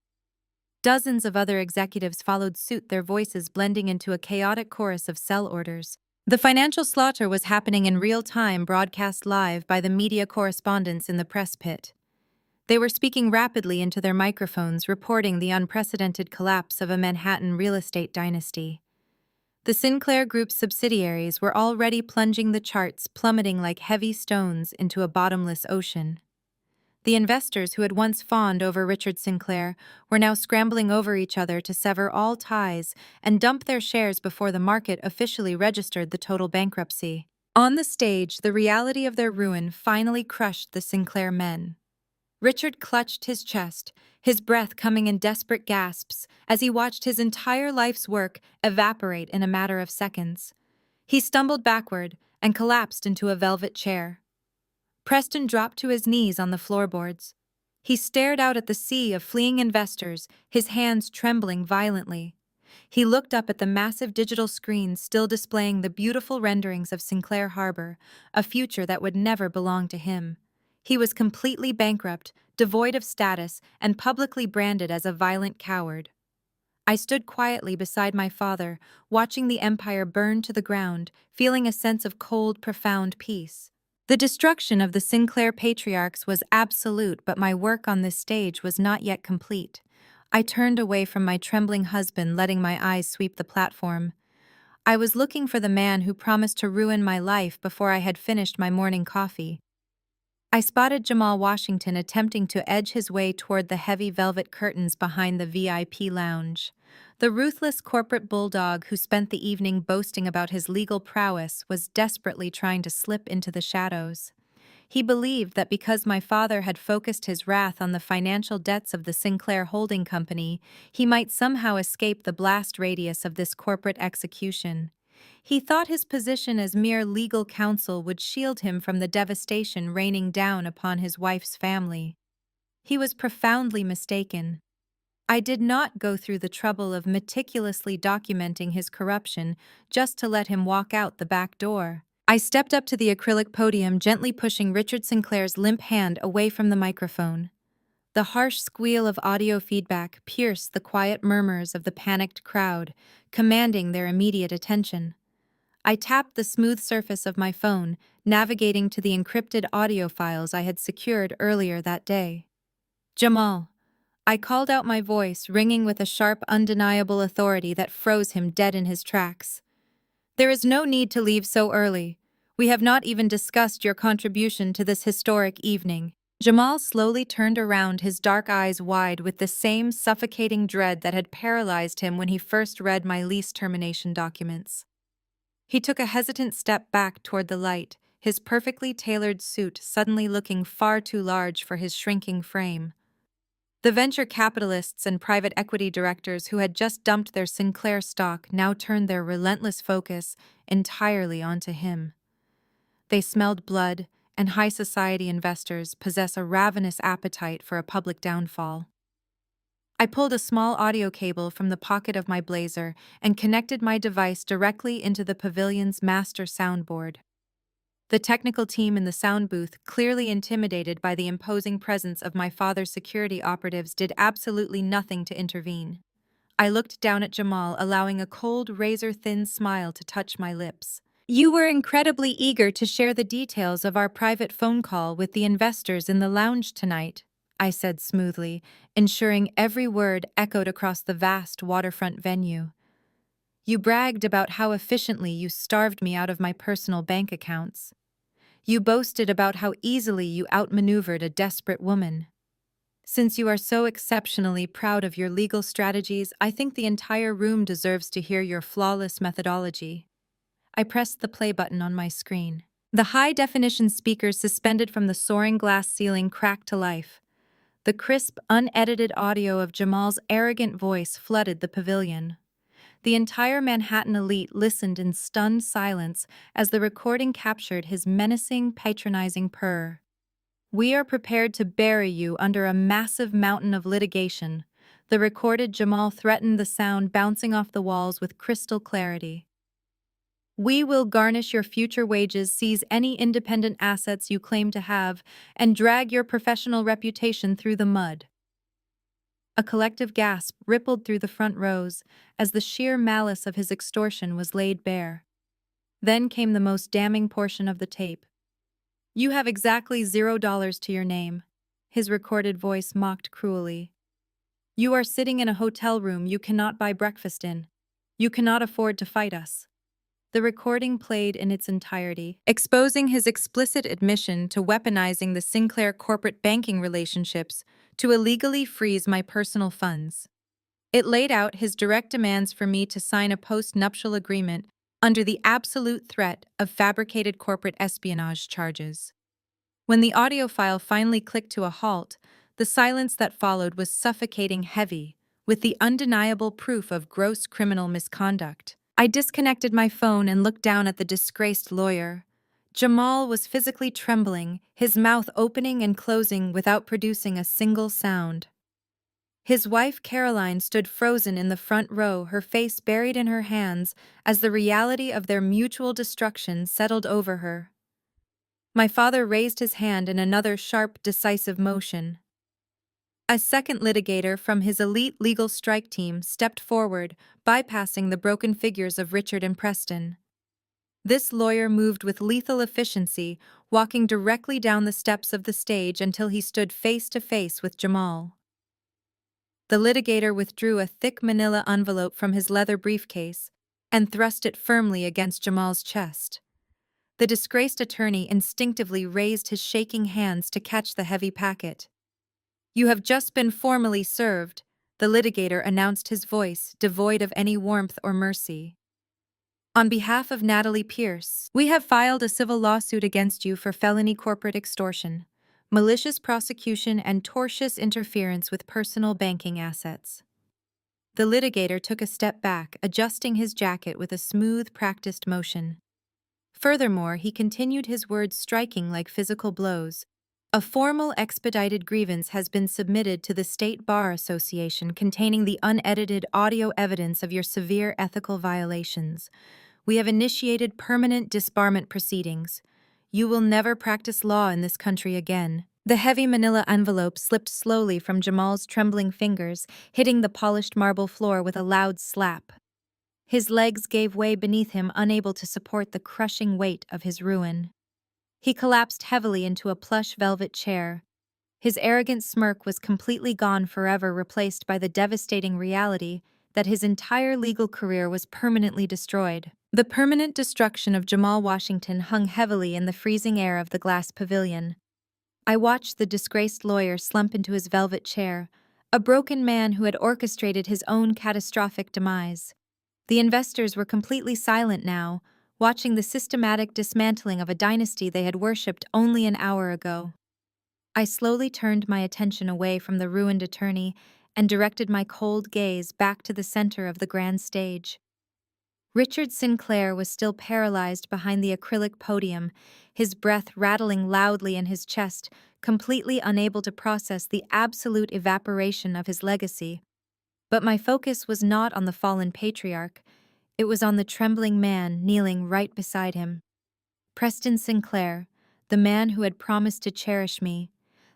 Dozens of other executives followed suit, their voices blending into a chaotic chorus of sell orders. The financial slaughter was happening in real time, broadcast live by the media correspondents in the press pit. They were speaking rapidly into their microphones, reporting the unprecedented collapse of a Manhattan real estate dynasty. The Sinclair Group's subsidiaries were already plunging, the charts plummeting like heavy stones into a bottomless ocean. The investors who had once fawned over Richard Sinclair were now scrambling over each other to sever all ties and dump their shares before the market officially registered the total bankruptcy. On the stage, the reality of their ruin finally crushed the Sinclair men. Richard clutched his chest, his breath coming in desperate gasps as he watched his entire life's work evaporate in a matter of seconds. He stumbled backward and collapsed into a velvet chair. Preston dropped to his knees on the floorboards. He stared out at the sea of fleeing investors, his hands trembling violently. He looked up at the massive digital screens still displaying the beautiful renderings of Sinclair Harbor, a future that would never belong to him. He was completely bankrupt, devoid of status, and publicly branded as a violent coward. I stood quietly beside my father, watching the empire burn to the ground, feeling a sense of cold, profound peace. The destruction of the Sinclair patriarchs was absolute, but my work on this stage was not yet complete. I turned away from my trembling husband, letting my eyes sweep the platform. I was looking for the man who promised to ruin my life before I had finished my morning coffee. I spotted Jamal Washington attempting to edge his way toward the heavy velvet curtains behind the VIP lounge. The ruthless corporate bulldog who spent the evening boasting about his legal prowess was desperately trying to slip into the shadows. He believed that because my father had focused his wrath on the financial debts of the Sinclair Holding Company, he might somehow escape the blast radius of this corporate execution. He thought his position as mere legal counsel would shield him from the devastation raining down upon his wife's family. He was profoundly mistaken. I did not go through the trouble of meticulously documenting his corruption just to let him walk out the back door. I stepped up to the acrylic podium, gently pushing Richard Sinclair's limp hand away from the microphone. The harsh squeal of audio feedback pierced the quiet murmurs of the panicked crowd, commanding their immediate attention. I tapped the smooth surface of my phone, navigating to the encrypted audio files I had secured earlier that day. Jamal. I called out, my voice ringing with a sharp, undeniable authority that froze him dead in his tracks. There is no need to leave so early. We have not even discussed your contribution to this historic evening. Jamal slowly turned around, his dark eyes wide with the same suffocating dread that had paralyzed him when he first read my lease termination documents. He took a hesitant step back toward the light, his perfectly tailored suit suddenly looking far too large for his shrinking frame. The venture capitalists and private equity directors who had just dumped their Sinclair stock now turned their relentless focus entirely onto him. They smelled blood, and high society investors possess a ravenous appetite for a public downfall. I pulled a small audio cable from the pocket of my blazer and connected my device directly into the pavilion's master soundboard. The technical team in the sound booth, clearly intimidated by the imposing presence of my father's security operatives, did absolutely nothing to intervene. I looked down at Jamal, allowing a cold, razor-thin smile to touch my lips. You were incredibly eager to share the details of our private phone call with the investors in the lounge tonight, I said smoothly, ensuring every word echoed across the vast waterfront venue. You bragged about how efficiently you starved me out of my personal bank accounts. You boasted about how easily you outmaneuvered a desperate woman. Since you are so exceptionally proud of your legal strategies, I think the entire room deserves to hear your flawless methodology. I pressed the play button on my screen. The high-definition speakers suspended from the soaring glass ceiling cracked to life. The crisp, unedited audio of Jamal's arrogant voice flooded the pavilion. The entire Manhattan elite listened in stunned silence as the recording captured his menacing, patronizing purr. We are prepared to bury you under a massive mountain of litigation. The recorded Jamal threatened, the sound bouncing off the walls with crystal clarity. We will garnish your future wages, seize any independent assets you claim to have, and drag your professional reputation through the mud. A collective gasp rippled through the front rows as the sheer malice of his extortion was laid bare. Then came the most damning portion of the tape. You have exactly $0 to your name, his recorded voice mocked cruelly. You are sitting in a hotel room you cannot buy breakfast in. You cannot afford to fight us. The recording played in its entirety, exposing his explicit admission to weaponizing the Sinclair corporate banking relationships to illegally freeze my personal funds. It laid out his direct demands for me to sign a post-nuptial agreement under the absolute threat of fabricated corporate espionage charges. When the audio file finally clicked to a halt, the silence that followed was suffocating heavy, with the undeniable proof of gross criminal misconduct. I disconnected my phone and looked down at the disgraced lawyer. Jamal was physically trembling, his mouth opening and closing without producing a single sound. His wife Caroline stood frozen in the front row, her face buried in her hands as the reality of their mutual destruction settled over her. My father raised his hand in another sharp, decisive motion. A second litigator from his elite legal strike team stepped forward, bypassing the broken figures of Richard and Preston. This lawyer moved with lethal efficiency, walking directly down the steps of the stage until he stood face to face with Jamal. The litigator withdrew a thick manila envelope from his leather briefcase and thrust it firmly against Jamal's chest. The disgraced attorney instinctively raised his shaking hands to catch the heavy packet. "You have just been formally served," the litigator announced, his voice devoid of any warmth or mercy. "On behalf of Natalie Pierce, we have filed a civil lawsuit against you for felony corporate extortion, malicious prosecution, and tortious interference with personal banking assets." The litigator took a step back, adjusting his jacket with a smooth, practiced motion. Furthermore, he continued, his words striking like physical blows. "A formal expedited grievance has been submitted to the State Bar Association containing the unedited audio evidence of your severe ethical violations. We have initiated permanent disbarment proceedings. You will never practice law in this country again." The heavy manila envelope slipped slowly from Jamal's trembling fingers, hitting the polished marble floor with a loud slap. His legs gave way beneath him, unable to support the crushing weight of his ruin. He collapsed heavily into a plush velvet chair. His arrogant smirk was completely gone, forever replaced by the devastating reality that his entire legal career was permanently destroyed. The permanent destruction of Jamal Washington hung heavily in the freezing air of the glass pavilion. I watched the disgraced lawyer slump into his velvet chair, a broken man who had orchestrated his own catastrophic demise. The investors were completely silent now, watching the systematic dismantling of a dynasty they had worshipped only an hour ago. I slowly turned my attention away from the ruined attorney and directed my cold gaze back to the center of the grand stage. Richard Sinclair was still paralyzed behind the acrylic podium, his breath rattling loudly in his chest, completely unable to process the absolute evaporation of his legacy. But my focus was not on the fallen patriarch. It was on the trembling man kneeling right beside him. Preston Sinclair, the man who had promised to cherish me,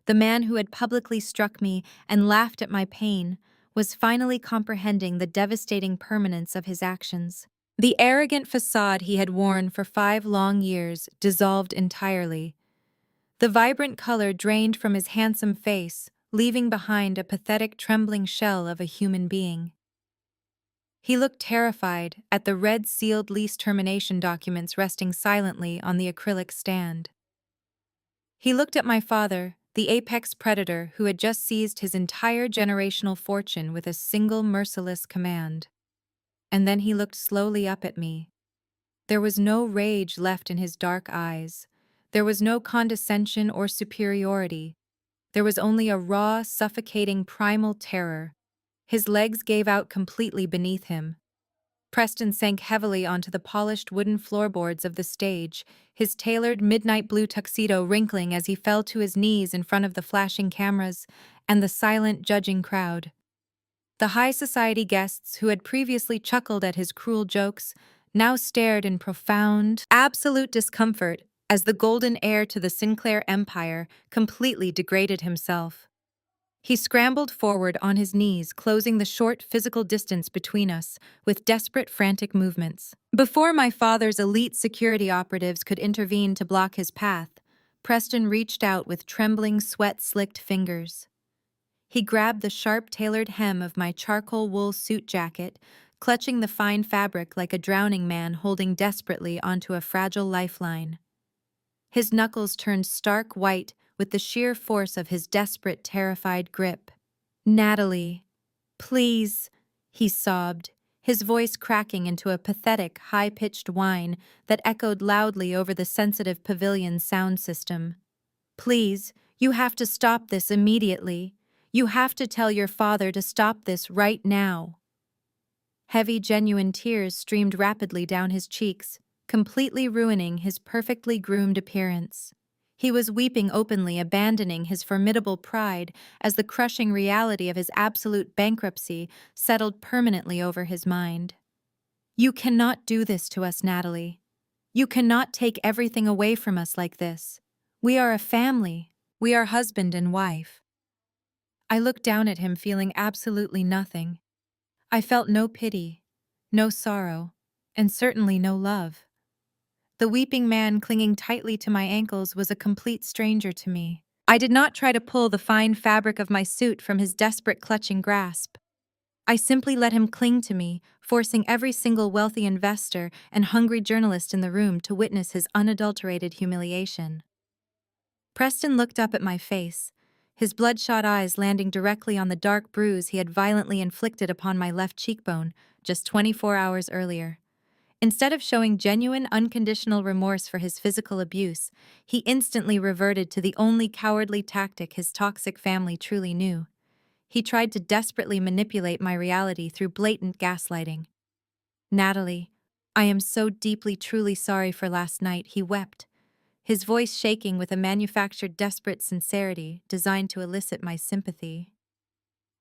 the man who had publicly struck me and laughed at my pain, was finally comprehending the devastating permanence of his actions. The arrogant facade he had worn for 5 long years dissolved entirely. The vibrant color drained from his handsome face, leaving behind a pathetic, trembling shell of a human being. He looked terrified at the red-sealed lease termination documents resting silently on the acrylic stand. He looked at my father, the apex predator who had just seized his entire generational fortune with a single merciless command. And then he looked slowly up at me. There was no rage left in his dark eyes. There was no condescension or superiority. There was only a raw, suffocating, primal terror. His legs gave out completely beneath him. Preston sank heavily onto the polished wooden floorboards of the stage, his tailored midnight blue tuxedo wrinkling as he fell to his knees in front of the flashing cameras and the silent, judging crowd. The high society guests, who had previously chuckled at his cruel jokes, now stared in profound, absolute discomfort as the golden heir to the Sinclair empire completely degraded himself. He scrambled forward on his knees, closing the short physical distance between us with desperate, frantic movements. Before my father's elite security operatives could intervene to block his path, Preston reached out with trembling, sweat-slicked fingers. He grabbed the sharp-tailored hem of my charcoal wool suit jacket, clutching the fine fabric like a drowning man holding desperately onto a fragile lifeline. His knuckles turned stark white with the sheer force of his desperate, terrified grip. "Natalie, please," he sobbed, his voice cracking into a pathetic, high-pitched whine that echoed loudly over the sensitive pavilion's sound system. "Please, you have to stop this immediately. You have to tell your father to stop this right now." Heavy, genuine tears streamed rapidly down his cheeks, completely ruining his perfectly groomed appearance. He was weeping openly, abandoning his formidable pride as the crushing reality of his absolute bankruptcy settled permanently over his mind. "You cannot do this to us, Natalie. You cannot take everything away from us like this. We are a family. We are husband and wife." I looked down at him, feeling absolutely nothing. I felt no pity, no sorrow, and certainly no love. The weeping man clinging tightly to my ankles was a complete stranger to me. I did not try to pull the fine fabric of my suit from his desperate clutching grasp. I simply let him cling to me, forcing every single wealthy investor and hungry journalist in the room to witness his unadulterated humiliation. Preston looked up at my face, his bloodshot eyes landing directly on the dark bruise he had violently inflicted upon my left cheekbone just 24 hours earlier. Instead of showing genuine, unconditional remorse for his physical abuse, he instantly reverted to the only cowardly tactic his toxic family truly knew. He tried to desperately manipulate my reality through blatant gaslighting. "Natalie, I am so deeply, truly sorry for last night," he wept, his voice shaking with a manufactured desperate sincerity designed to elicit my sympathy.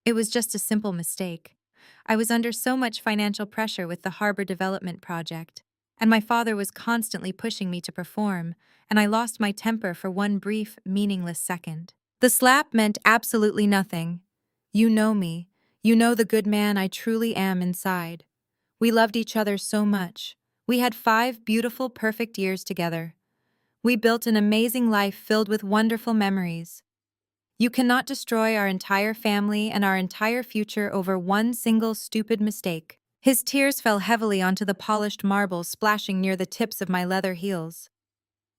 "It was just a simple mistake. I was under so much financial pressure with the harbor development project, and my father was constantly pushing me to perform, and I lost my temper for one brief, meaningless second." The slap meant absolutely nothing. "You know me. You know the good man I truly am inside. We loved each other so much. We had 5 beautiful, perfect years together. We built an amazing life filled with wonderful memories. You cannot destroy our entire family and our entire future over one single stupid mistake." His tears fell heavily onto the polished marble splashing near the tips of my leather heels.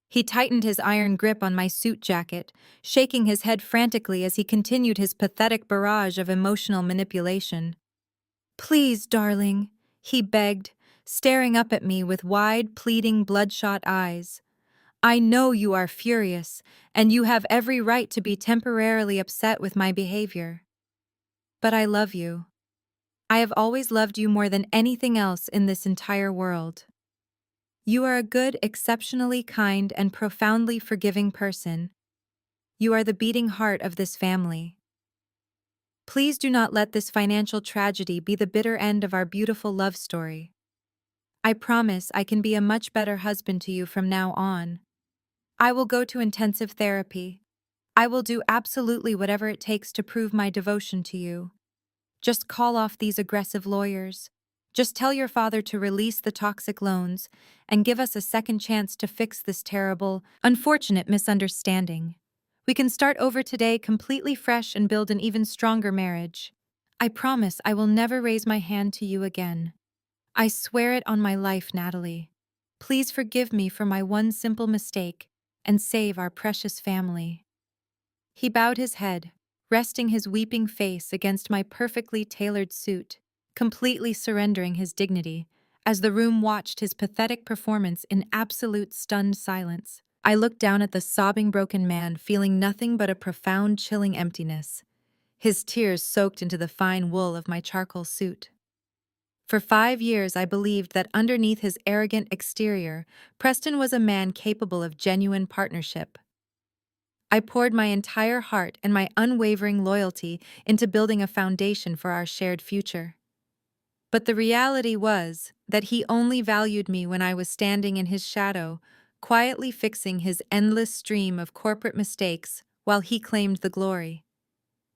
He tightened his iron grip on my suit jacket, shaking his head frantically as he continued his pathetic barrage of emotional manipulation. "Please, darling," he begged, staring up at me with wide, pleading, bloodshot eyes. "I know you are furious, and you have every right to be temporarily upset with my behavior. But I love you. I have always loved you more than anything else in this entire world. You are a good, exceptionally kind, and profoundly forgiving person. You are the beating heart of this family. Please do not let this financial tragedy be the bitter end of our beautiful love story. I promise I can be a much better husband to you from now on. I will go to intensive therapy. I will do absolutely whatever it takes to prove my devotion to you. Just call off these aggressive lawyers. Just tell your father to release the toxic loans and give us a second chance to fix this terrible, unfortunate misunderstanding. We can start over today completely fresh and build an even stronger marriage. I promise I will never raise my hand to you again. I swear it on my life, Natalie. Please forgive me for my one simple mistake and save our precious family." He bowed his head, resting his weeping face against my perfectly tailored suit, completely surrendering his dignity, as the room watched his pathetic performance in absolute stunned silence. I looked down at the sobbing broken man, feeling nothing but a profound chilling emptiness. His tears soaked into the fine wool of my charcoal suit. For 5 years I believed that underneath his arrogant exterior, Preston was a man capable of genuine partnership. I poured my entire heart and my unwavering loyalty into building a foundation for our shared future. But the reality was that he only valued me when I was standing in his shadow, quietly fixing his endless stream of corporate mistakes while he claimed the glory.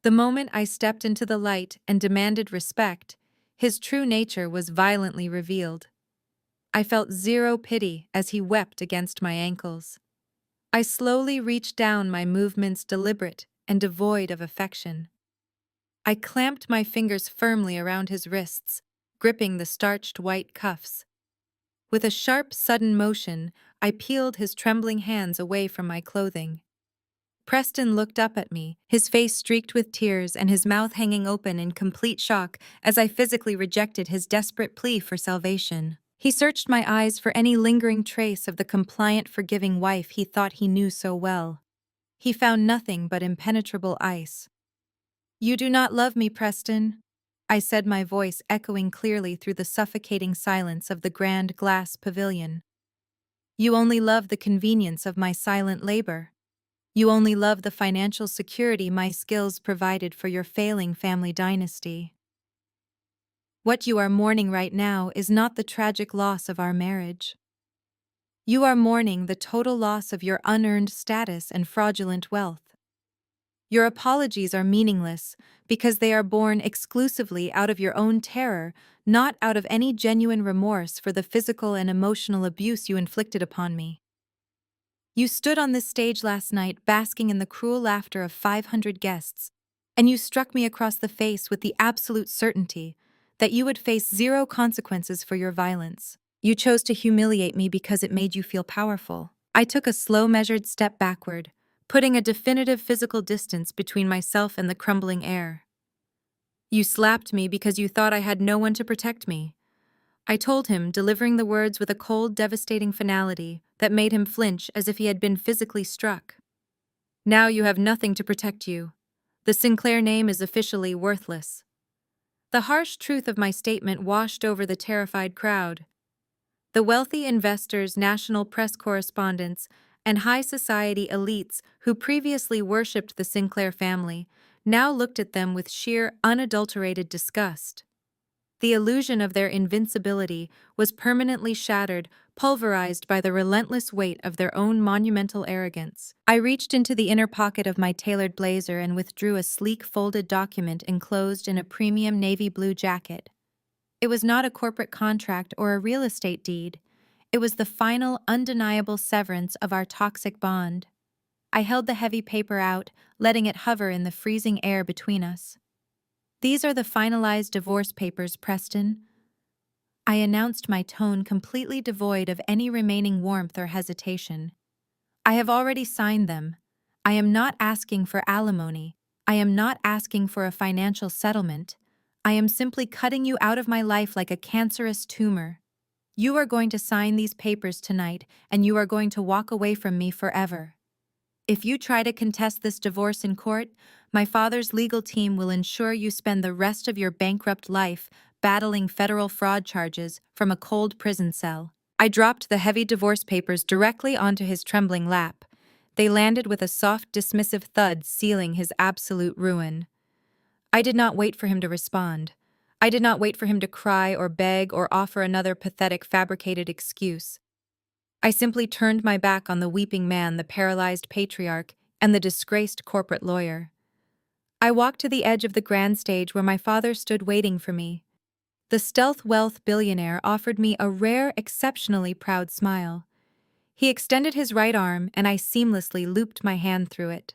The moment I stepped into the light and demanded respect, his true nature was violently revealed. I felt zero pity as he wept against my ankles. I slowly reached down, my movements deliberate and devoid of affection. I clamped my fingers firmly around his wrists, gripping the starched white cuffs. With a sharp, sudden motion, I peeled his trembling hands away from my clothing. Preston looked up at me, his face streaked with tears and his mouth hanging open in complete shock as I physically rejected his desperate plea for salvation. He searched my eyes for any lingering trace of the compliant, forgiving wife he thought he knew so well. He found nothing but impenetrable ice. "You do not love me, Preston," I said, my voice echoing clearly through the suffocating silence of the grand glass pavilion. "You only love the convenience of my silent labor. You only love the financial security my skills provided for your failing family dynasty. What you are mourning right now is not the tragic loss of our marriage. You are mourning the total loss of your unearned status and fraudulent wealth. Your apologies are meaningless because they are born exclusively out of your own terror, not out of any genuine remorse for the physical and emotional abuse you inflicted upon me. You stood on this stage last night basking in the cruel laughter of 500 guests, and you struck me across the face with the absolute certainty that you would face zero consequences for your violence. You chose to humiliate me because it made you feel powerful. I took a slow, measured step backward, putting a definitive physical distance between myself and the crumbling air. You slapped me because you thought I had no one to protect me. I told him, delivering the words with a cold, devastating finality that made him flinch as if he had been physically struck. Now you have nothing to protect you. The Sinclair name is officially worthless. The harsh truth of my statement washed over the terrified crowd. The wealthy investors, national press correspondents, and high society elites who previously worshipped the Sinclair family now looked at them with sheer, unadulterated disgust. The illusion of their invincibility was permanently shattered, pulverized by the relentless weight of their own monumental arrogance. I reached into the inner pocket of my tailored blazer and withdrew a sleek folded document enclosed in a premium navy blue jacket. It was not a corporate contract or a real estate deed. It was the final, undeniable severance of our toxic bond. I held the heavy paper out, letting it hover in the freezing air between us. "These are the finalized divorce papers, Preston," I announced, my tone completely devoid of any remaining warmth or hesitation. "I have already signed them. I am not asking for alimony. I am not asking for a financial settlement. I am simply cutting you out of my life like a cancerous tumor. You are going to sign these papers tonight, and you are going to walk away from me forever. If you try to contest this divorce in court, my father's legal team will ensure you spend the rest of your bankrupt life battling federal fraud charges from a cold prison cell." I dropped the heavy divorce papers directly onto his trembling lap. They landed with a soft, dismissive thud, sealing his absolute ruin. I did not wait for him to respond. I did not wait for him to cry or beg or offer another pathetic, fabricated excuse. I simply turned my back on the weeping man, the paralyzed patriarch, and the disgraced corporate lawyer. I walked to the edge of the grand stage where my father stood waiting for me. The stealth wealth billionaire offered me a rare, exceptionally proud smile. He extended his right arm, and I seamlessly looped my hand through it.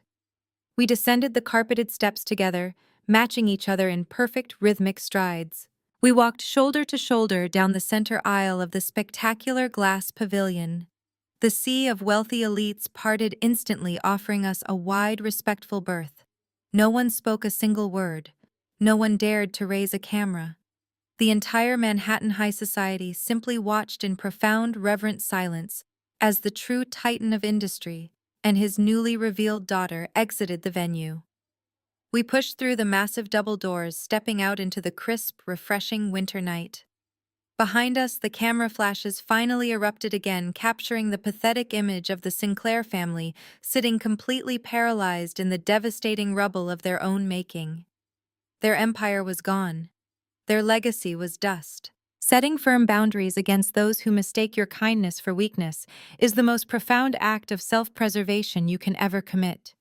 We descended the carpeted steps together, matching each other in perfect rhythmic strides. We walked shoulder to shoulder down the center aisle of the spectacular glass pavilion. The sea of wealthy elites parted instantly, offering us a wide, respectful berth. No one spoke a single word. No one dared to raise a camera. The entire Manhattan high society simply watched in profound, reverent silence as the true titan of industry and his newly revealed daughter exited the venue. We pushed through the massive double doors, stepping out into the crisp, refreshing winter night. Behind us, the camera flashes finally erupted again, capturing the pathetic image of the Sinclair family sitting completely paralyzed in the devastating rubble of their own making. Their empire was gone. Their legacy was dust. Setting firm boundaries against those who mistake your kindness for weakness is the most profound act of self-preservation you can ever commit.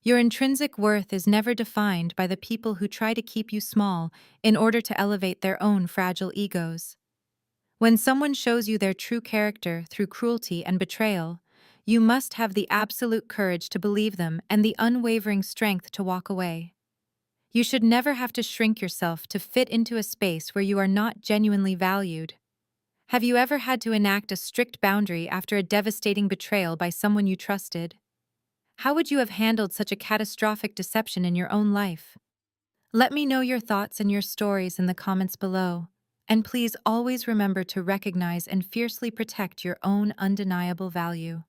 Your intrinsic worth is never defined by the people who try to keep you small in order to elevate their own fragile egos. When someone shows you their true character through cruelty and betrayal, you must have the absolute courage to believe them and the unwavering strength to walk away. You should never have to shrink yourself to fit into a space where you are not genuinely valued. Have you ever had to enact a strict boundary after a devastating betrayal by someone you trusted? How would you have handled such a catastrophic deception in your own life? Let me know your thoughts and your stories in the comments below. And please always remember to recognize and fiercely protect your own undeniable value.